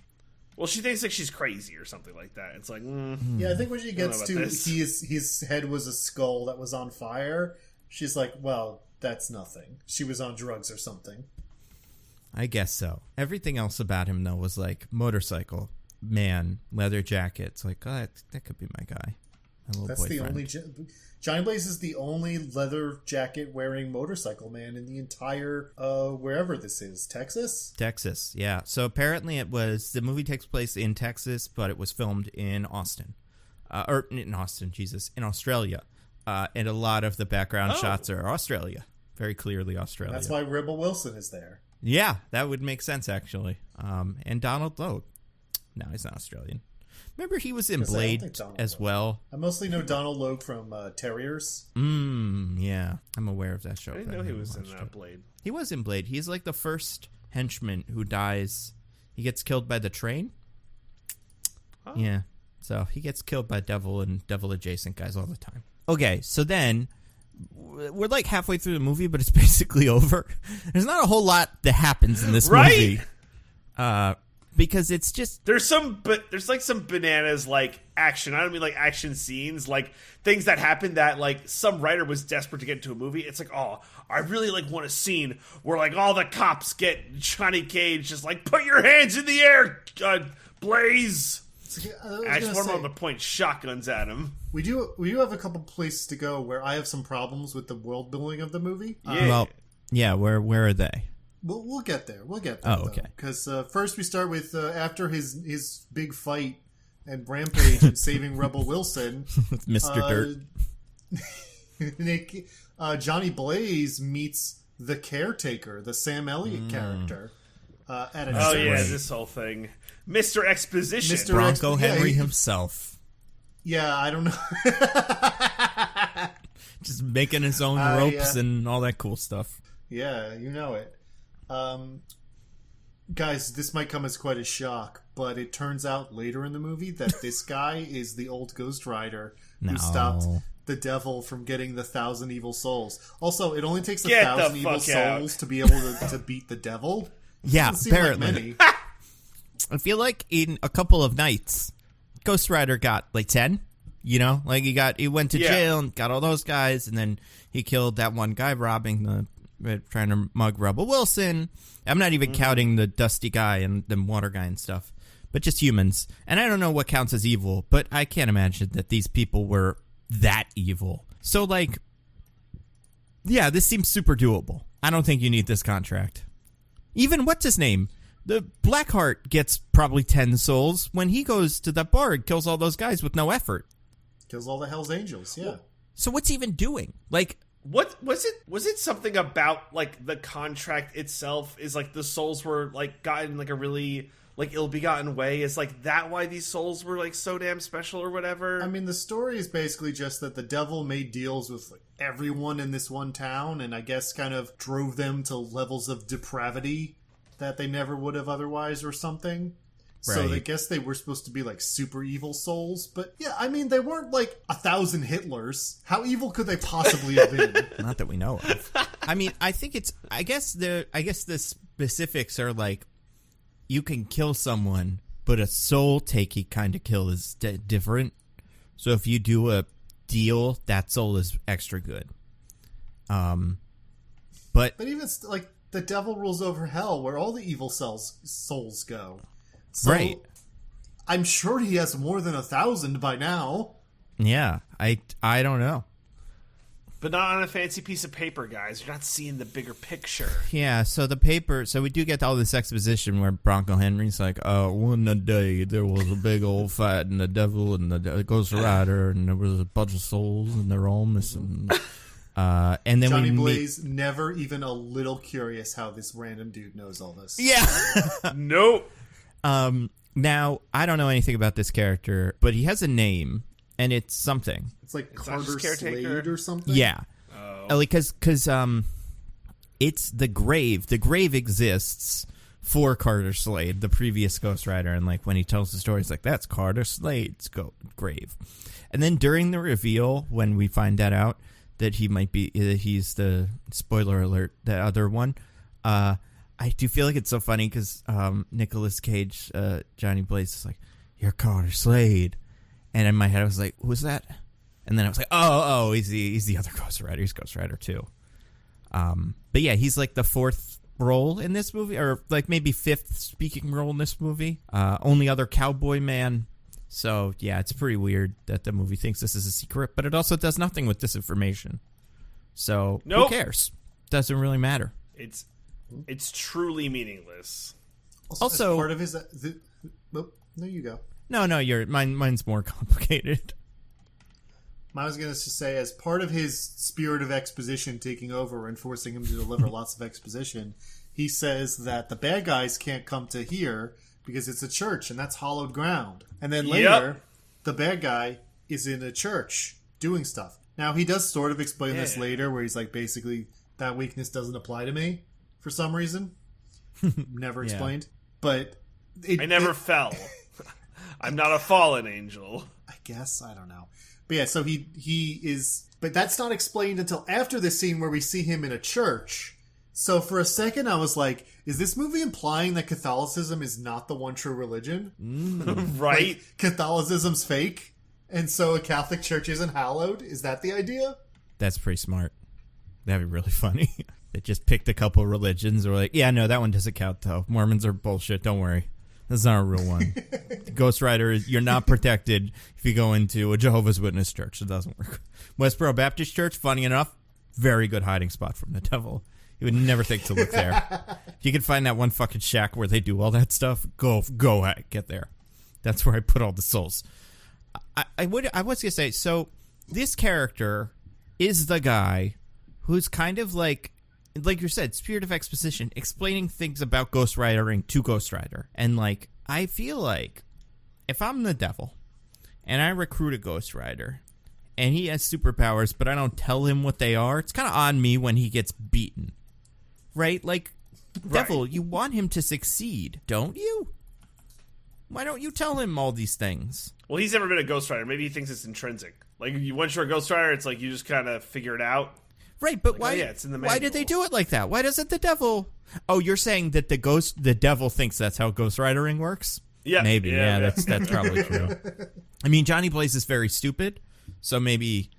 Well, she thinks like she's crazy or something like that. It's like, yeah, I think when she gets to his head was a skull that was on fire, she's like, well, that's nothing. She was on drugs or something. I guess so. Everything else about him though was like motorcycle. Man, leather jacket. It's like, oh, that could be my guy. That's boyfriend. the only... Johnny Blaze is the only leather jacket wearing motorcycle man in the entire wherever this is. Texas? Texas, yeah. So apparently the movie takes place in Texas, but it was filmed in Austin. In Australia. And a lot of the background shots are Australia. Very clearly Australia. That's why Rebel Wilson is there. Yeah, that would make sense, actually. And Donald Logue. No, he's not Australian. Remember, he was in Blade as well. I mostly know Donald Logue from Terriers. Yeah. I'm aware of that show. I didn't know he was in Blade. He was in Blade. He's like the first henchman who dies. He gets killed by the train. Huh. Yeah. So he gets killed by devil and devil-adjacent guys all the time. Okay, so then we're like halfway through the movie, but it's basically over. There's not a whole lot that happens in this movie. Because it's just there's like some bananas like action. I don't mean like action scenes, like things that happen that like some writer was desperate to get into a movie. It's like, oh, I really like want a scene where like all the cops get Johnny Cage just like put your hands in the air, Blaze. I just want to point shotguns at him. We do have a couple places to go where I have some problems with the world building of the movie. Where are they? We'll get there. Oh, okay. Because first we start with after his big fight and rampage and saving Rebel Wilson with Mr. Dirt. Johnny Blaze meets the caretaker, the Sam Elliott character. At a this whole thing, Mr. Exposition, Bronco Henry himself. Yeah, I don't know. Just making his own ropes and all that cool stuff. Yeah, you know it. Guys, this might come as quite a shock, but it turns out later in the movie that this guy is the old Ghost Rider who stopped the devil from getting the 1,000 evil souls. Also, it only takes 1,000 evil souls to be able to beat the devil. Yeah, apparently. Like I feel like in a couple of nights, Ghost Rider got like 10. You know, like he went to jail and got all those guys, and then he killed that one guy trying to mug Rebel Wilson. I'm not even counting the Dusty guy and the water guy and stuff, but just humans. And I don't know what counts as evil, but I can't imagine that these people were that evil. So, like, yeah, this seems super doable. I don't think you need this contract. Even, what's his name? The Blackheart gets probably 10 souls when he goes to that bar and kills all those guys with no effort. Kills all the Hells Angels, yeah. So what's he even doing? Like, what was it? Was it something about like the contract itself? Is like the souls were like gotten like a really like ill-begotten way? Is like that why these souls were like so damn special or whatever? I mean, the story is basically just that the devil made deals with like everyone in this one town, and I guess kind of drove them to levels of depravity that they never would have otherwise, or something. Right. So I guess they were supposed to be like super evil souls, but yeah, I mean, they weren't like 1,000 Hitlers. How evil could they possibly have been? Not that we know of. I mean, I think it's. I guess the specifics are like, you can kill someone, but a soul takey kind of kill is different. So if you do a deal, that soul is extra good. But even like the devil rules over hell, where all the evil souls go. So, right. I'm sure he has more than 1,000 by now. Yeah, I don't know. But not on a fancy piece of paper, guys. You're not seeing the bigger picture. Yeah, so we do get all this exposition where Bronco Henry's like, one day there was a big old fight and the devil and the Ghost Rider, and there was a bunch of souls and they're all missing. And then Johnny Blaze never even a little curious how this random dude knows all this. Yeah. Nope. Now, I don't know anything about this character, but he has a name, and it's something. It's like Carter Slade or something? Yeah. Because it's the Grave. The Grave exists for Carter Slade, the previous Ghost Rider, and like when he tells the story, it's like, that's Carter Slade's grave. And then during the reveal, when we find that out, that he's the, spoiler alert, the other one, I do feel like it's so funny because Nicolas Cage, Johnny Blaze, is like, you're Carter Slade. And in my head, I was like, who's that? And then I was like, oh, he's the other Ghost Rider. He's Ghost Rider too. But yeah, he's like the fourth role in this movie, or like maybe fifth speaking role in this movie. Only other cowboy man So, yeah, it's pretty weird that the movie thinks this is a secret, but it also does nothing with this information. So, Who cares? Doesn't really matter. It's truly meaningless. Also part of his... no, you go. No, mine's more complicated. I was going to say, as part of his spirit of exposition taking over and forcing him to deliver lots of exposition, he says that the bad guys can't come to here because it's a church and that's hallowed ground. And then later, the bad guy is in a church doing stuff. Now, he does sort of explain this later, where he's like, basically, that weakness doesn't apply to me for some reason. Never explained. But I never fell. I'm not a fallen angel. I guess. I don't know. But yeah, so he is... But that's not explained until after the scene where we see him in a church. So for a second, I was like, is this movie implying that Catholicism is not the one true religion? Right? Like, Catholicism's fake, and so a Catholic church isn't hallowed? Is that the idea? That's pretty smart. That'd be really funny. They just picked a couple of religions and were like, yeah, no, that one doesn't count, though. Mormons are bullshit. Don't worry. That's not a real one. Ghost Rider, you're not protected if you go into a Jehovah's Witness church. It doesn't work. Westboro Baptist Church, funny enough, very good hiding spot from the devil. You would never think to look there. If you can find that one fucking shack where they do all that stuff, go ahead, get there. That's where I put all the souls. I was going to say, so this character is the guy who's kind of like you said, spirit of exposition, explaining things about Ghost Ridering to Ghost Rider. And, like, I feel like if I'm the devil and I recruit a Ghost Rider and he has superpowers, but I don't tell him what they are, it's kind of on me when he gets beaten. Right? Like, devil, you want him to succeed, don't you? Why don't you tell him all these things? Well, he's never been a Ghost Rider. Maybe he thinks it's intrinsic. Like, once you're a Ghost Rider, it's like you just kind of figure it out. Right, but like, it's in the why did they do it like that? Why doesn't the devil... Oh, you're saying that the devil thinks that's how Ghost Ridering works? Yeah. Maybe, that's probably true. I mean, Johnny Blaze is very stupid, so maybe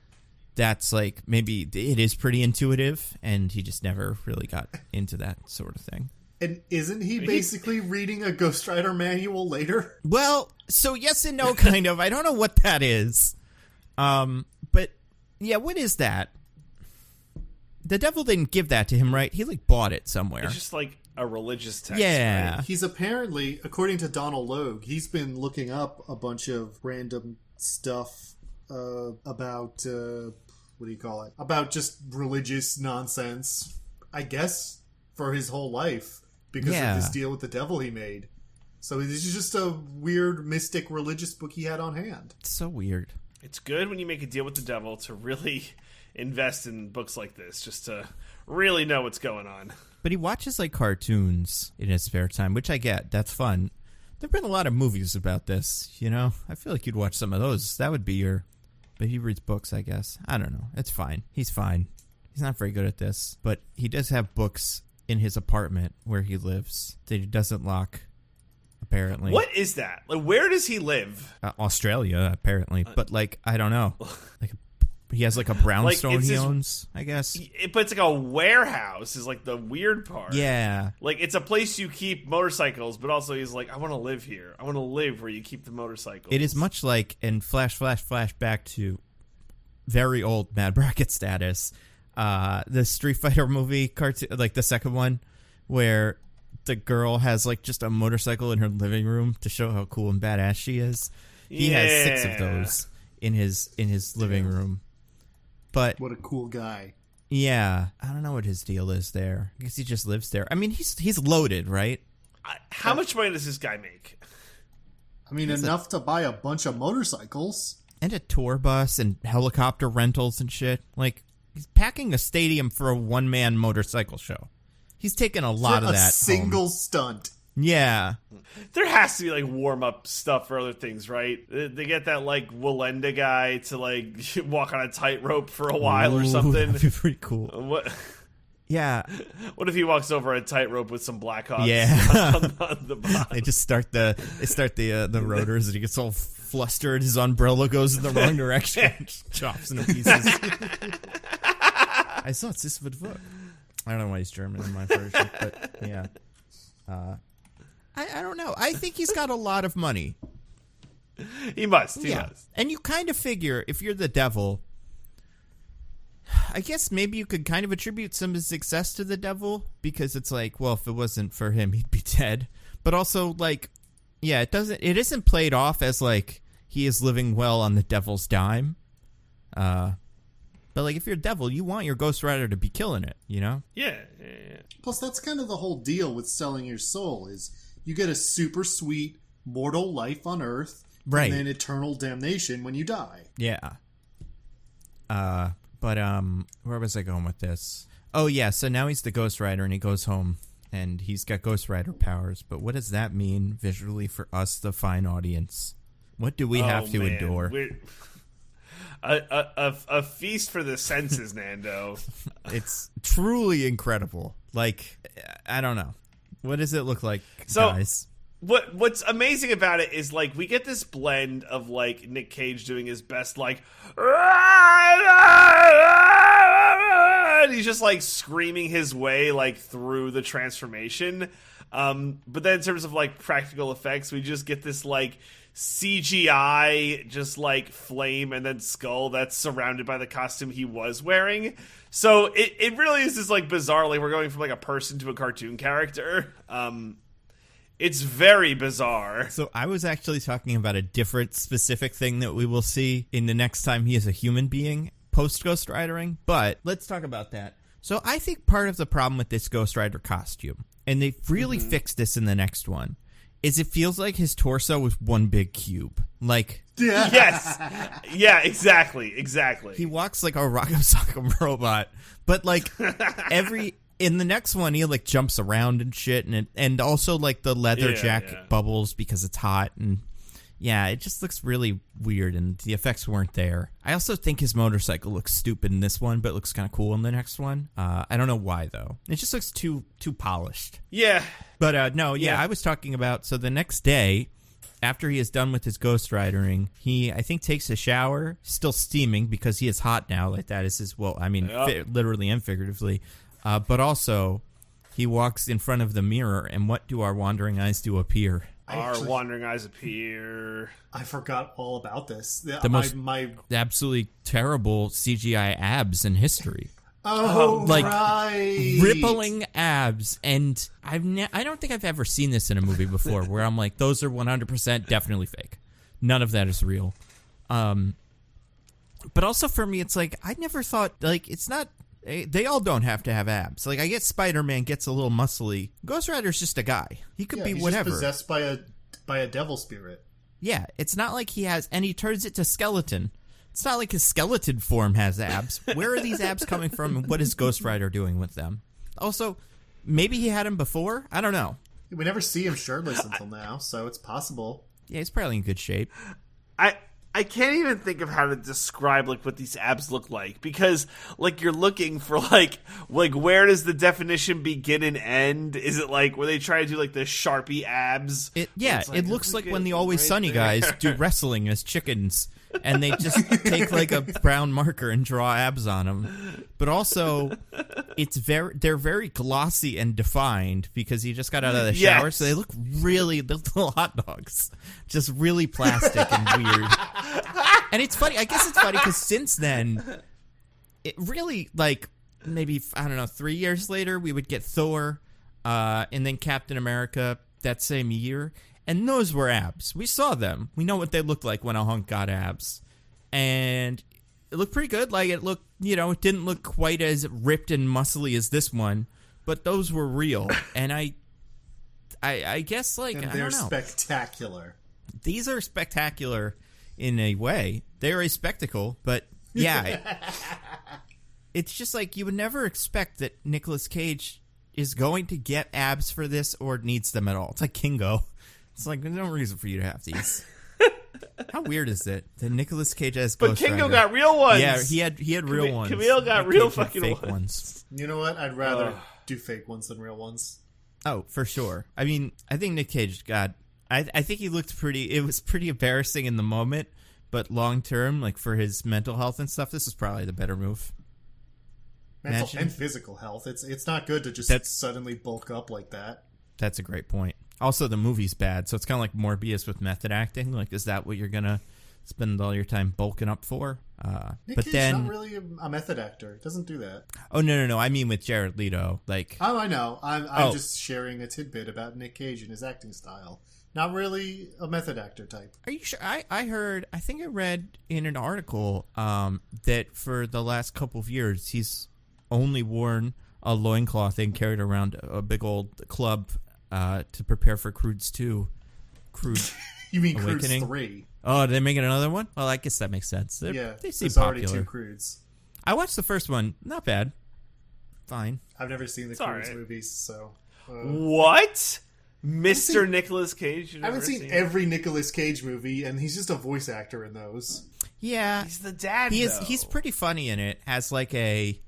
that's like... Maybe it is pretty intuitive, and he just never really got into that sort of thing. And isn't he basically reading a Ghost Rider manual later? Well, so yes and no, kind of. I don't know what that is. But, yeah, what is that? The devil didn't give that to him, right? He, like, bought it somewhere. It's just, like, a religious text. Yeah. Right? He's apparently, according to Donald Logue, he's been looking up a bunch of random stuff about, what do you call it? About just religious nonsense, I guess, for his whole life because of this deal with the devil he made. So this is just a weird, mystic, religious book he had on hand. It's so weird. It's good when you make a deal with the devil to really... invest in books like this just to really know what's going on. But he watches like cartoons in his spare time, which I get. That's fun. There've been a lot of movies about this, you know? I feel like you'd watch some of those. That would be your... But he reads books, I guess. I don't know. It's fine. He's fine. He's not very good at this. But he does have books in his apartment where he lives that he doesn't lock, apparently. What is that? Like, where does he live? Australia, apparently. But, like, I don't know. Like he has like a brownstone he owns, I guess. But it's like a warehouse is like the weird part. Yeah. Like it's a place you keep motorcycles, but also he's like, I want to live here. I want to live where you keep the motorcycles. It is much like, and flash back to very old Mad Bracket status, the Street Fighter movie cartoon, like the second one, where the girl has like just a motorcycle in her living room to show how cool and badass she is. He has 6 of those in his living room. But what a cool guy. Yeah, I don't know what his deal is there. I guess he just lives there. I mean, he's loaded, right? How much money does this guy make? I mean, enough to buy a bunch of motorcycles. And a tour bus and helicopter rentals and shit. Like, he's packing a stadium for a one-man motorcycle show. He's taking a lot of that a single stunt. Yeah. There has to be, like, warm-up stuff for other things, right? They get that, like, Walenda guy to, like, walk on a tightrope for a while or something. That'd be pretty cool. What? Yeah. What if he walks over a tightrope with some Blackhawks? Yeah. on the bottom? They just start the rotors and he gets all flustered. His umbrella goes in the wrong direction. Chops into pieces. I thought this would work. I don't know why he's German in my version, but yeah. I don't know. I think he's got a lot of money. He must. He must. And you kind of figure if you're the devil, I guess maybe you could kind of attribute some of his success to the devil, because it's like, well, if it wasn't for him, he'd be dead. But also, like, yeah, it isn't played off as like he is living well on the devil's dime. But like, if you're a devil, you want your Ghost Rider to be killing it, you know? Yeah. Plus, that's kind of the whole deal with selling your soul, is you get a super sweet mortal life on Earth, right, and then eternal damnation when you die. Yeah. But where was I going with this? Oh yeah, so now he's the Ghost Rider and he goes home and he's got Ghost Rider powers. But what does that mean visually for us, the fine audience? What do we have to endure? A feast for the senses, Nando. It's truly incredible. Like, I don't know. What does it look like, guys? What's amazing about it is, like, we get this blend of, like, Nick Cage doing his best, like, and he's just, like, screaming his way, like, through the transformation. But then in terms of, like, practical effects, we just get this, like, CGI, just, like, flame and then skull that's surrounded by the costume he was wearing. So it really is just, like, bizarre. Like, we're going from, like, a person to a cartoon character. It's very bizarre. So I was actually talking about a different specific thing that we will see in the next time he is a human being post Ghost Ridering, but let's talk about that. So I think part of the problem with this Ghost Rider costume, and they've really fixed this in the next one, is it feels like his torso was one big cube. Like, yes. Yeah, exactly. He walks like a Rock'em Sock'em robot, but like in the next one, he like jumps around and shit, and also like the leather jacket bubbles because it's hot, and yeah, it just looks really weird, and the effects weren't there. I also think his motorcycle looks stupid in this one, but looks kind of cool in the next one. I don't know why though. It just looks too polished. Yeah, but I was talking about, so the next day, after he is done with his Ghost Ridering, he, I think, takes a shower, still steaming because he is hot now. Like, that is his, well, I mean, literally and figuratively. But also, he walks in front of the mirror, and what do our wandering eyes do appear? Our wandering eyes appear. I forgot all about this. The most absolutely terrible CGI abs in history. Oh, like, right. Rippling abs. And I don't think I've ever seen this in a movie before, where I'm like, those are 100% definitely fake. None of that is real. But also for me, it's like, I never thought, like, it's not... They all don't have to have abs. Like, I get Spider-Man gets a little muscly. Ghost Rider's just a guy. He could be whatever. He's just possessed by a devil spirit. Yeah, it's not like he has... And he turns it to skeleton. It's not like his skeleton form has abs. Where are these abs coming from, and what is Ghost Rider doing with them? Also, maybe he had them before? I don't know. We never see him shirtless until now, so it's possible. Yeah, he's probably in good shape. I can't even think of how to describe, like, what these abs look like, because, like, you're looking for, like where does the definition begin and end? Is it like where they try to do, like, the Sharpie abs? It looks like when the Always Sunny guys do wrestling as chickens, and they just take like a brown marker and draw abs on them. But also, they're very glossy and defined because he just got out of the shower, so they look really, the little hot dogs, just really plastic and weird. And it's funny. I guess it's funny because since then, it really, like, maybe, I don't know, 3 years later, we would get Thor, and then Captain America that same year. And those were abs. We saw them. We know what they looked like when a hunk got abs. And it looked pretty good. Like, it looked, it didn't look quite as ripped and muscly as this one. But those were real. And I guess, like, and I they're don't know. Spectacular. These are spectacular in a way. They're a spectacle. But, yeah. It's just like you would never expect that Nicolas Cage is going to get abs for this or needs them at all. It's like Kingo. It's like, there's no reason for you to have these. How weird is it that Nicolas Cage has Ghost Rider? But Kingo got real ones. Yeah, he had real ones. Camille got real fucking fake ones. You know what? I'd rather do fake ones than real ones. Oh, for sure. I mean, I think Nick Cage got... I think he looked pretty... It was pretty embarrassing in the moment, but long term, like for his mental health and stuff, this is probably the better move. Mental and physical health. It's not good to just suddenly bulk up like that. That's a great point. Also, the movie's bad, so it's kind of like Morbius with method acting. Like, is that what you're gonna spend all your time bulking up for? Nick Cage not really a method actor. It doesn't do that. Oh no! I mean with Jared Leto, like. Oh, I know. I'm just sharing a tidbit about Nick Cage and his acting style. Not really a method actor type. Are you sure? I think I read in an article that for the last couple of years he's only worn a loincloth and carried around a big old club to prepare for Croods 2. You mean Awakening? Croods 3? Oh, did they make another one? Well, I guess that makes sense. They seem there's popular. already 2 Croods. I watched the first one. Not bad. Fine. I've never seen the Croods movies, so... What? Mr. Nicolas Cage? I haven't seen every Nicolas Cage movie, and he's just a voice actor in those. Yeah. He's the dad, He's pretty funny in it as like a...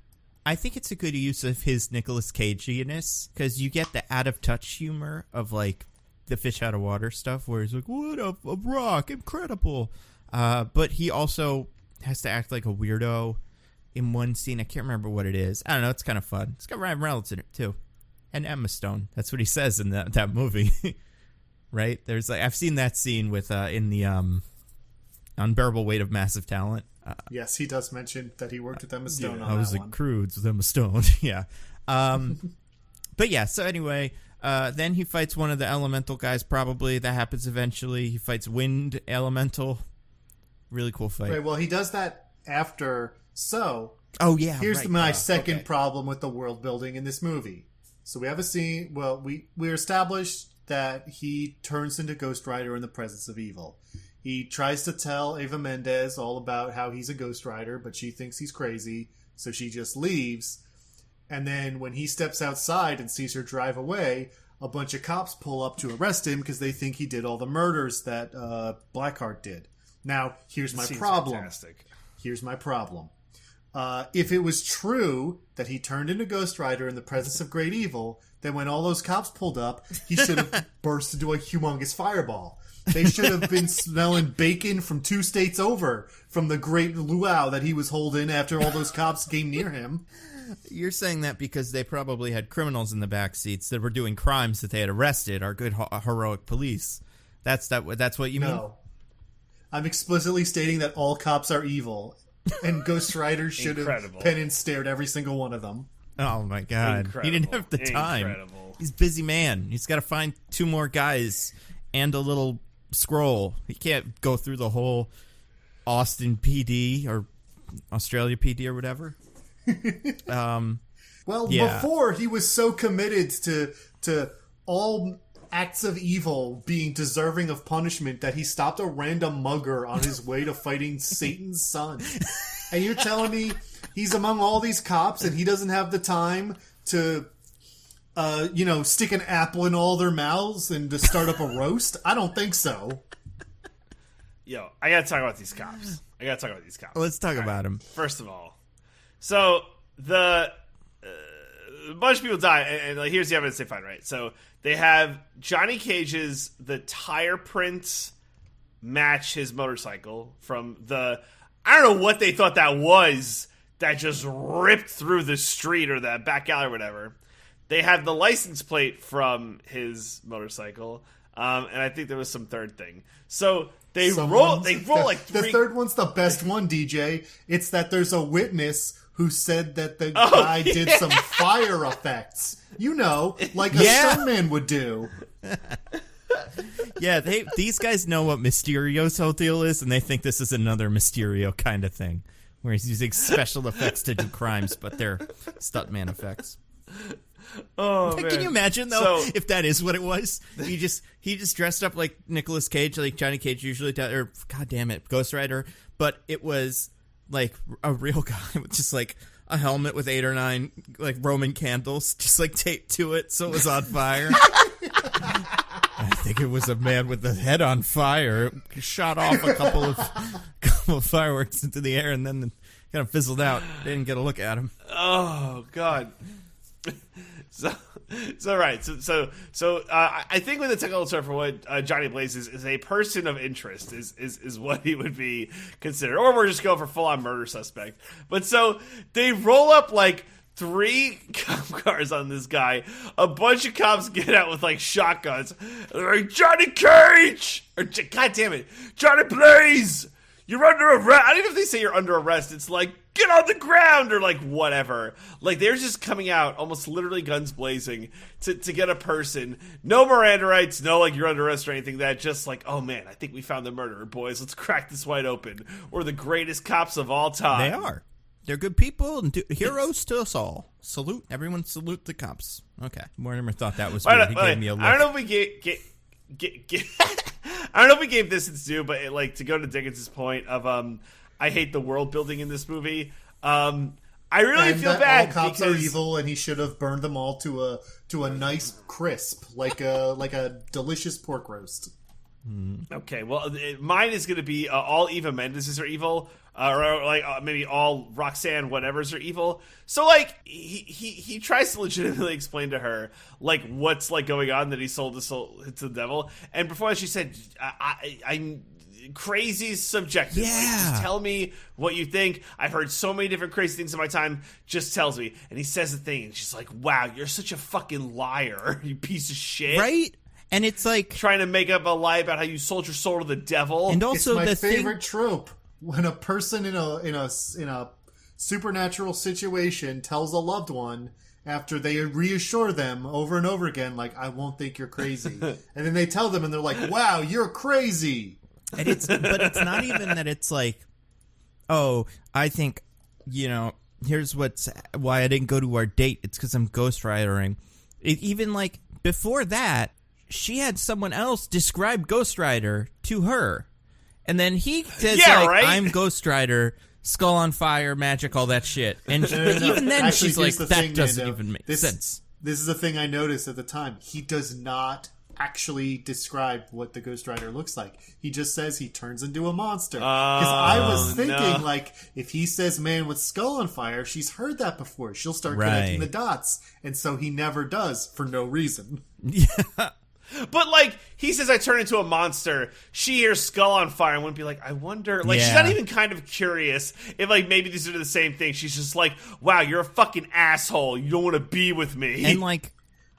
I think it's a good use of his Nicolas Cage-iness, because you get the out-of-touch humor of, like, the fish out of water stuff, where he's like, what a rock, incredible. But he also has to act like a weirdo in one scene. I can't remember what it is. I don't know, it's kind of fun. It's got Ryan Reynolds in it, too. And Emma Stone. That's what he says in that movie. Right? There's like I've seen that scene with in the Unbearable Weight of Massive Talent. Yes, he does mention that he worked with Emma Stone on that one. I was at Croods with Emma Stone. Yeah. But yeah, so anyway, then he fights one of the elemental guys, probably. That happens eventually. He fights Wind Elemental. Really cool fight. Right, well, he does that after. So, here's my second problem with the world building in this movie. So we have a scene, well, we established that he turns into Ghost Rider in the presence of evil. He tries to tell Eva Mendes all about how he's a Ghost Rider, but she thinks he's crazy, so she just leaves. And then when he steps outside and sees her drive away, a bunch of cops pull up to arrest him because they think he did all the murders that Blackheart did. Now, here's my problem. Fantastic. Here's my problem. If it was true that he turned into Ghost Rider in the presence of great evil, then when all those cops pulled up, he should have burst into a humongous fireball. They should have been smelling bacon from 2 states over from the great luau that he was holding after all those cops came near him. You're saying that because they probably had criminals in the back seats that were doing crimes that they had arrested, our good heroic police. That's what you mean? No. I'm explicitly stating that all cops are evil. And Ghost Rider should have pen and stared every single one of them. Oh my god. Incredible. He didn't have the time. Incredible. He's a busy man. He's got to find 2 more guys and a little scroll. He can't go through the whole Austin PD or Australia PD or whatever. Before he was so committed to all acts of evil being deserving of punishment that he stopped a random mugger on his way to fighting Satan's son. And you're telling me he's among all these cops and he doesn't have the time to, stick an apple in all their mouths and to start up a roast? I don't think so. Yo, I gotta talk about these cops. Let's talk about him. First of all, so a bunch of people die, and like, here's the evidence they find, right? So they have Johnny Cage's the tire prints match his motorcycle from the... I don't know what they thought that was that just ripped through the street or that back alley or whatever. They have the license plate from his motorcycle, and I think there was some third thing. So they roll like 3... The third one's the best one, DJ. It's that there's a witness who said that the guy did some fire effects. Like a stuntman would do. Yeah, these guys know what Mysterio's whole deal is, and they think this is another Mysterio kind of thing, where he's using special effects to do crimes, but they're stuntman effects. Oh, man. Can you imagine, though, if that is what it was? He just dressed up like Nicolas Cage, like Johnny Cage usually does, or, God damn it, Ghost Rider, but it was like a real guy with just like a helmet with 8 or 9 like Roman candles just like taped to it so it was on fire. I think it was a man with the head on fire. It shot off a couple of fireworks into the air and then kind of fizzled out. Didn't get a look at him. Oh god. So right. So I think with the technical term for what Johnny Blaze is a person of interest is what he would be considered, or we're just going for full on murder suspect. But so they roll up like 3 cop cars on this guy. A bunch of cops get out with like shotguns. They're like, Johnny Cage! Or, God damn it, Johnny, please! You're under arrest. I don't even if they say you're under arrest. It's like, get on the ground, or like whatever. Like, they're just coming out almost literally guns blazing to get a person. No Miranda rights, no like you're under arrest or anything. That just like, oh man, I think we found the murderer, boys. Let's crack this wide open. We're the greatest cops of all time. They are. They're good people and heroes to us all. Salute. Everyone salute the cops. Okay. Mortimer thought that was weird. He gave me a look. I don't know if we I don't know if we gave this its due, but like to go to Diggins' point of I hate the world building in this movie. I really feel bad. All cops are evil, and he should have burned them all to a nice crisp, like a delicious pork roast. Okay, well, mine is going to be all Eva Mendes are evil, or like maybe all Roxanne whatevers are evil. So like he tries to legitimately explain to her like what's like going on, that he sold his soul to the devil, and before that she said, I'm crazy subjective. Yeah. Like, just tell me what you think. I've heard so many different crazy things in my time. Just tells me, and he says the thing, and she's like, "Wow, you're such a fucking liar, you piece of shit." Right? And it's like trying to make up a lie about how you sold your soul to the devil. And also it's my the favorite trope, when a person in a supernatural situation tells a loved one after they reassure them over and over again, like, I won't think you're crazy. And then they tell them and they're like, wow, you're crazy. but it's not even that it's like, oh, I think, here's why I didn't go to our date. It's because I'm ghostwritering. Even like before that, she had someone else describe Ghost Rider to her. And then he says, right? I'm Ghost Rider, skull on fire, magic, all that shit. And even then Actually, she's like, that doesn't Nando. even make this sense. This is the thing I noticed at the time. He does not actually describe what the Ghost Rider looks like. He just says he turns into a monster. Because I was thinking, like, if he says man with skull on fire, she's heard that before. She'll start connecting the dots. And so he never does, for no reason. Yeah. But, like, he says I turn into a monster. She hears skull on fire and wouldn't be like, I wonder. Like, she's not even kind of curious if, like, maybe these are the same thing. She's just like, wow, you're a fucking asshole. You don't want to be with me. And, like,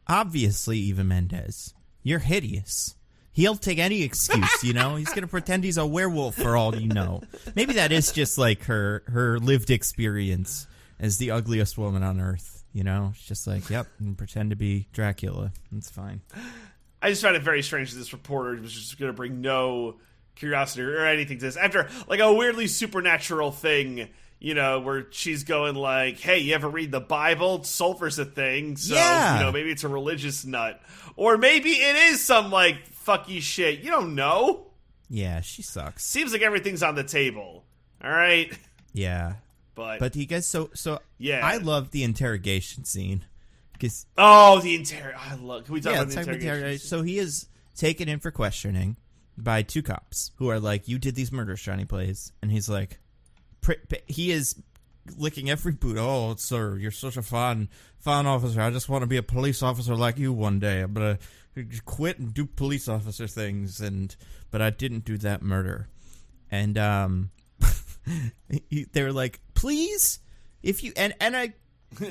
obviously, Eva Mendes, you're hideous. He'll take any excuse, He's going to pretend he's a werewolf for all you know. Maybe that is just, like, her lived experience as the ugliest woman on earth, It's just like, yep, and pretend to be Dracula. It's fine. I just found it very strange that this reporter was just going to bring no curiosity or anything to this. After, like, a weirdly supernatural thing, where she's going like, hey, you ever read the Bible? Sulfur's a thing, so, maybe it's a religious nut. Or maybe it is some, like, fucky shit. You don't know. Yeah, she sucks. Seems like everything's on the table. All right? Yeah. But you guys, so yeah. I love the interrogation scene. Can we talk about the interrogation? So he is taken in for questioning by 2 cops who are like, you did these murders, Johnny Blaze. And he's like, he is licking every boot. Oh, sir, you're such a fine officer. I just want to be a police officer like you one day. I'm going to quit and do police officer things. But I didn't do that murder. And they were like, please, if you, and I,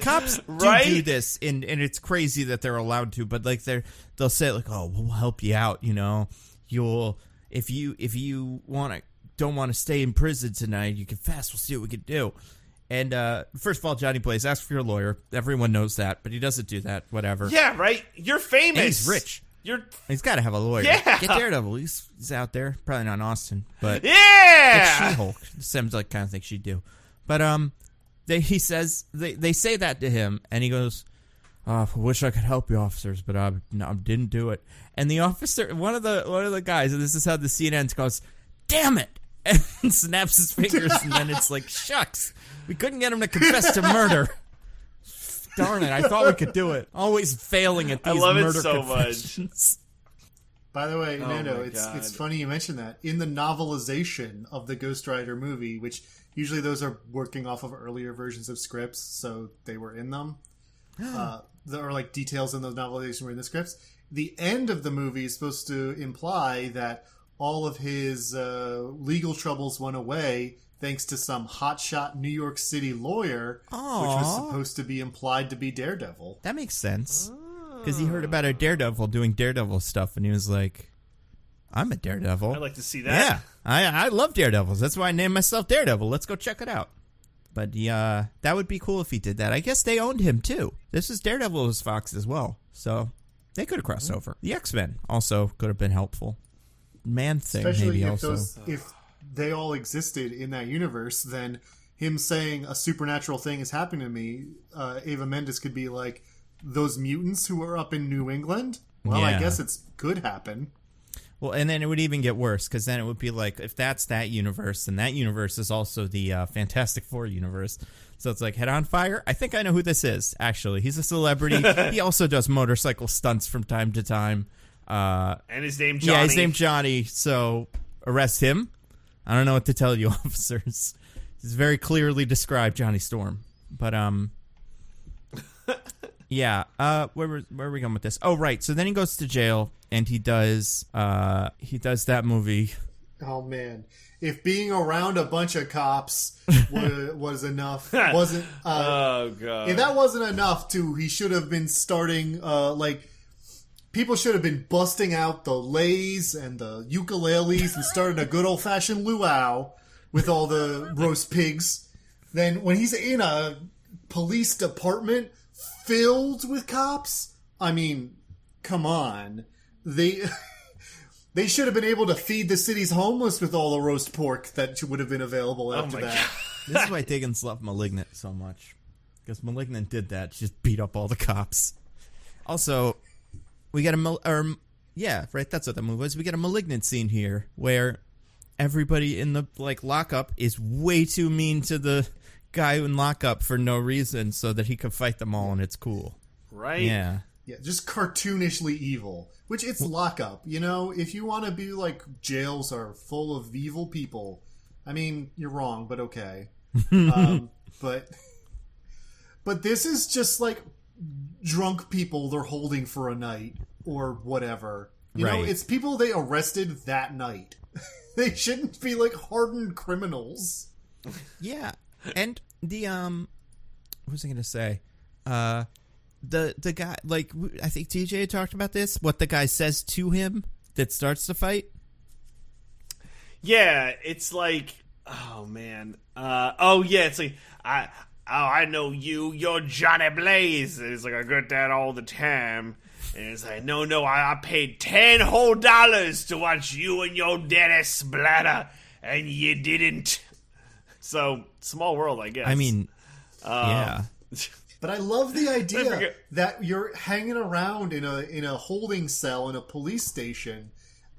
cops do this, and it's crazy that they're allowed to, but like they'll say like, oh, we'll help you out, you'll if you don't want to stay in prison tonight, you confess, we'll see what we can do. And first of all, Johnny Blaze, ask for your lawyer. Everyone knows that, but he doesn't do that. Whatever. Yeah, right. You're famous. And he's rich. He's got to have a lawyer. Yeah. Get Daredevil. He's out there. Probably not in Austin, but yeah. Get She-Hulk. Seems like kind of thing she'd do. But they say that to him, and he goes, I wish I could help you, officers, but I didn't do it. And the officer, one of the guys, and this is how the scene ends, goes, damn it, and snaps his fingers, and then it's like, shucks, we couldn't get him to confess to murder. Darn it, I thought we could do it. Always failing at these murder confessions. By the way, Nando, it's funny you mentioned that. In the novelization of the Ghost Rider movie, which usually those are working off of earlier versions of scripts, so they were in them. There are like details in those novelizations were in the scripts. The end of the movie is supposed to imply that all of his legal troubles went away thanks to some hotshot New York City lawyer, which was supposed to be implied to be Daredevil. That makes sense. Because he heard about a Daredevil doing Daredevil stuff, and he was like, I'm a Daredevil. I'd like to see that. Yeah, I love Daredevils. That's why I named myself Daredevil. Let's go check it out. But yeah, that would be cool if he did that. I guess they owned him, too. This is Daredevil was Fox as well, so they could have crossed over. The X-Men also could have been helpful. Man-Thing, especially maybe if also. If they all existed in that universe, then him saying a supernatural thing is happening to me, Eva Mendes could be like, those mutants who are up in New England? Well, I guess it could happen. Well, and then it would even get worse, because then it would be like, if that's that universe, then that universe is also the Fantastic Four universe. So it's like, Head on Fire? I think I know who this is, actually. He's a celebrity. He also does motorcycle stunts from time to time. And his name Johnny. Yeah, his name Johnny, so arrest him. I don't know what to tell you, officers. It's very clearly described, Johnny Storm. But, yeah, where are we going with this? Oh, right, so then he goes to jail, and he does that movie. Oh, man. If being around a bunch of cops was enough, wasn't... oh, God. If that wasn't enough, he should have been starting, people should have been busting out the lays and the ukuleles and starting a good old-fashioned luau with all the roast pigs. Then when he's in a police department filled with cops, I mean, come on. They should have been able to feed the city's homeless with all the roast pork that would have been available after that. God. This is why Diggins loved Malignant so much. Because Malignant did that. Just beat up all the cops. Also... We got that's what the movie was. We got a Malignant scene here where everybody in the lockup is way too mean to the guy in lockup for no reason, so that he could fight them all, and it's cool. Right? Yeah, just cartoonishly evil. Which it's lockup, you know. If you want to be like jails are full of evil people, I mean, you're wrong, but okay. But this is just like drunk people they're holding for a night or whatever. You know, it's people they arrested that night. They shouldn't be like hardened criminals. Yeah. And the what was I gonna say? The guy, like, I think TJ talked about this, what the guy says to him that starts the fight. Yeah, it's like, oh man. It's like, I know you're Johnny Blaze. And it's like, I get that all the time. And it's like, no, I paid $10 whole to watch you and your daddy splatter, and you didn't. So, small world, I guess. I mean, yeah. But I love the idea that you're hanging around in a holding cell in a police station.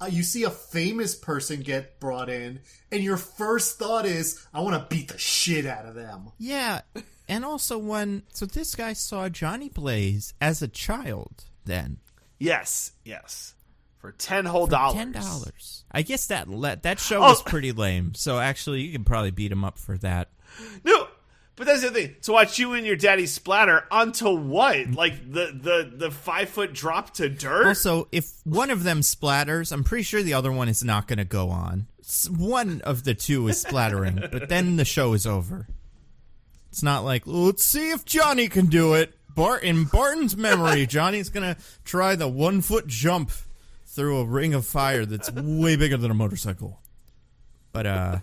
You see a famous person get brought in, and your first thought is, I want to beat the shit out of them. Yeah, and also so this guy saw Johnny Blaze as a child then. Yes. For $10 whole dollars. $10. I guess that show was pretty lame, so actually you can probably beat him up for that. No, but that's the thing. To watch you and your daddy splatter onto what? Like the 5-foot drop to dirt? Also, if one of them splatters, I'm pretty sure the other one is not going to go on. One of the two is splattering, but then the show is over. It's not like, let's see if Johnny can do it. In Barton's memory, Johnny's going to try the 1-foot jump through a ring of fire that's way bigger than a motorcycle. But,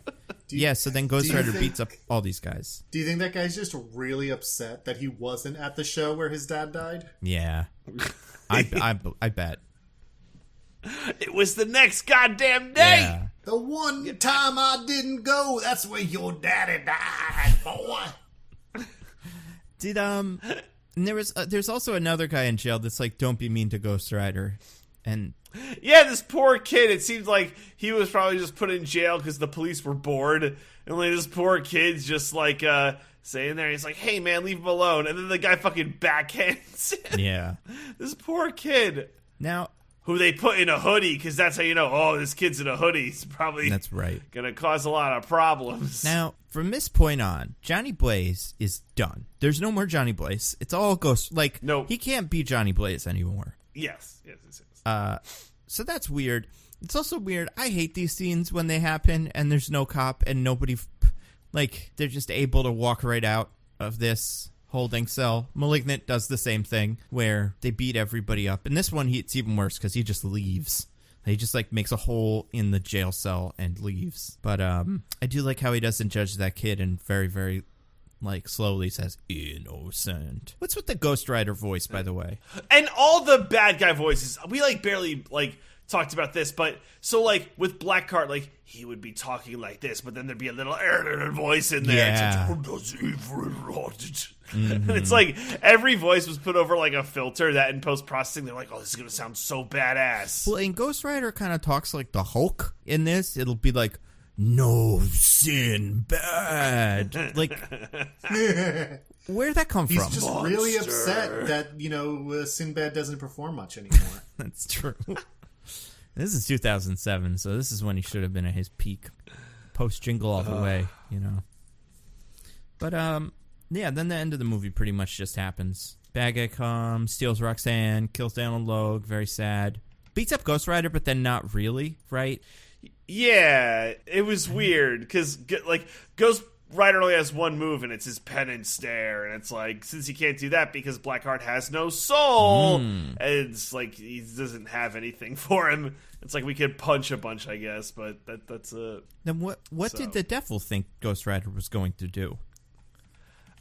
so then Ghost Rider beats up all these guys. Do you think that guy's just really upset that he wasn't at the show where his dad died? Yeah. I bet. It was the next goddamn day. Yeah. The one time I didn't go, that's where your daddy died, boy. And there's also another guy in jail that's like, don't be mean to Ghost Rider. And yeah, this poor kid, it seems like he was probably just put in jail because the police were bored. And like this poor kid's just like sitting there, he's like, hey man, leave him alone. And then the guy fucking backhands him. Yeah. This poor kid. Now, who they put in a hoodie, because that's how you know, oh, this kid's in a hoodie. He's probably that's right. Gonna cause a lot of problems. Now, from this point on, Johnny Blaze is done. There's no more Johnny Blaze. It's all Ghost. Like, no, he can't be Johnny Blaze anymore. Yes. So that's weird. It's also weird. I hate these scenes when they happen and there's no cop and nobody Like, they're just able to walk right out of this holding cell. Malignant does the same thing, where they beat everybody up. In this one, it's even worse because he just leaves. He just, like, makes a hole in the jail cell and leaves. But I do like how he doesn't judge that kid and very, very, like, slowly says, innocent. What's with the Ghost Rider voice, by the way? And all the bad guy voices, we, like, barely, like, talked about this, but so, like, with Blackheart, like, he would be talking like this, but then there'd be a little voice in there. Yeah. And it's like every voice was put over like a filter that in post-processing they're like, oh, this is gonna sound so badass. Well, and Ghost Rider kind of talks like the Hulk in this. It'll be like, no sin bad. Like, where'd that come from? He's just really upset that, Sinbad doesn't perform much anymore. That's true. This is 2007, so this is when he should have been at his peak. Post Jingle All the Way, But, yeah, then the end of the movie pretty much just happens. Bad guy comes, steals Roxanne, kills Donald Logue, very sad. Beats up Ghost Rider, but then not really, right? Yeah, it was weird, because, like, Ghost Rider only has one move, and it's his penance stare, and it's like, since he can't do that because Blackheart has no soul, it's like, he doesn't have anything for him. It's like we could punch a bunch, I guess, but that's it. Then what did the devil think Ghost Rider was going to do?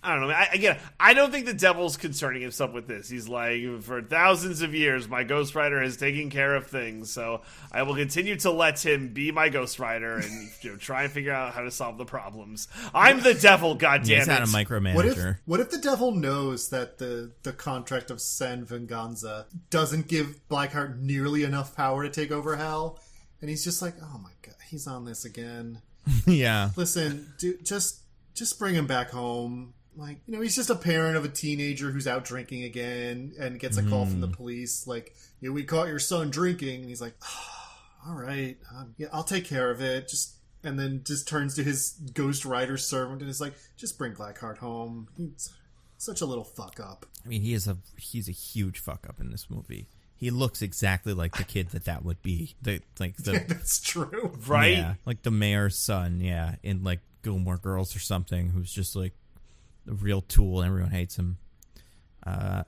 I don't know. I don't think the devil's concerning himself with this. He's like, for thousands of years, my Ghost Rider has taken care of things, so I will continue to let him be my Ghost Rider and try and figure out how to solve the problems. I'm the devil, goddammit. He's not a micromanager. What if the devil knows that the contract of San Venganza doesn't give Blackheart nearly enough power to take over hell? And he's just like, oh my god, he's on this again. Yeah. Listen, dude, just bring him back home. Like, he's just a parent of a teenager who's out drinking again and gets a call from the police. Like, we caught your son drinking. And he's like, all right, yeah, I'll take care of it. And then just turns to his Ghost Rider servant and is like, just bring Blackheart home. He's such a little fuck up. I mean, he's a huge fuck up in this movie. He looks exactly like the kid that would be. That's true. Right? Yeah, like the mayor's son, yeah, in like Gilmore Girls or something, who's just like a real tool and everyone hates him. I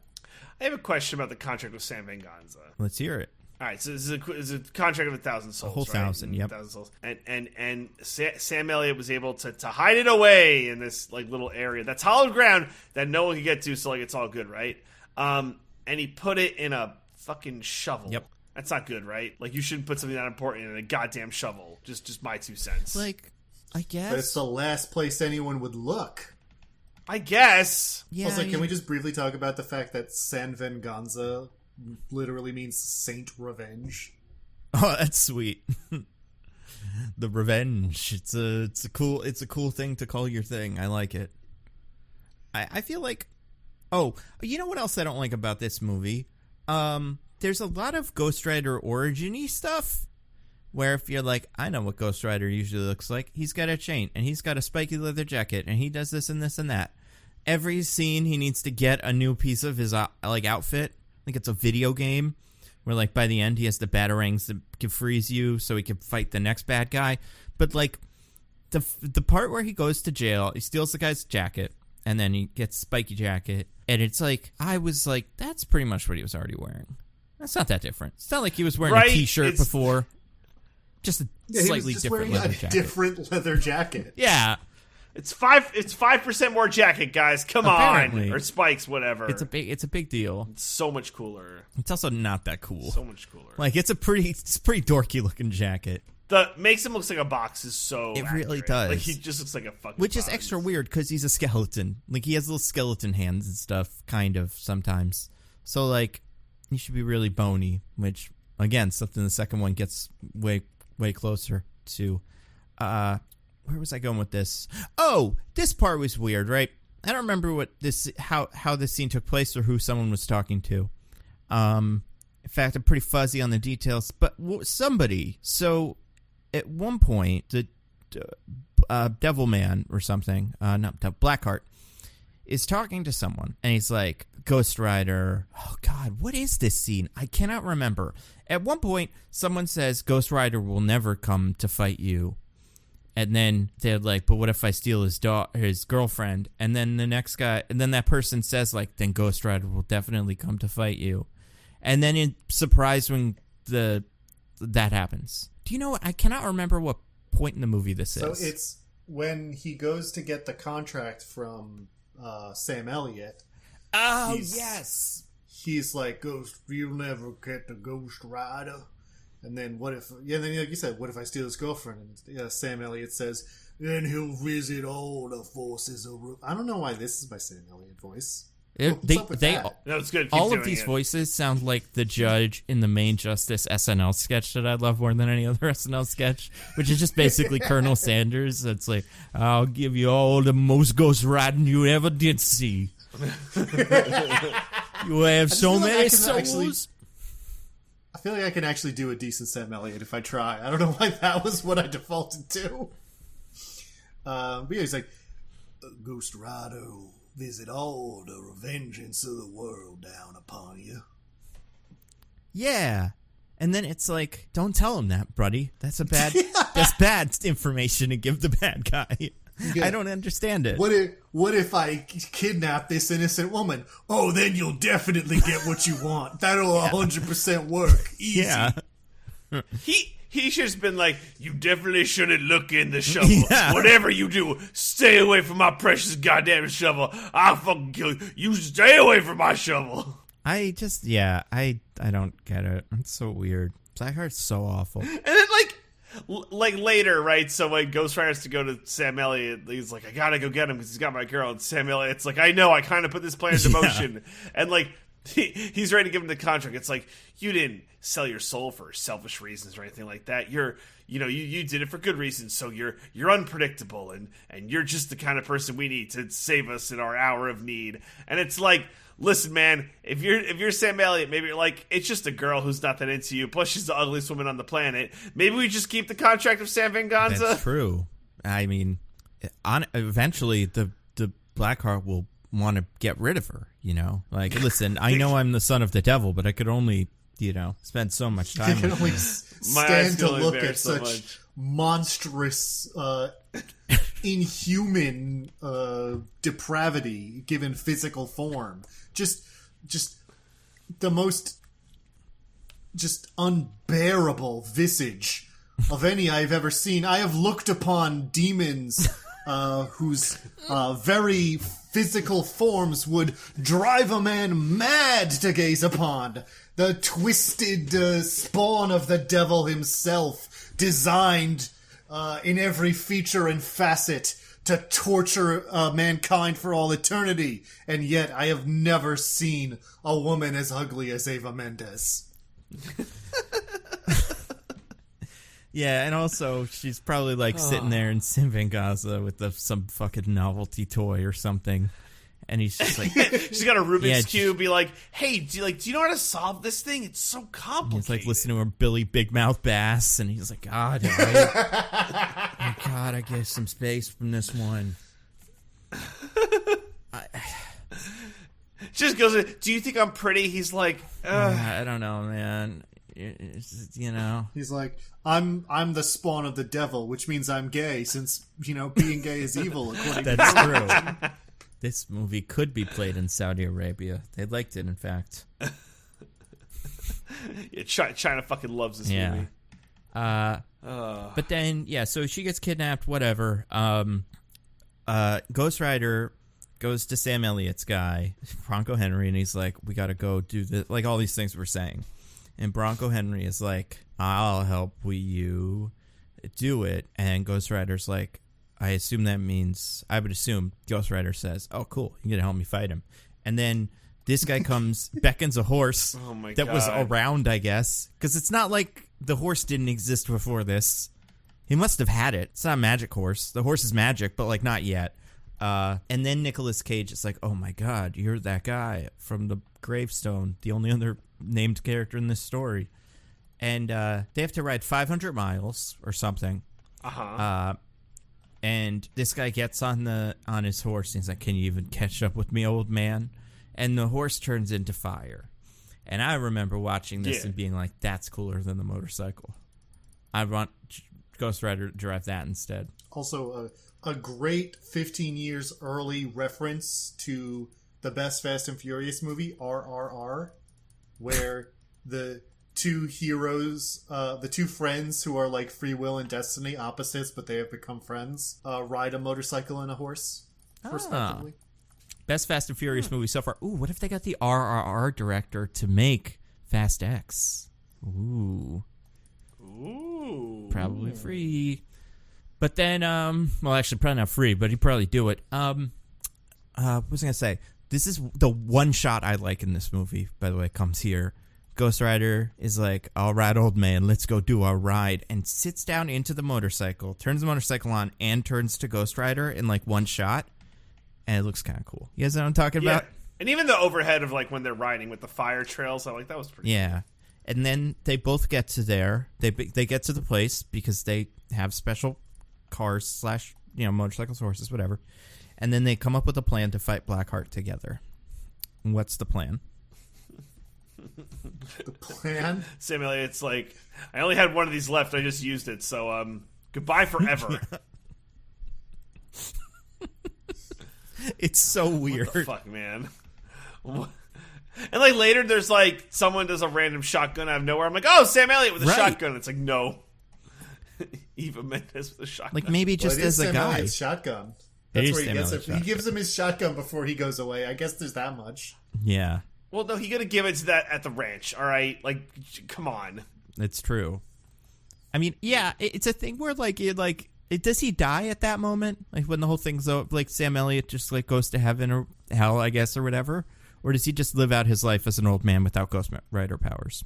have a question about the contract with San Venganza. Let's hear it. All right, so this is a contract of 1,000 souls, a whole right? 1,000, yep. 1,000 souls. And Sam Elliott was able to hide it away in this like little area that's hollowed ground that no one can get to, so like it's all good, right? And he put it in a fucking shovel. Yep. That's not good, right? Like, you shouldn't put something that important in a goddamn shovel. Just my 2 cents. Like, I guess. But it's the last place anyone would look. I guess. Yeah. Also, can we just briefly talk about the fact that San Venganza literally means Saint Revenge? Oh, that's sweet. The revenge. It's a cool thing to call your thing. I like it. I feel like, oh, you know what else I don't like about this movie? There's a lot of Ghost Rider origin-y stuff. Where if you're like, I know what Ghost Rider usually looks like. He's got a chain, and he's got a spiky leather jacket, and he does this and this and that. Every scene, he needs to get a new piece of his outfit. I think it's a video game where, like, by the end, he has the batarangs that can freeze you so he can fight the next bad guy. But, like, the part where he goes to jail, he steals the guy's jacket, and then he gets spiky jacket, and it's like, I was like, that's pretty much what he was already wearing. That's not that different. It's not like he was wearing a t-shirt before. Just a slightly different leather jacket. Different leather jacket. Yeah. It's 5% more jacket, guys. Come Apparently. on. Or spikes, whatever. It's a big deal. It's so much cooler. It's also not that cool. So much cooler. Like, it's pretty dorky looking jacket. The makes him look like a box is so It really accurate. does. Like, he just looks like a fucking Which is box. extra weird because he's a skeleton. Like, he has little skeleton hands and stuff, kind of, sometimes. So, like, he should be really bony, which, again, something the second one gets way closer to. Where was I going with this? Oh, this part was weird, right? I don't remember how this scene took place or who someone was talking to. In fact, I'm pretty fuzzy on the details, but somebody. So at one point, the Devil Man or something, not Blackheart, is talking to someone, and he's like, Ghost Rider. Oh, God, what is this scene? I cannot remember. At one point, someone says, Ghost Rider will never come to fight you. And then they're like, but what if I steal his girlfriend? And then the next guy, and then that person says, like, then Ghost Rider will definitely come to fight you. And then it's surprised when that happens. Do you know what? I cannot remember what point in the movie this is. So it's when he goes to get the contract from Sam Elliott. Oh, yes. He's like, Ghost, you'll never get the Ghost Rider. And then what if, then like you said, what if I steal his girlfriend? And Sam Elliott says, then he'll visit all the forces of... I don't know why this is my Sam Elliott voice. That's good. Keep all doing of these it. voices sound like the judge in the Main Justice SNL sketch that I love more than any other SNL sketch, which is just basically Colonel Sanders. It's like, I'll give you all the most ghost riding you ever did see. You have so many souls. I feel like I can actually do a decent Sam Elliott if I try. I don't know why that was what I defaulted to. But yeah, he's like, Ghost Rider will visit all the revengeance of the world down upon you. Yeah. And then it's like, don't tell him that, buddy. That's that's bad information to give the bad guy. Yeah. I don't understand it. What if I kidnap this innocent woman? Oh, then you'll definitely get what you want. That'll 100% work. Easy. Yeah. He should have been like, you definitely shouldn't look in the shovel. Yeah. Whatever you do, stay away from my precious goddamn shovel. I'll fucking kill you. You stay away from my shovel. I don't get it. It's so weird. Blackheart's so awful. And then like later, right? So when Ghost Rider has to go to Sam Elliott, he's like, I gotta go get him because he's got my girl. And Sam Elliott's like, I know, I kind of put this plan into motion. And like, he's ready to give him the contract. It's like, you didn't sell your soul for selfish reasons or anything like that. You did it for good reasons. So you're unpredictable and you're just the kind of person we need to save us in our hour of need. And it's like, listen, man, if you're Sam Elliott, maybe you're like, it's just a girl who's not that into you. Plus, she's the ugliest woman on the planet. Maybe we just keep the contract of Sam Van Gonza. That's true. I mean, eventually the Blackheart will want to get rid of her. You know, like, listen, I know I'm the son of the devil, but I could only, spend so much time. I can with only her. stand to look at such monstrous, inhuman depravity given physical form. Just the most unbearable visage of any I've ever seen. I have looked upon demons whose very physical forms would drive a man mad to gaze upon. The twisted spawn of the devil himself, designed in every feature and facet to torture mankind for all eternity. And yet I have never seen a woman as ugly as Eva Mendes. Yeah, and also she's probably like sitting there in Sam Van Gonza with some fucking novelty toy or something, and he's just like, she's got a Rubik's Cube. Be like, hey, do you know how to solve this thing? It's so complicated. He's like listening to her Billy Big Mouth Bass, and he's like, God, I get some space from this one. Just goes, do you think I'm pretty? He's like, I don't know, man. He's like, I'm the spawn of the devil, which means I'm gay, since being gay is evil. According That's to true. This movie could be played in Saudi Arabia. They liked it, in fact. Yeah, China fucking loves this movie. But then, so she gets kidnapped. Whatever. Ghost Rider goes to Sam Elliott's guy, Bronco Henry, and he's like, we got to go do this, like all these things we're saying. And Bronco Henry is like, I'll help you do it. And Ghost Rider's like, I would assume Ghost Rider says, oh, cool, you're going to help me fight him. And then this guy beckons a horse was around, I guess. Because it's not like the horse didn't exist before this. He must have had it. It's not a magic horse. The horse is magic, but like not yet. And then Nicolas Cage is like, oh my God, you're that guy from the gravestone, the only other named character in this story. And they have to ride 500 miles or something. And this guy gets on his horse and he's like, can you even catch up with me, old man? And the horse turns into fire. And I remember watching this and being like, that's cooler than the motorcycle. I Ghost Rider drive that instead. Also, a great 15 years early reference to the best Fast and Furious movie, RRR, where the two heroes, the two friends who are like free will and destiny opposites, but they have become friends, ride a motorcycle and a horse, respectively. Best Fast and Furious movie so far. Ooh, what if they got the RRR director to make Fast X? Ooh. Probably free. But then, well, actually, probably not free, but he'd probably do it. What was I going to say? This is the one shot I like in this movie, by the way, comes here. Ghost Rider is like, all right, old man, let's go do our ride, and sits down into the motorcycle, turns the motorcycle on, and turns to Ghost Rider in like one shot, and it looks kind of cool. You guys know what I'm talking about? And even the overhead of like when they're riding with the fire trails, I like that was pretty cool. And then they both get to there. They get to the place because they have special cars / motorcycles, horses, whatever. And then they come up with a plan to fight Blackheart together. What's the plan? The plan? Sam Elliott's like, I only had one of these left. I just used it. So, goodbye forever. It's so weird. What the fuck, man? And like later, there's like someone does a random shotgun out of nowhere. I'm like, oh, Sam Elliott with a shotgun. It's like, no, Eva Mendes with a shotgun. Like maybe just as a Sam guy. Elliott's shotgun. That's where he gets it. Shotgun. He gives him his shotgun before he goes away. I guess there's that much. Yeah. Well, no, he gonna give it to that at the ranch. All right, like, come on. It's true. I mean, yeah, it's a thing where does he die at that moment? Like when the whole thing's over, like Sam Elliott just like goes to heaven or hell, I guess, or whatever. Or does he just live out his life as an old man without Ghost Rider powers?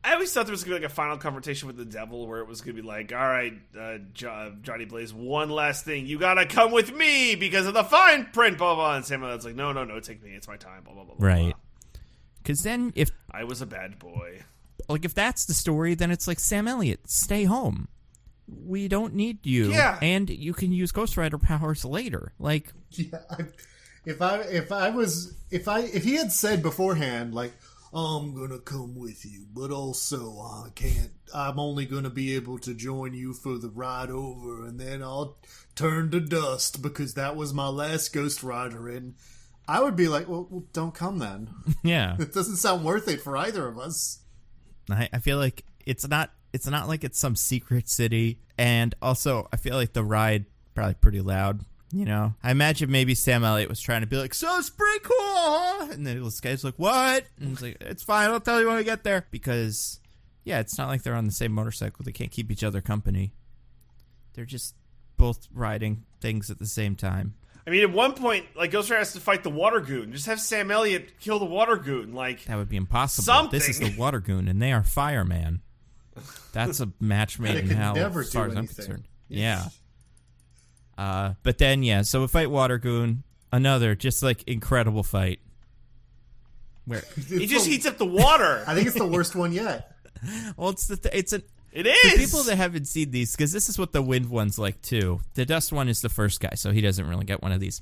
I always thought there was going to be like a final confrontation with the devil where it was going to be like, all right, Johnny Blaze, one last thing. You got to come with me because of the fine print, blah, blah. And Sam Elliott's like, no, take me. It's my time, blah, blah, blah, blah. Right. Because then if... I was a bad boy. Like if that's the story, then it's like, Sam Elliott, stay home. We don't need you. Yeah. And you can use Ghost Rider powers later. Like... Yeah, if he had said beforehand, like, I'm gonna come with you, but also I'm only gonna be able to join you for the ride over, and then I'll turn to dust because that was my last Ghost Rider, and I would be like, well don't come then. Yeah. It doesn't sound worth it for either of us. I feel like it's not like it's some secret city, and also I feel like the ride probably pretty loud. You know, I imagine maybe Sam Elliott was trying to be like, so it's pretty cool, huh? And then this guy's like, what? And he's like, it's fine, I'll tell you when we get there. Because, yeah, it's not like they're on the same motorcycle. They can't keep each other company. They're just both riding things at the same time. I mean, at one point, like, Ghost Rider has to fight the water goon. Just have Sam Elliott kill the water goon. Like, that would be impossible. Something. This is the water goon, and they are fireman. That's a match made in hell, as far as I'm concerned. Yeah. But then, yeah, so we fight Water Goon. Another just like incredible fight. Where he just heats up the water. I think it's the worst one yet. Well, it is. For people that haven't seen these, because this is what the wind one's like too. The dust one is the first guy, so he doesn't really get one of these.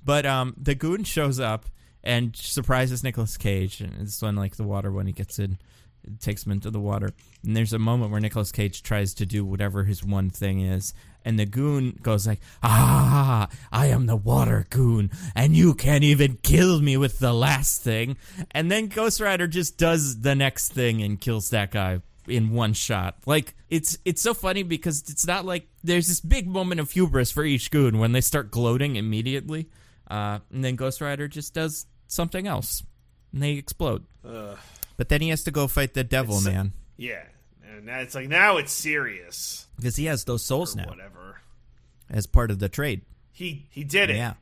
But the goon shows up and surprises Nicolas Cage, and it's when like the water when he gets in, it takes him into the water. And there's a moment where Nicolas Cage tries to do whatever his one thing is. And the goon goes like, I am the water goon, and you can't even kill me with the last thing. And then Ghost Rider just does the next thing and kills that guy in one shot. Like, it's so funny because it's not like there's this big moment of hubris for each goon when they start gloating immediately. And then Ghost Rider just does something else, and they explode. But then he has to go fight the devil, man. Yeah. And it's like, now it's serious. Because he has those souls now. Whatever. As part of the trade. He did it. Yeah.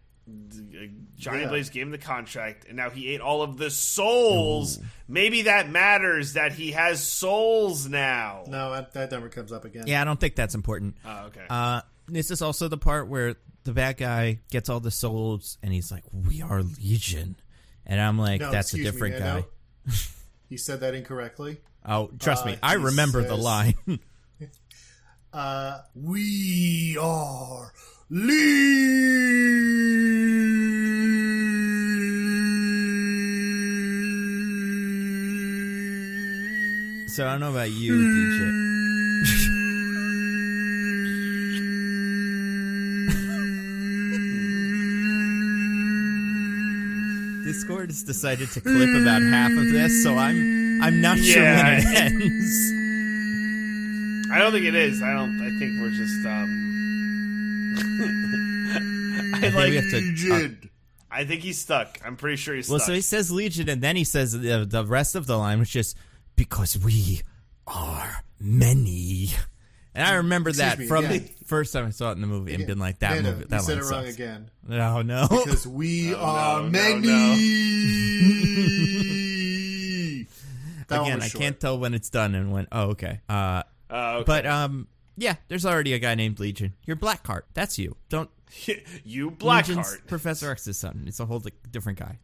Johnny Blaze gave him the contract, and now he ate all of the souls. Ooh. Maybe that matters that he has souls now. No, that never comes up again. Yeah, I don't think that's important. Oh, okay. This is also the part where the bad guy gets all the souls, and he's like, we are Legion. And I'm like, no, that's a different guy. No. You said that incorrectly. Oh, trust me, I remember the line. We are So I don't know about you, DJ. Discord has decided to clip about half of this, so I'm not sure when it ends. I don't think it is. I think we're just I think he's stuck. I'm pretty sure he's stuck. Well, so he says Legion, and then he says the rest of the line, which is because we are many. And I remember that from the first time I saw it in the movie and been like, that movie. That you said line it wrong sucks. again. No, no. Because we are many. Again, I can't tell when it's done and when. Oh, okay. Okay. But yeah, there's already a guy named Legion. You're Blackheart. That's you. Don't. You Blackheart. Legion's Professor X's son. It's a whole different guy.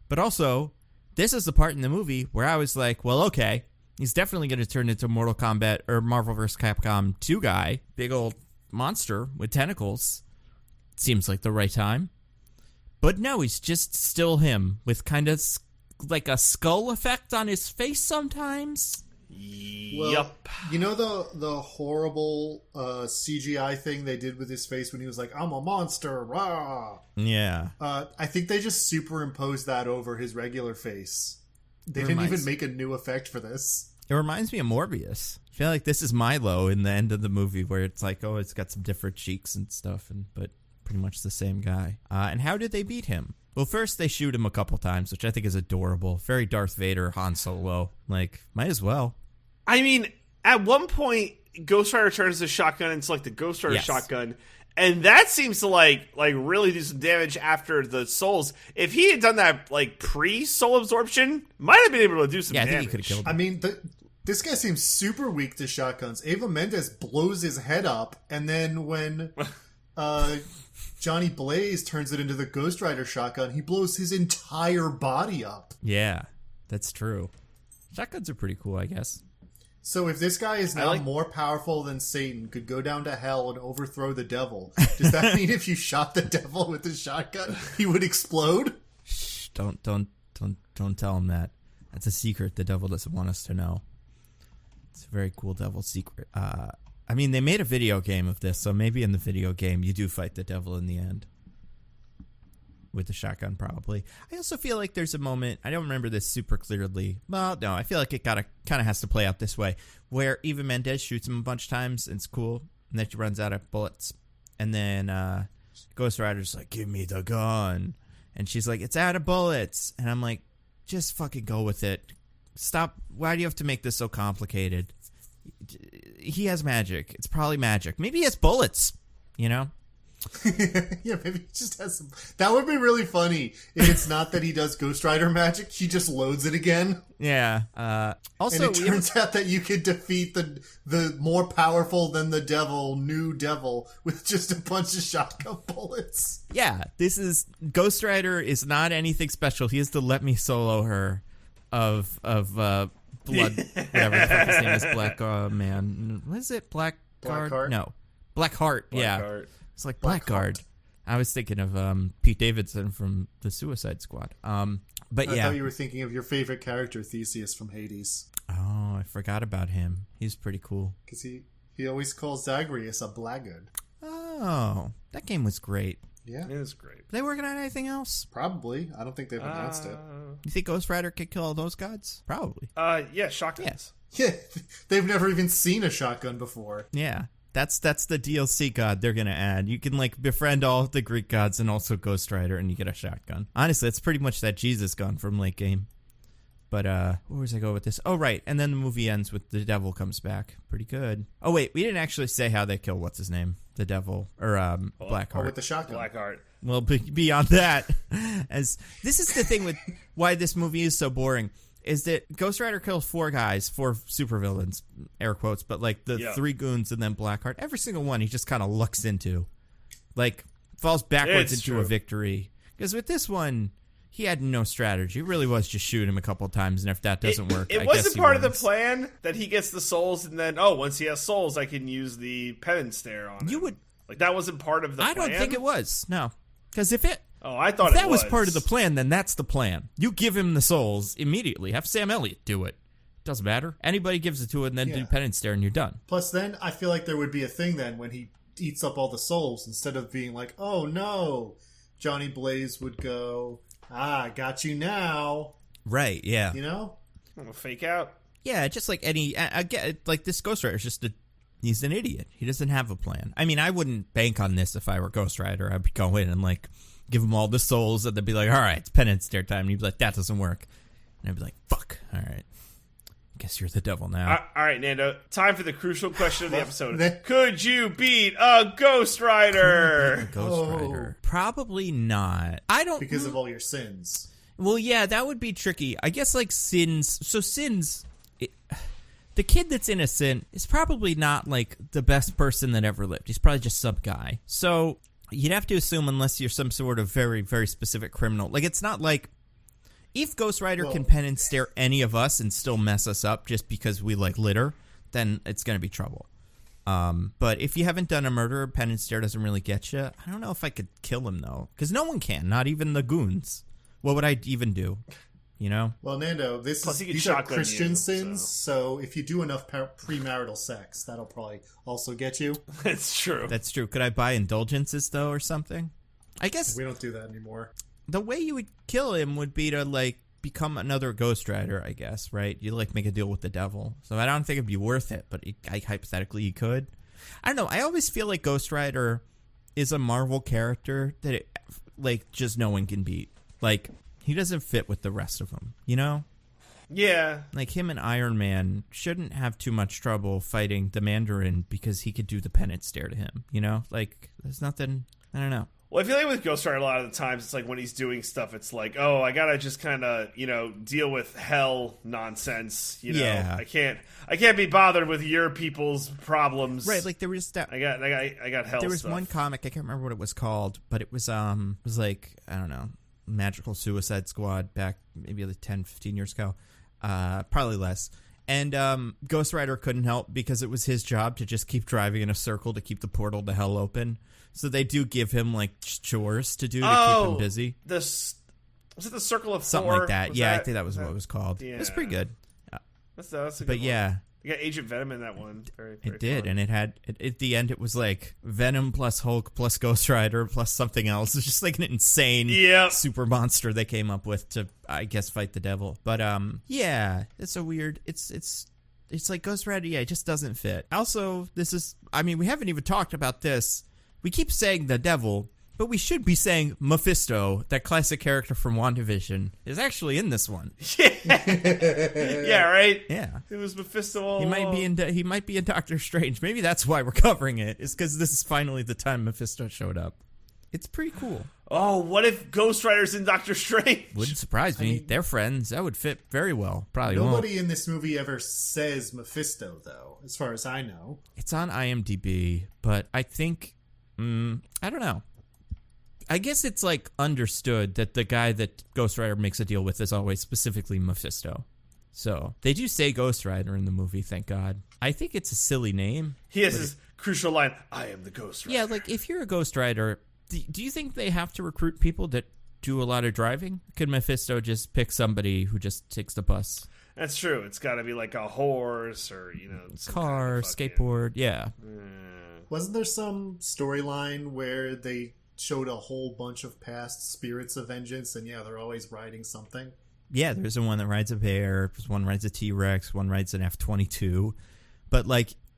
But also, this is the part in the movie where I was like, well, okay. He's definitely going to turn into Mortal Kombat or Marvel vs. Capcom 2 guy. Big old monster with tentacles. Seems like the right time. But no, he's just still him with kind of like a skull effect on his face sometimes. Well, Yup. You know the horrible CGI thing they did with his face when he was like, I'm a monster, rah! Yeah. I think they just superimposed that over his regular face. They didn't even make a new effect for this. It reminds me of Morbius. I feel like this is Milo in the end of the movie where it's like, oh, it's got some different cheeks and stuff, but pretty much the same guy. And how did they beat him? Well, first they shoot him a couple times, which I think is adorable. Very Darth Vader, Han Solo. Like, might as well. I mean, at one point, Ghost Rider turns the shotgun into like the Ghost Rider shotgun. And that seems to like really do some damage after the souls. If he had done that like pre-soul absorption, might have been able to do some damage. I think he could have killed him. I mean, this guy seems super weak to shotguns. Eva Mendes blows his head up, and then when Johnny Blaze turns it into the Ghost Rider shotgun, he blows his entire body up. Yeah, that's true. Shotguns are pretty cool, I guess. So if this guy is now more powerful than Satan, could go down to hell and overthrow the devil, does that mean if you shot the devil with a shotgun, he would explode? Shh, don't tell him that. That's a secret the devil doesn't want us to know. It's a very cool devil secret. I mean, they made a video game of this, so maybe in the video game you do fight the devil in the end. With the shotgun, probably. I also feel like there's a moment, I don't remember this super clearly. Well, no, I feel like it kind of has to play out this way, where Eva Mendes shoots him a bunch of times, and it's cool, and then she runs out of bullets. And then Ghost Rider's like, give me the gun. And she's like, it's out of bullets. And I'm like, just fucking go with it. Stop. Why do you have to make this so complicated? He has magic. It's probably magic. Maybe he has bullets, you know? Yeah, maybe he just has some. That would be really funny if it's not that he does Ghost Rider magic, he just loads it again. Yeah. Also, and it turns out that you could defeat the more powerful than the devil, new devil, with just a bunch of shotgun bullets. Yeah, this is Ghost Rider is not anything special. He is the let me solo her of blood, whatever the fuck his name is, Black man. What is it? Blackguard? No, Blackheart. Yeah. It's like Blackguard. I was thinking of Pete Davidson from the Suicide Squad. But I thought you were thinking of your favorite character, Theseus from Hades. Oh, I forgot about him. He's pretty cool. Because he always calls Zagreus a blackguard. Oh, that game was great. Yeah. It was great. Are they working on anything else? Probably. I don't think they've announced it. You think Ghost Rider could kill all those gods? Probably. Yeah, shotguns. Yeah, they've never even seen a shotgun before. Yeah. That's the DLC god they're going to add. You can, like, befriend all of the Greek gods and also Ghost Rider, and you get a shotgun. Honestly, it's pretty much that Jesus gun from late game. But, where was I go with this? Oh, right. And then the movie ends with the devil comes back. Pretty good. Oh, wait. We didn't actually say how they kill, what's his name? The devil. Or, Blackheart. Oh, with the shotgun. Blackheart. Well, beyond that, as this is the thing with why this movie is so boring. Is that Ghost Rider kills 4 guys, 4 supervillains, air quotes, but like the 3 goons and then Blackheart, every single one he just kind of looks into. Like, falls backwards into a victory. Because with this one, he had no strategy. It really was just shoot him a couple times, and if that doesn't work, it wasn't part of the plan that he gets the souls, and then, once he has souls, I can use the penance stare on him. Like, that wasn't part of the plan? I don't think it was, no. Because if it... Oh, I thought that was part of the plan, then that's the plan. You give him the souls immediately. Have Sam Elliott do it. Doesn't matter. Anybody gives it to it and then do penance stare and you're done. Plus then, I feel like there would be a thing then when he eats up all the souls, instead of being like, oh no, Johnny Blaze would go, Ah, got you now. Right, yeah. You know? I'm gonna fake out. Yeah, just like I get, like this Ghost Rider is just he's an idiot. He doesn't have a plan. I mean, I wouldn't bank on this if I were Ghost Rider. I'd go in and like give him all the souls and they'd be like, all right, it's penance stare time. And he'd be like, that doesn't work. And I'd be like, fuck, all right. Guess you're the devil now. All right, Nando. Time for the crucial question of the episode. Could you beat a Ghost Rider? Ghost Rider. Probably not. I don't... Because of all your sins. Well, yeah, that would be tricky. I guess like sins... So sins... the kid that's innocent is probably not like the best person that ever lived. He's probably just some guy. So you'd have to assume unless you're some sort of very, very specific criminal. Like it's not like... If Ghost Rider can pen and stare any of us and still mess us up just because we like litter, then it's going to be trouble. But if you haven't done a murder, pen and stare doesn't really get you. I don't know if I could kill him though, because no one can, not even the goons. What would I even do? You know? Well, Nando, these are Christian sins, so if you do enough premarital sex, that'll probably also get you. That's true. That's true. Could I buy indulgences though, or something? I guess we don't do that anymore. The way you would kill him would be to, like, become another Ghost Rider, I guess, right? You like, make a deal with the devil. So I don't think it'd be worth it, but hypothetically you could. I don't know. I always feel like Ghost Rider is a Marvel character that, just no one can beat. Like, he doesn't fit with the rest of them, you know? Yeah. Like, him and Iron Man shouldn't have too much trouble fighting the Mandarin because he could do the penance stare to him, you know? Like, there's nothing... I don't know. Well, I feel like with Ghost Rider, a lot of the times, it's like when he's doing stuff, it's like, oh, I gotta just kind of, deal with hell nonsense. Yeah. I can't be bothered with your people's problems. Right, like there was that. I got hell. There was stuff. one comic, I can't remember what it was called, but it was like, I don't know, Magical Suicide Squad back maybe like 10, 15 years ago, probably less. And Ghost Rider couldn't help because it was his job to just keep driving in a circle to keep the portal to hell open. So they do give him like chores to do to keep him busy. Was it the Circle of Something Thor? like that. Yeah, I think that was what it was called. Yeah. It was pretty good. That's a good but one. Yeah. You got Agent Venom in that one. Very, very it did, fun. and it had at the end. It was like Venom plus Hulk plus Ghost Rider plus something else. It's just like an insane super monster they came up with to, I guess, fight the devil. But yeah, it's a weird. It's like Ghost Rider. Yeah, it just doesn't fit. Also, we haven't even talked about this. We keep saying the devil, but we should be saying Mephisto, that classic character from WandaVision, is actually in this one. Yeah, right? Yeah. It was Mephisto. He might be in Doctor Strange. Maybe that's why we're covering it, is because this is finally the time Mephisto showed up. It's pretty cool. Oh, what if Ghost Rider's in Doctor Strange? Wouldn't surprise me. They're friends. That would fit very well. Probably Nobody in this movie ever says Mephisto, though, as far as I know. It's on IMDb, but I think... I don't know. I guess it's like understood that the guy that Ghost Rider makes a deal with is always specifically Mephisto. So they do say Ghost Rider in the movie, thank God. I think it's a silly name. He has his crucial line, I am the Ghost Rider. Yeah, like if you're a Ghost Rider, do you think they have to recruit people that do a lot of driving? Could Mephisto just pick somebody who just takes the bus? That's true. It's got to be like a horse or, car, skateboard, yeah. Wasn't there some storyline where they showed a whole bunch of past spirits of vengeance, and they're always riding something? Yeah, there's the one that rides a bear, one rides a T-Rex, one rides an F-22. But,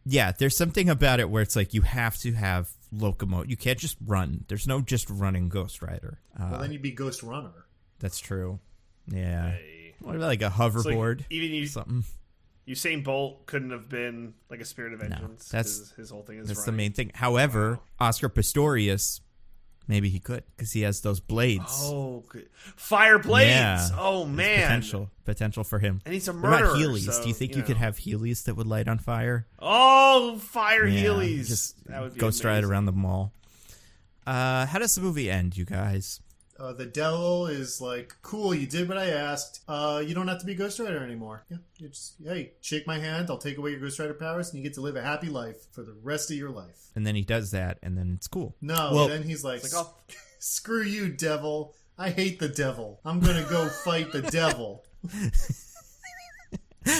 there's something about it where it's like you have to have locomotive. You can't just run. There's no just running Ghost Rider. Well, then you'd be Ghost Runner. That's true. Yeah. Hey. What about like a hoverboard? Something. Usain Bolt couldn't have been like a spirit of vengeance. No, that's his whole thing is that's running. the main thing. However, Oscar Pistorius, maybe he could because he has those blades. Oh, good. Fire blades! Yeah. Oh man, potential for him. And he's a What murderer. about Heelys? So, Do you think you could have Heelys that would light on fire? Oh, fire Heelys! Just that would be Ghost amazing. Ride around the mall. How does the movie end, you guys? The devil is like, cool, you did what I asked. You don't have to be Ghost Rider anymore. Yeah, you just, hey, shake my hand, I'll take away your Ghost Rider powers, and you get to live a happy life for the rest of your life. And then he does that, and then it's cool. No, then he's like screw you, devil. I hate the devil. I'm gonna go fight the devil.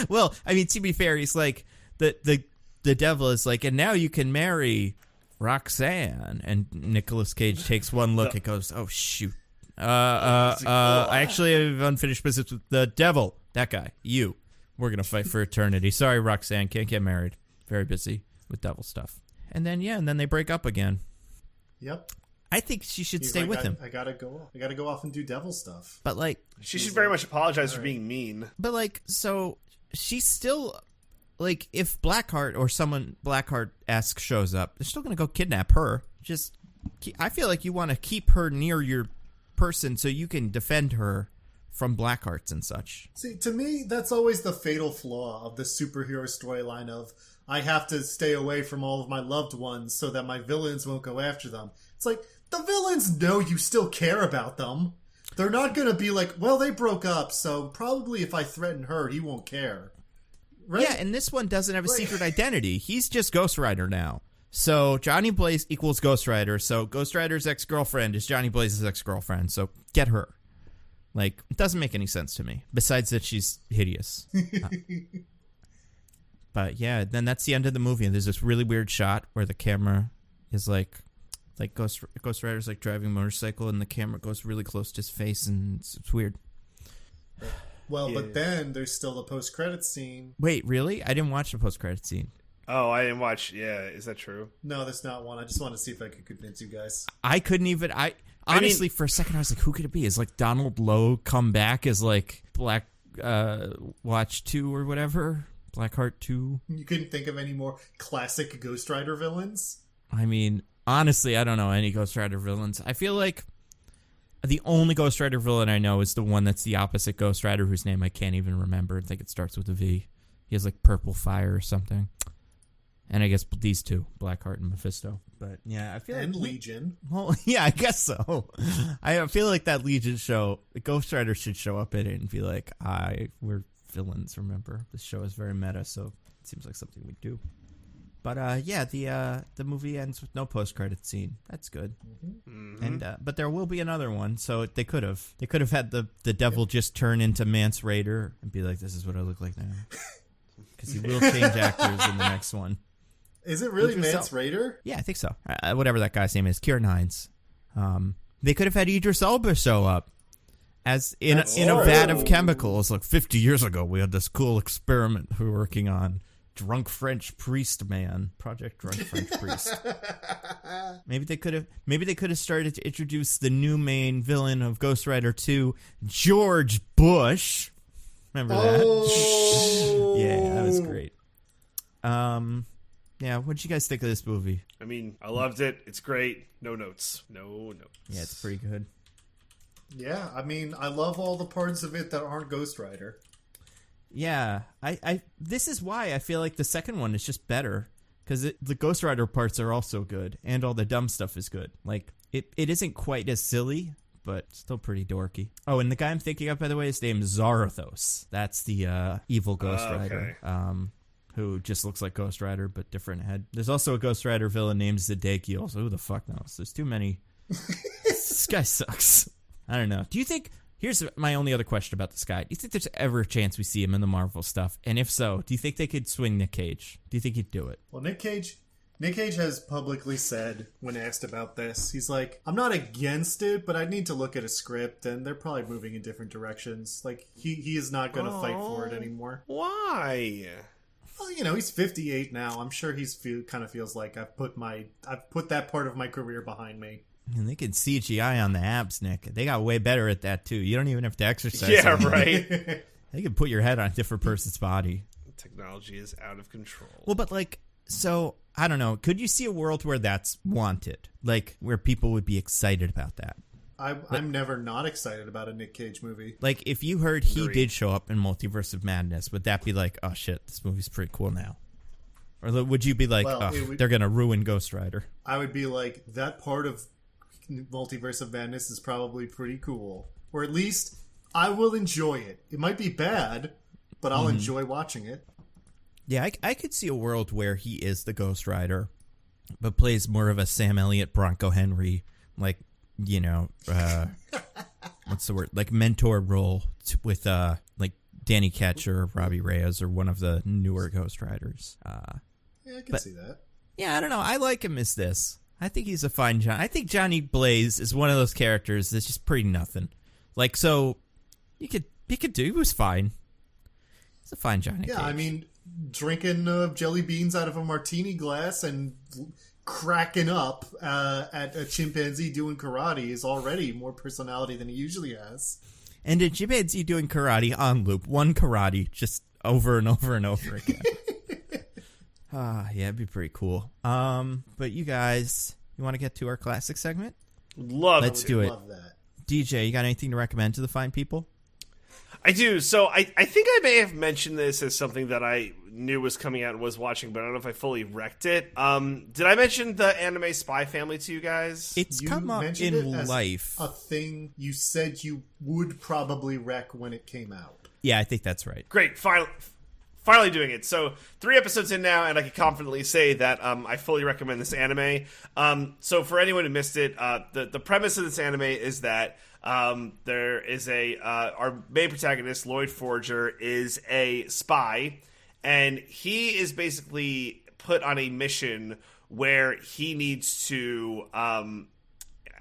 Well, I mean, to be fair, he's like, the devil is like, and now you can marry Roxanne. And Nicolas Cage takes one look and goes, oh, shoot. I actually have unfinished business with the devil. That guy. You. We're going to fight for eternity. Sorry, Roxanne. Can't get married. Very busy with devil stuff. And then they break up again. Yep. I think she should stay with him. I gotta go off and do devil stuff. But like, she should very much apologize for being mean. But like, so she's still like, if Blackheart or someone Blackheart-esque shows up, they're still gonna go kidnap her. Just, I feel like you want to keep her near your person so you can defend her from Blackhearts and such. See, to me, that's always the fatal flaw of the superhero storyline of, I have to stay away from all of my loved ones so that my villains won't go after them. It's like, the villains know you still care about them. They're not going to be like, well, they broke up, so probably if I threaten her, he won't care. Right? Yeah, and this one doesn't have a secret identity. He's just Ghost Rider now. So Johnny Blaze equals Ghost Rider, so Ghost Rider's ex-girlfriend is Johnny Blaze's ex-girlfriend, so get her. Like, it doesn't make any sense to me, besides that she's hideous. But yeah, then that's the end of the movie, and there's this really weird shot where the camera is like Ghost Rider's like driving a motorcycle, and the camera goes really close to his face, and it's weird. Well, but then there's still the post-credit scene. Wait, really? I didn't watch the post-credit scene. Oh, I didn't watch. Yeah, is that true? No, that's not one. I just wanted to see if I could convince you guys. I couldn't even. Honestly, for a second, I was like, who could it be? Is like Donald Lowe come back as like Black Watch 2 or whatever? Blackheart 2? You couldn't think of any more classic Ghost Rider villains? I mean, honestly, I don't know any Ghost Rider villains. I feel like the only Ghost Rider villain I know is the one that's the opposite Ghost Rider, whose name I can't even remember. I think it starts with a V. He has like purple fire or something. And I guess these two, Blackheart and Mephisto. But yeah, I feel and like Legion. Well, yeah, I guess so. I feel like that Legion show, Ghost Rider should show up in it and be like, we're villains, remember? This show is very meta, so it seems like something we'd do. But yeah, the movie ends with no post-credit scene. That's good. Mm-hmm. And but there will be another one, so they could have had the devil just turn into Mance Rayder and be like, this is what I look like now. Because he will change actors in the next one. Is it really Mance Rayder? Yeah, I think so. Whatever that guy's name is, Kieran Hines. They could have had Idris Elba show up as in a vat of chemicals. Like 50 years ago, we had this cool experiment we were working on. Drunk French Priest Man, Project Drunk French Priest. Maybe they could have started to introduce the new main villain of Ghost Rider 2, George Bush. Remember that? Yeah, that was great. Yeah, what'd you guys think of this movie? I mean, I loved it. It's great. No notes. No notes. Yeah, it's pretty good. Yeah, I mean, I love all the parts of it that aren't Ghost Rider. Yeah, I this is why I feel like the second one is just better, because the Ghost Rider parts are also good, and all the dumb stuff is good. Like, it isn't quite as silly, but still pretty dorky. Oh, and the guy I'm thinking of, by the way, his name is Zarathos. That's the evil Ghost Rider. Who just looks like Ghost Rider, but different head. There's also a Ghost Rider villain named Zedekiel, so who the fuck knows? There's too many. This guy sucks. I don't know. Do you think... Here's my only other question about this guy. Do you think there's ever a chance we see him in the Marvel stuff? And if so, do you think they could swing Nick Cage? Do you think he'd do it? Well, Nick Cage has publicly said, when asked about this, he's like, I'm not against it, but I need to look at a script, and they're probably moving in different directions. Like, he is not going to fight for it anymore. Why? Well, you know, he's 58 now. I'm sure kind of feels like I've put that part of my career behind me. And they can CGI on the abs, Nick. They got way better at that, too. You don't even have to exercise. Yeah, right. They can put your head on a different person's body. Technology is out of control. Well, but like, so, I don't know. Could you see a world where that's wanted? Like, where people would be excited about that? I'm never not excited about a Nick Cage movie. Like, if you heard he did show up in Multiverse of Madness, would that be like, oh shit, this movie's pretty cool now? Or would you be like, they're going to ruin Ghost Rider? I would be like, that part of Multiverse of Madness is probably pretty cool. Or at least, I will enjoy it. It might be bad, but I'll enjoy watching it. Yeah, I could see a world where he is the Ghost Rider, but plays more of a Sam Elliott, Bronco Henry, like, you know, what's the word? Like mentor role with like Danny Ketcher or Robbie Reyes or one of the newer Ghost Riders. Yeah, I can see that. Yeah, I don't know. I like him as this. I think he's a fine John. I think Johnny Blaze is one of those characters that's just pretty nothing. Like, so he could do. He was fine. He's a fine Johnny Cage. Yeah, I mean, drinking jelly beans out of a martini glass and cracking up at a chimpanzee doing karate is already more personality than he usually has. And a chimpanzee doing karate on loop, one karate just over and over and over again. Yeah, it'd be pretty cool. But you guys, you want to get to our classic segment? Let's do it. Love that. DJ, you got anything to recommend to the fine people? I do. So I think I may have mentioned this as something that I knew was coming out and was watching, but I don't know if I fully wrecked it. Did I mention the anime Spy Family to you guys? It's You come up mentioned in it as life. a thing you said you would probably wreck when it came out. Yeah, I think that's right. Great. Finally doing it. So 3 episodes in now, and I can confidently say that I fully recommend this anime. So for anyone who missed it, the premise of this anime is that there is our main protagonist, Lloyd Forger, is a spy, and he is basically put on a mission where he needs to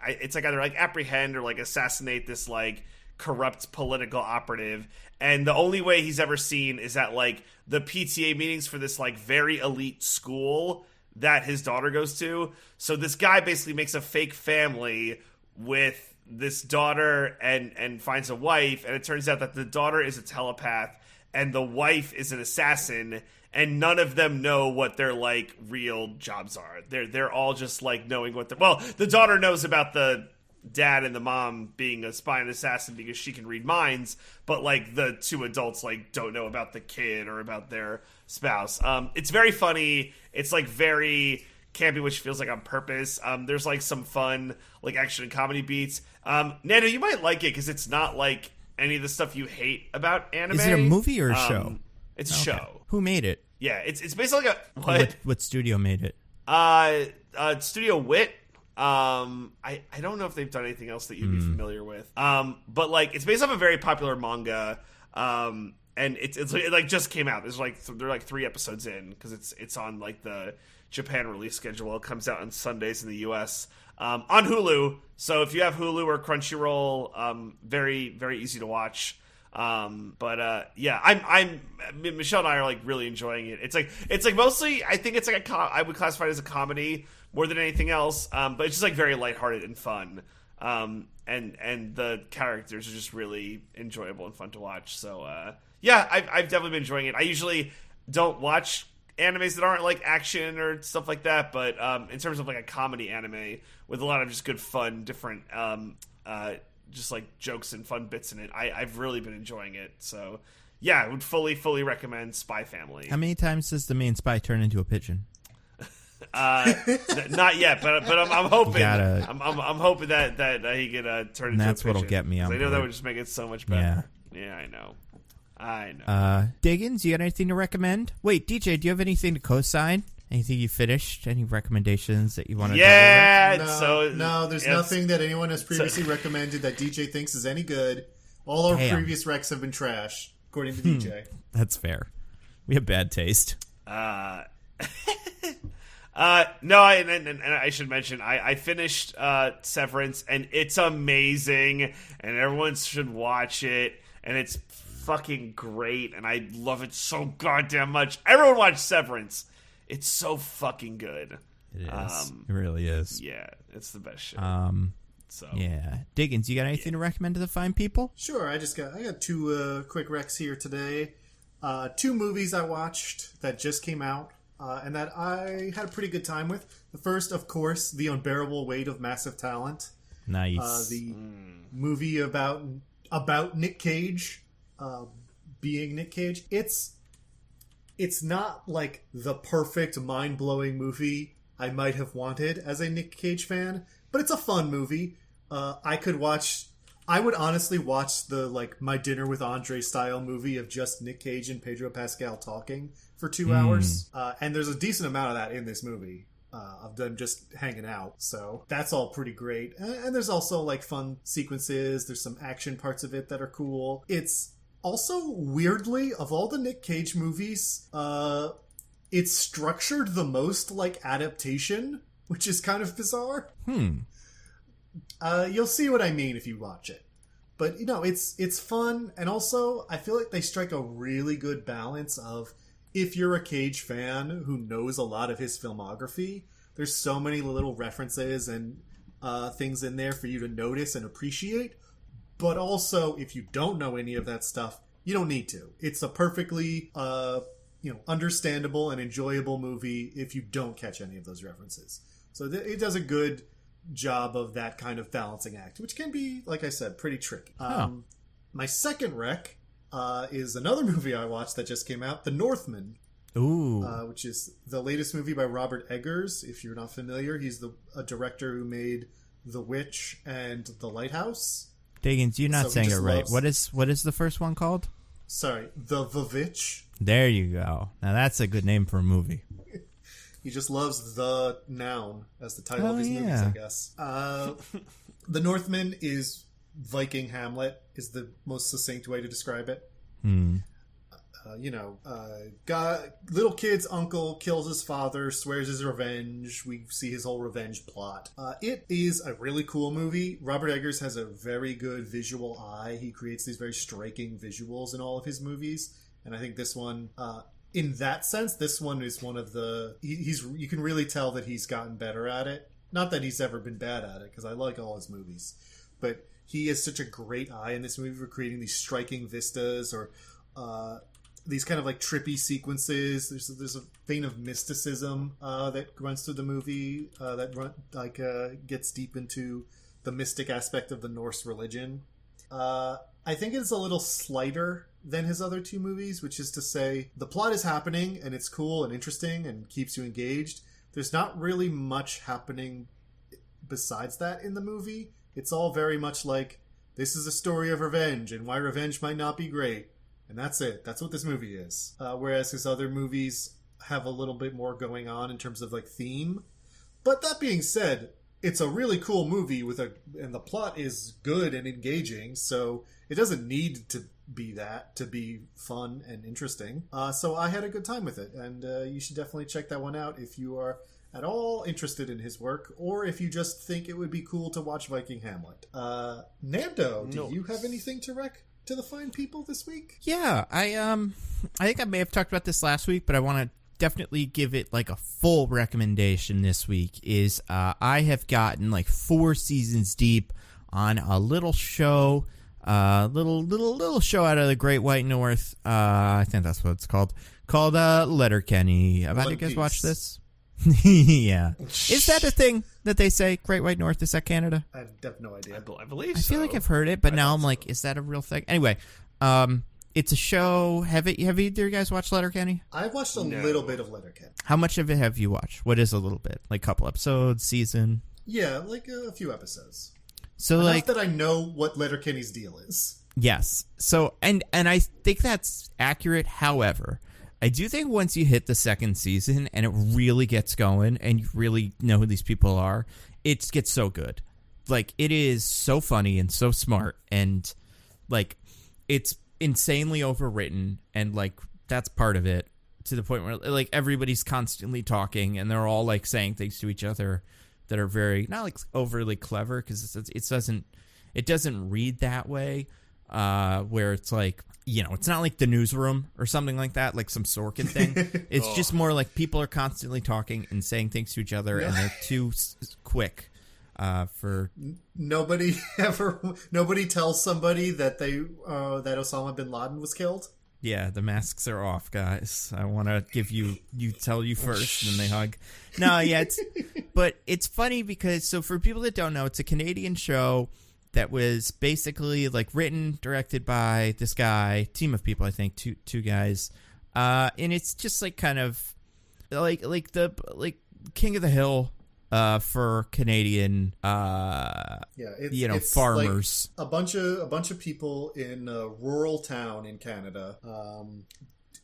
it's like either like apprehend or like assassinate this like corrupt political operative. And the only way he's ever seen is at like the PTA meetings for this like very elite school that his daughter goes to. So this guy basically makes a fake family with this daughter and finds a wife, and it turns out that the daughter is a telepath and the wife is an assassin, and none of them know what their like real jobs are. They're all just like knowing what the daughter knows about the dad and the mom being a spy and assassin because she can read minds, but like the 2 adults like don't know about the kid or about their spouse. It's very funny. It's like very campy, which feels like on purpose. There's like some fun like action and comedy beats. Nando, you might like it because it's not like any of the stuff you hate about anime. Is it a movie or a show? It's a show. Who made it? Yeah, it's basically like a What studio made it? Studio Wit. I don't know if they've done anything else that you'd be familiar with. But like it's based off a very popular manga. And it like just came out. There's like they're like 3 episodes in because it's on like the Japan release schedule. It comes out on Sundays in the US. On Hulu. So if you have Hulu or Crunchyroll, very very easy to watch. Yeah, I'm Michelle and I are like really enjoying it. It's like mostly I think it's like I would classify it as a comedy more than anything else. But it's just like very lighthearted and fun. And the characters are just really enjoyable and fun to watch. So yeah, I've definitely been enjoying it. I usually don't watch animes that aren't like action or stuff like that, but in terms of like a comedy anime with a lot of just good fun, different just like jokes and fun bits in it, I've really been enjoying it. So yeah, I would fully recommend Spy Family. How many times does the main spy turn into a pigeon? Not yet, but I'm hoping. I'm hoping that he could turn into a pigeon. That's what'll get me on I know board. that would just make it so much better. Yeah, I know. Diggins, you got anything to recommend? Wait, DJ, do you have anything to co-sign? Anything you finished? Any recommendations that you want to No, there's nothing that anyone has previously recommended that DJ thinks is any good. All our previous recs have been trash, according to DJ. That's fair. We have bad taste. No, and I should mention, I finished Severance, and it's amazing, and everyone should watch it, and it's fucking great, and I love it so goddamn much. Everyone watch Severance. It's so fucking good. It is. It really is. Yeah, it's the best show. Yeah. Diggins, you got anything to recommend to the fine people? Sure, I got 2 quick recs here today. 2 movies I watched that just came out. And that I had a pretty good time with. The first, of course, The Unbearable Weight of Massive Talent. Nice. The movie about Nick Cage being Nick Cage. It's not like the perfect, mind-blowing movie I might have wanted as a Nick Cage fan, but it's a fun movie. I would honestly watch the like My Dinner with Andre style movie of just Nick Cage and Pedro Pascal talking for 2 hours. And there's a decent amount of that in this movie. Of them just hanging out. So that's all pretty great. And there's also like fun sequences. There's some action parts of it that are cool. It's also weirdly, of all the Nick Cage movies, it's structured the most like adaptation which is kind of bizarre. You'll see what I mean if you watch it. But, it's fun, and also I feel like they strike a really good balance of, if you're a Cage fan who knows a lot of his filmography, there's so many little references and things in there for you to notice and appreciate. But also, if you don't know any of that stuff, you don't need to. It's a perfectly, understandable and enjoyable movie if you don't catch any of those references. So it does a good job of that kind of balancing act, which can be, like I said, pretty tricky. My second rec is another movie I watched that just came out, The Northman. Ooh. Which is the latest movie by Robert Eggers. If you're not familiar, he's a director who made The Witch and The Lighthouse. Diggins, you're not saying it right. What is the first one called? Sorry, The Vavitch. There you go. Now that's a good name for a movie. He just loves the noun as the title of his movies, I guess. The Northman is Viking Hamlet, is the most succinct way to describe it. Little kid's uncle kills his father, swears his revenge. We see his whole revenge plot. It is a really cool movie. Robert Eggers has a very good visual eye. He creates these very striking visuals in all of his movies. And I think this one, in that sense, this one is one of the... you can really tell that he's gotten better at it. Not that he's ever been bad at it, because I like all his movies. But he has such a great eye in this movie for creating these striking vistas or... these kind of like trippy sequences. There's a vein of mysticism that runs through the movie that gets deep into the mystic aspect of the Norse religion. I think it's a little slighter than his other two movies, which is to say the plot is happening and it's cool and interesting and keeps you engaged. There's not really much happening besides that in the movie. It's all very much like, this is a story of revenge and why revenge might not be great. And that's it. That's what this movie is. Whereas his other movies have a little bit more going on in terms of like theme. But that being said, it's a really cool movie and the plot is good and engaging. So it doesn't need to be that to be fun and interesting. So I had a good time with it. And you should definitely check that one out if you are at all interested in his work, or if you just think it would be cool to watch Viking Hamlet. Nando, do you have anything to rec to the fine people this week? Yeah, I think I may have talked about this last week, but I want to definitely give it like a full recommendation this week. Is I have gotten like 4 seasons deep on a little show, little show out of the Great White North. I think that's what it's called Letterkenny. Have you guys watched this? Yeah. Is that a thing that they say, Great White North? Is that Canada? I have no idea. I believe so. I feel like I've heard it, but now I'm like, is that a real thing? Anyway, it's a show. Have either of you guys watched Letterkenny? I've watched a little bit of Letterkenny. How much of it have you watched? What is a little bit? Like a couple episodes, season? Yeah, like a few episodes. So enough like that I know what Letterkenny's deal is. Yes. So and I think that's accurate. However, I do think once you hit the second season and it really gets going and you really know who these people are, it gets so good. Like, it is so funny and so smart, and like, it's insanely overwritten, and like, that's part of it, to the point where like everybody's constantly talking and they're all like saying things to each other that are very, not like overly clever, because it doesn't read that way. Where it's like, it's not like The Newsroom or something like that, like some Sorkin thing. It's just more like people are constantly talking and saying things to each other, and they're too quick for... Nobody tells somebody that that Osama bin Laden was killed? Yeah, the masks are off, guys. I want to give tell you first, and then they hug. No, yeah, but it's funny because, so for people that don't know, it's a Canadian show that was basically like written, directed by this guy, team of people, I think, two guys, and it's just like kind of like the King of the Hill for Canadian it's farmers. Like a bunch of people in a rural town in Canada,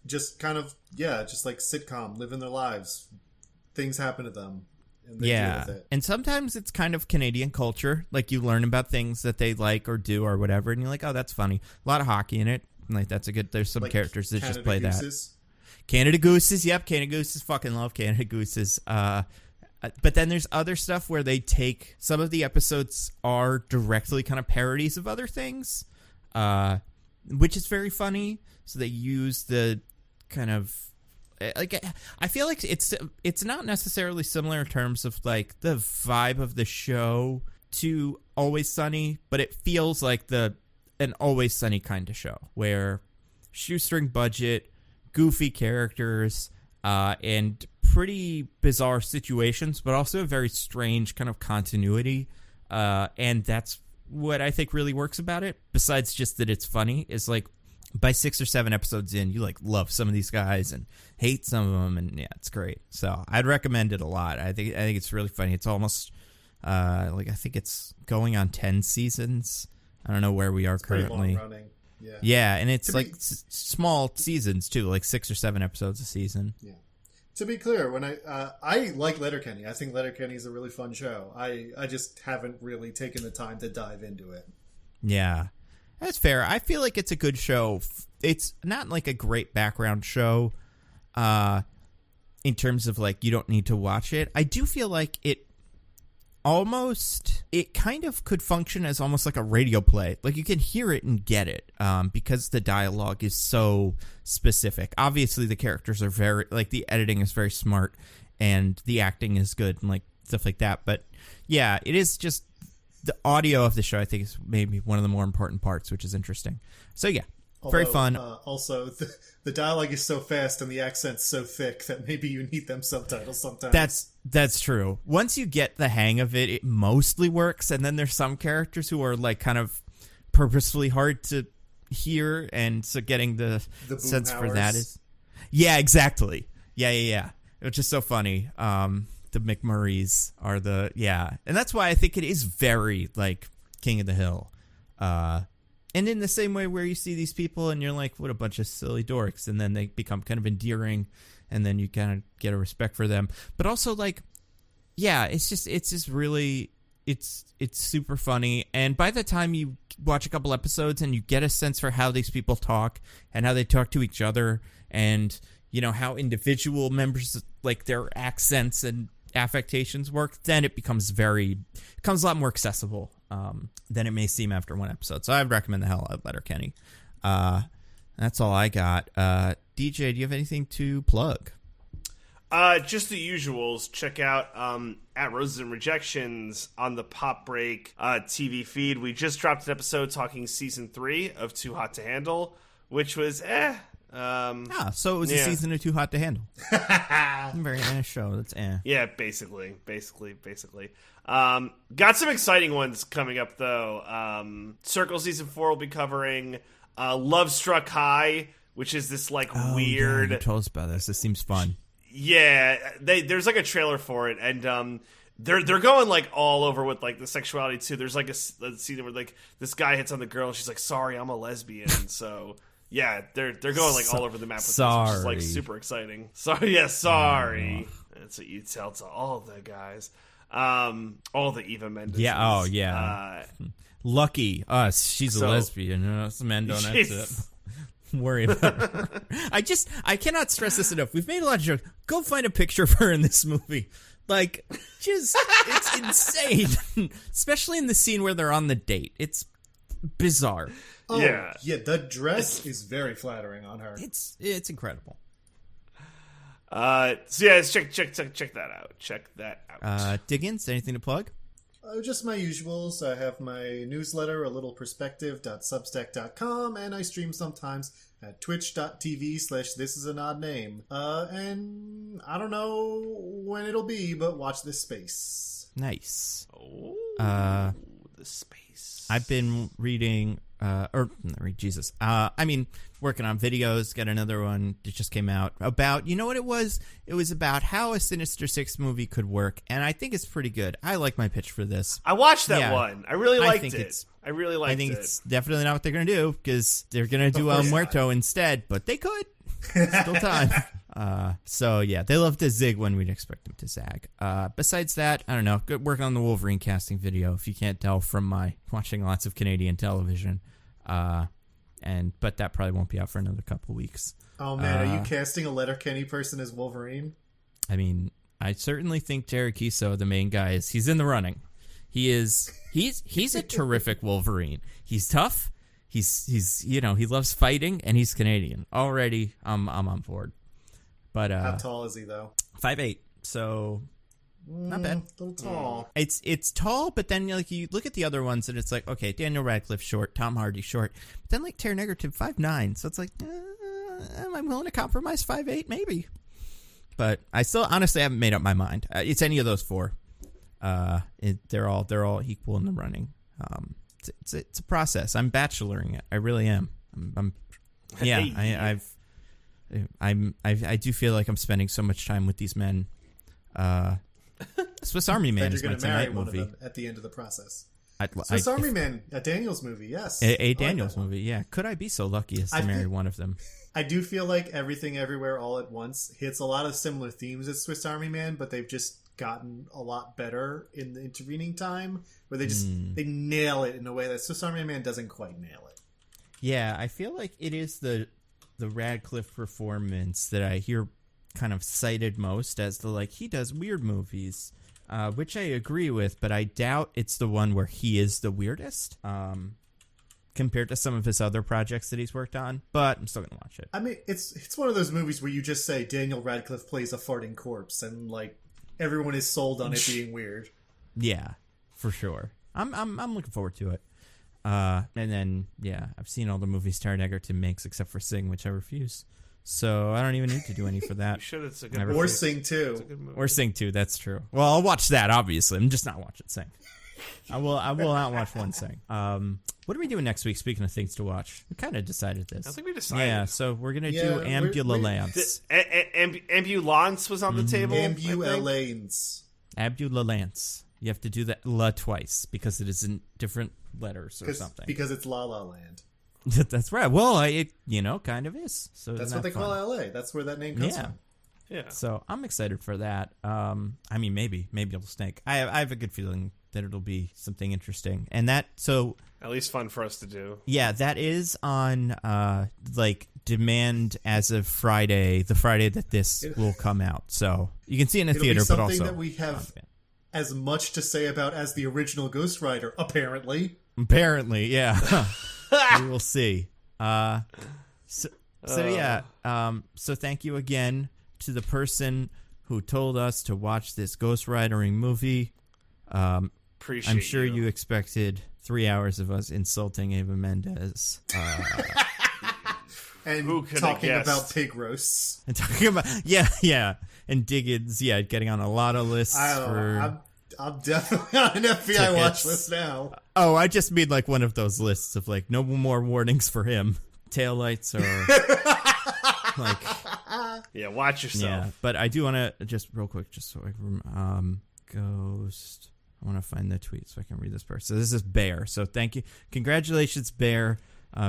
just kind of just like sitcom, living their lives. Things happen to them. And they deal with it. And sometimes it's kind of Canadian culture. Like, you learn about things that they like or do or whatever, and you're like, oh, that's funny. A lot of hockey in it. And like, that's a good... There's some like characters that Canada just play Gooses. That. Canada Gooses. Yep, Canada Gooses. Fucking love Canada Gooses. But then there's other stuff where they take some of the episodes are directly kind of parodies of other things, which is very funny. So they use the kind of like, I feel like it's not necessarily similar in terms of like the vibe of the show to Always Sunny, but it feels like an Always Sunny kind of show where shoestring budget, goofy characters, and pretty bizarre situations, but also a very strange kind of continuity. And that's what I think really works about it. Besides just that it's funny, is like by 6 or 7 episodes in, you like love some of these guys and hate some of them, and yeah, it's great. So I'd recommend it a lot. I think it's really funny. It's almost like I think it's going on 10 seasons. I don't know where we are currently. Long running. Yeah. Yeah, and it's like small seasons too, like 6 or 7 episodes a season. Yeah. To be clear, when I like Letterkenny. I think Letterkenny is a really fun show. I just haven't really taken the time to dive into it. Yeah, that's fair. I feel like it's a good show. It's not like a great background show in terms of like you don't need to watch it. I do feel like it kind of could function as almost like a radio play. Like you can hear it and get it because the dialogue is so specific. Obviously the characters are very, like the editing is very smart and the acting is good and like stuff like that. But yeah, it is just the audio of the show, I think, is maybe one of the more important parts, which is interesting. So yeah, very fun. Also, the dialogue is so fast and the accent's so thick that maybe you need them subtitles sometimes. That's true. Once you get the hang of it, it mostly works. And then there's some characters who are like kind of purposefully hard to hear, and so getting the sense for that is, yeah, exactly, yeah. Which is so funny. The McMurrays are and that's why I think it is very like King of the Hill. And in the same way where you see these people and you're like, what a bunch of silly dorks, and then they become kind of endearing, and then you kind of get a respect for them. But also like, yeah, it's just really, it's super funny. And by the time you watch a couple episodes and you get a sense for how these people talk and how they talk to each other, and you know how individual members, like their accents and affectations work, then it becomes a lot more accessible than it may seem after one episode. So I recommend the hell out of Letterkenny. That's all I got. DJ, do you have anything to plug? Just the usuals. Check out at Roses and Rejections on the Pop Break TV feed. We just dropped an episode talking season 3 of Too Hot to Handle, which was so it was a season of Too Hot to Handle. Very nice show. That's Yeah, basically. Got some exciting ones coming up though. Circle season 4 will be covering Love Struck High, which is this like weird. Yeah, you told us about this. This seems fun. Yeah, there's like a trailer for it, and they're going like all over with like the sexuality too. There's like a scene where like this guy hits on the girl, and she's like, "Sorry, I'm a lesbian." So yeah, they're going like all over the map with this, which is like super exciting. Sorry. That's what you tell to all the guys, all the Eva Mendes. Yeah. Oh yeah. Lucky us. She's a lesbian. Some men don't have to worry about her. I cannot stress this enough. We've made a lot of jokes. Go find a picture of her in this movie. Like, it's insane. Especially in the scene where they're on the date. It's bizarre. Oh, yeah. The dress is very flattering on her. It's incredible. So yeah, check that out. Check that out. Diggins, anything to plug? Just my usuals. I have my newsletter, alittleperspective.substack.com, and I stream sometimes at twitch.tv/thisisanodname. And I don't know when it'll be, but watch this space. Nice. Oh, the space. I've been reading, working on videos. Got another one that just came out about, you know what it was? It was about how a Sinister Six movie could work, and I think it's pretty good. I like my pitch for this. I watched that one. I really liked it. I think it's definitely not what they're going to do, because they're going to do Muerto instead, but they could. Still time. So yeah, they love to zig when we'd expect them to zag. Besides that, I don't know. Good work on the Wolverine casting video, if you can't tell from my watching lots of Canadian television. But that probably won't be out for another couple weeks. Oh man, are you casting a Letterkenny person as Wolverine? I mean, I certainly think Jared Kiso, the main guy, he's in the running. He's a terrific Wolverine. He's tough. He's he loves fighting, and he's Canadian. Already, I'm on board. But how tall is he though? 5'8", so not bad. A little tall. It's tall, but then you look at the other ones, and it's like, okay, Daniel Radcliffe short, Tom Hardy short, but then like Taron Egerton 5'9", so it's like, am I willing to compromise 5'8"? Maybe. But I still honestly haven't made up my mind. It's any of those four. They're all equal in the running. It's a process. I'm bacheloring it. I really am. I do feel like I'm spending so much time with these men. Swiss Army Man is my tonight movie. One of them at the end of the process. Swiss Army Man, a Daniels movie, yes. A Daniels movie, yeah. Could I be so lucky as to marry one of them? I do feel like Everything Everywhere All at Once hits a lot of similar themes as Swiss Army Man, but they've just gotten a lot better in the intervening time, where they nail it in a way that Swiss Army Man doesn't quite nail it. Yeah, I feel like it is the Radcliffe performance that I hear kind of cited most as he does weird movies, which I agree with, but I doubt it's the one where he is the weirdest compared to some of his other projects that he's worked on, but I'm still gonna watch it. I mean, it's one of those movies where you just say Daniel Radcliffe plays a farting corpse, and everyone is sold on it being weird. Yeah, for sure. I'm looking forward to it. And then, yeah, I've seen all the movies Taron Egerton makes except for Sing, which I refuse. So I don't even need to do any for that. You should. It's a good movie. Or Sing 2. It's a good movie. Or Sing 2, that's true. Well, I'll watch that, obviously. I'm just not watching Sing. I will not watch one Sing. What are we doing next week, speaking of things to watch? We kind of decided this. I think we decided. Yeah, so we're going to do Ambulance. Ambulance was on the table. Ambulance. Ambulance. You have to do that la twice because it is in different letters or something. Because it's La La Land. That's right. Well, it kind of is. So that's what they call LA. That's where that name comes from. Yeah. So I'm excited for that. I mean, maybe it'll stink. I have a good feeling that it'll be something interesting, and at least fun for us to do. Yeah, that is on demand as of Friday, the Friday that this will come out. So you can see it in a theater, but also something that we have as much to say about as the original Ghost Rider, apparently. Apparently, yeah. We will see. So thank you again to the person who told us to watch this Ghost Ridering movie. Appreciate I'm sure you expected 3 hours of us insulting Eva Mendes. And talking about pig roasts. And talking about, and Diggins, getting on a lot of lists I'm definitely on an FBI watch list now. Oh, I just mean one of those lists of no more warnings for him. Taillights or watch yourself. Yeah, but I do want to just real quick, just so I can Ghost. I want to find the tweet so I can read this part. So this is Bair. So thank you, congratulations, Bair,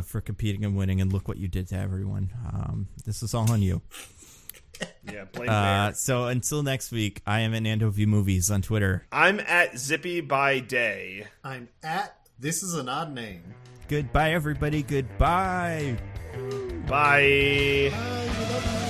for competing and winning. And look what you did to everyone. This is all on you. Yeah, blame Bair. So until next week, I am at Nando V Movies on Twitter. I'm at Zippy by Day. I'm at This Is an Odd Name. Goodbye, everybody. Goodbye. Bye. Bye.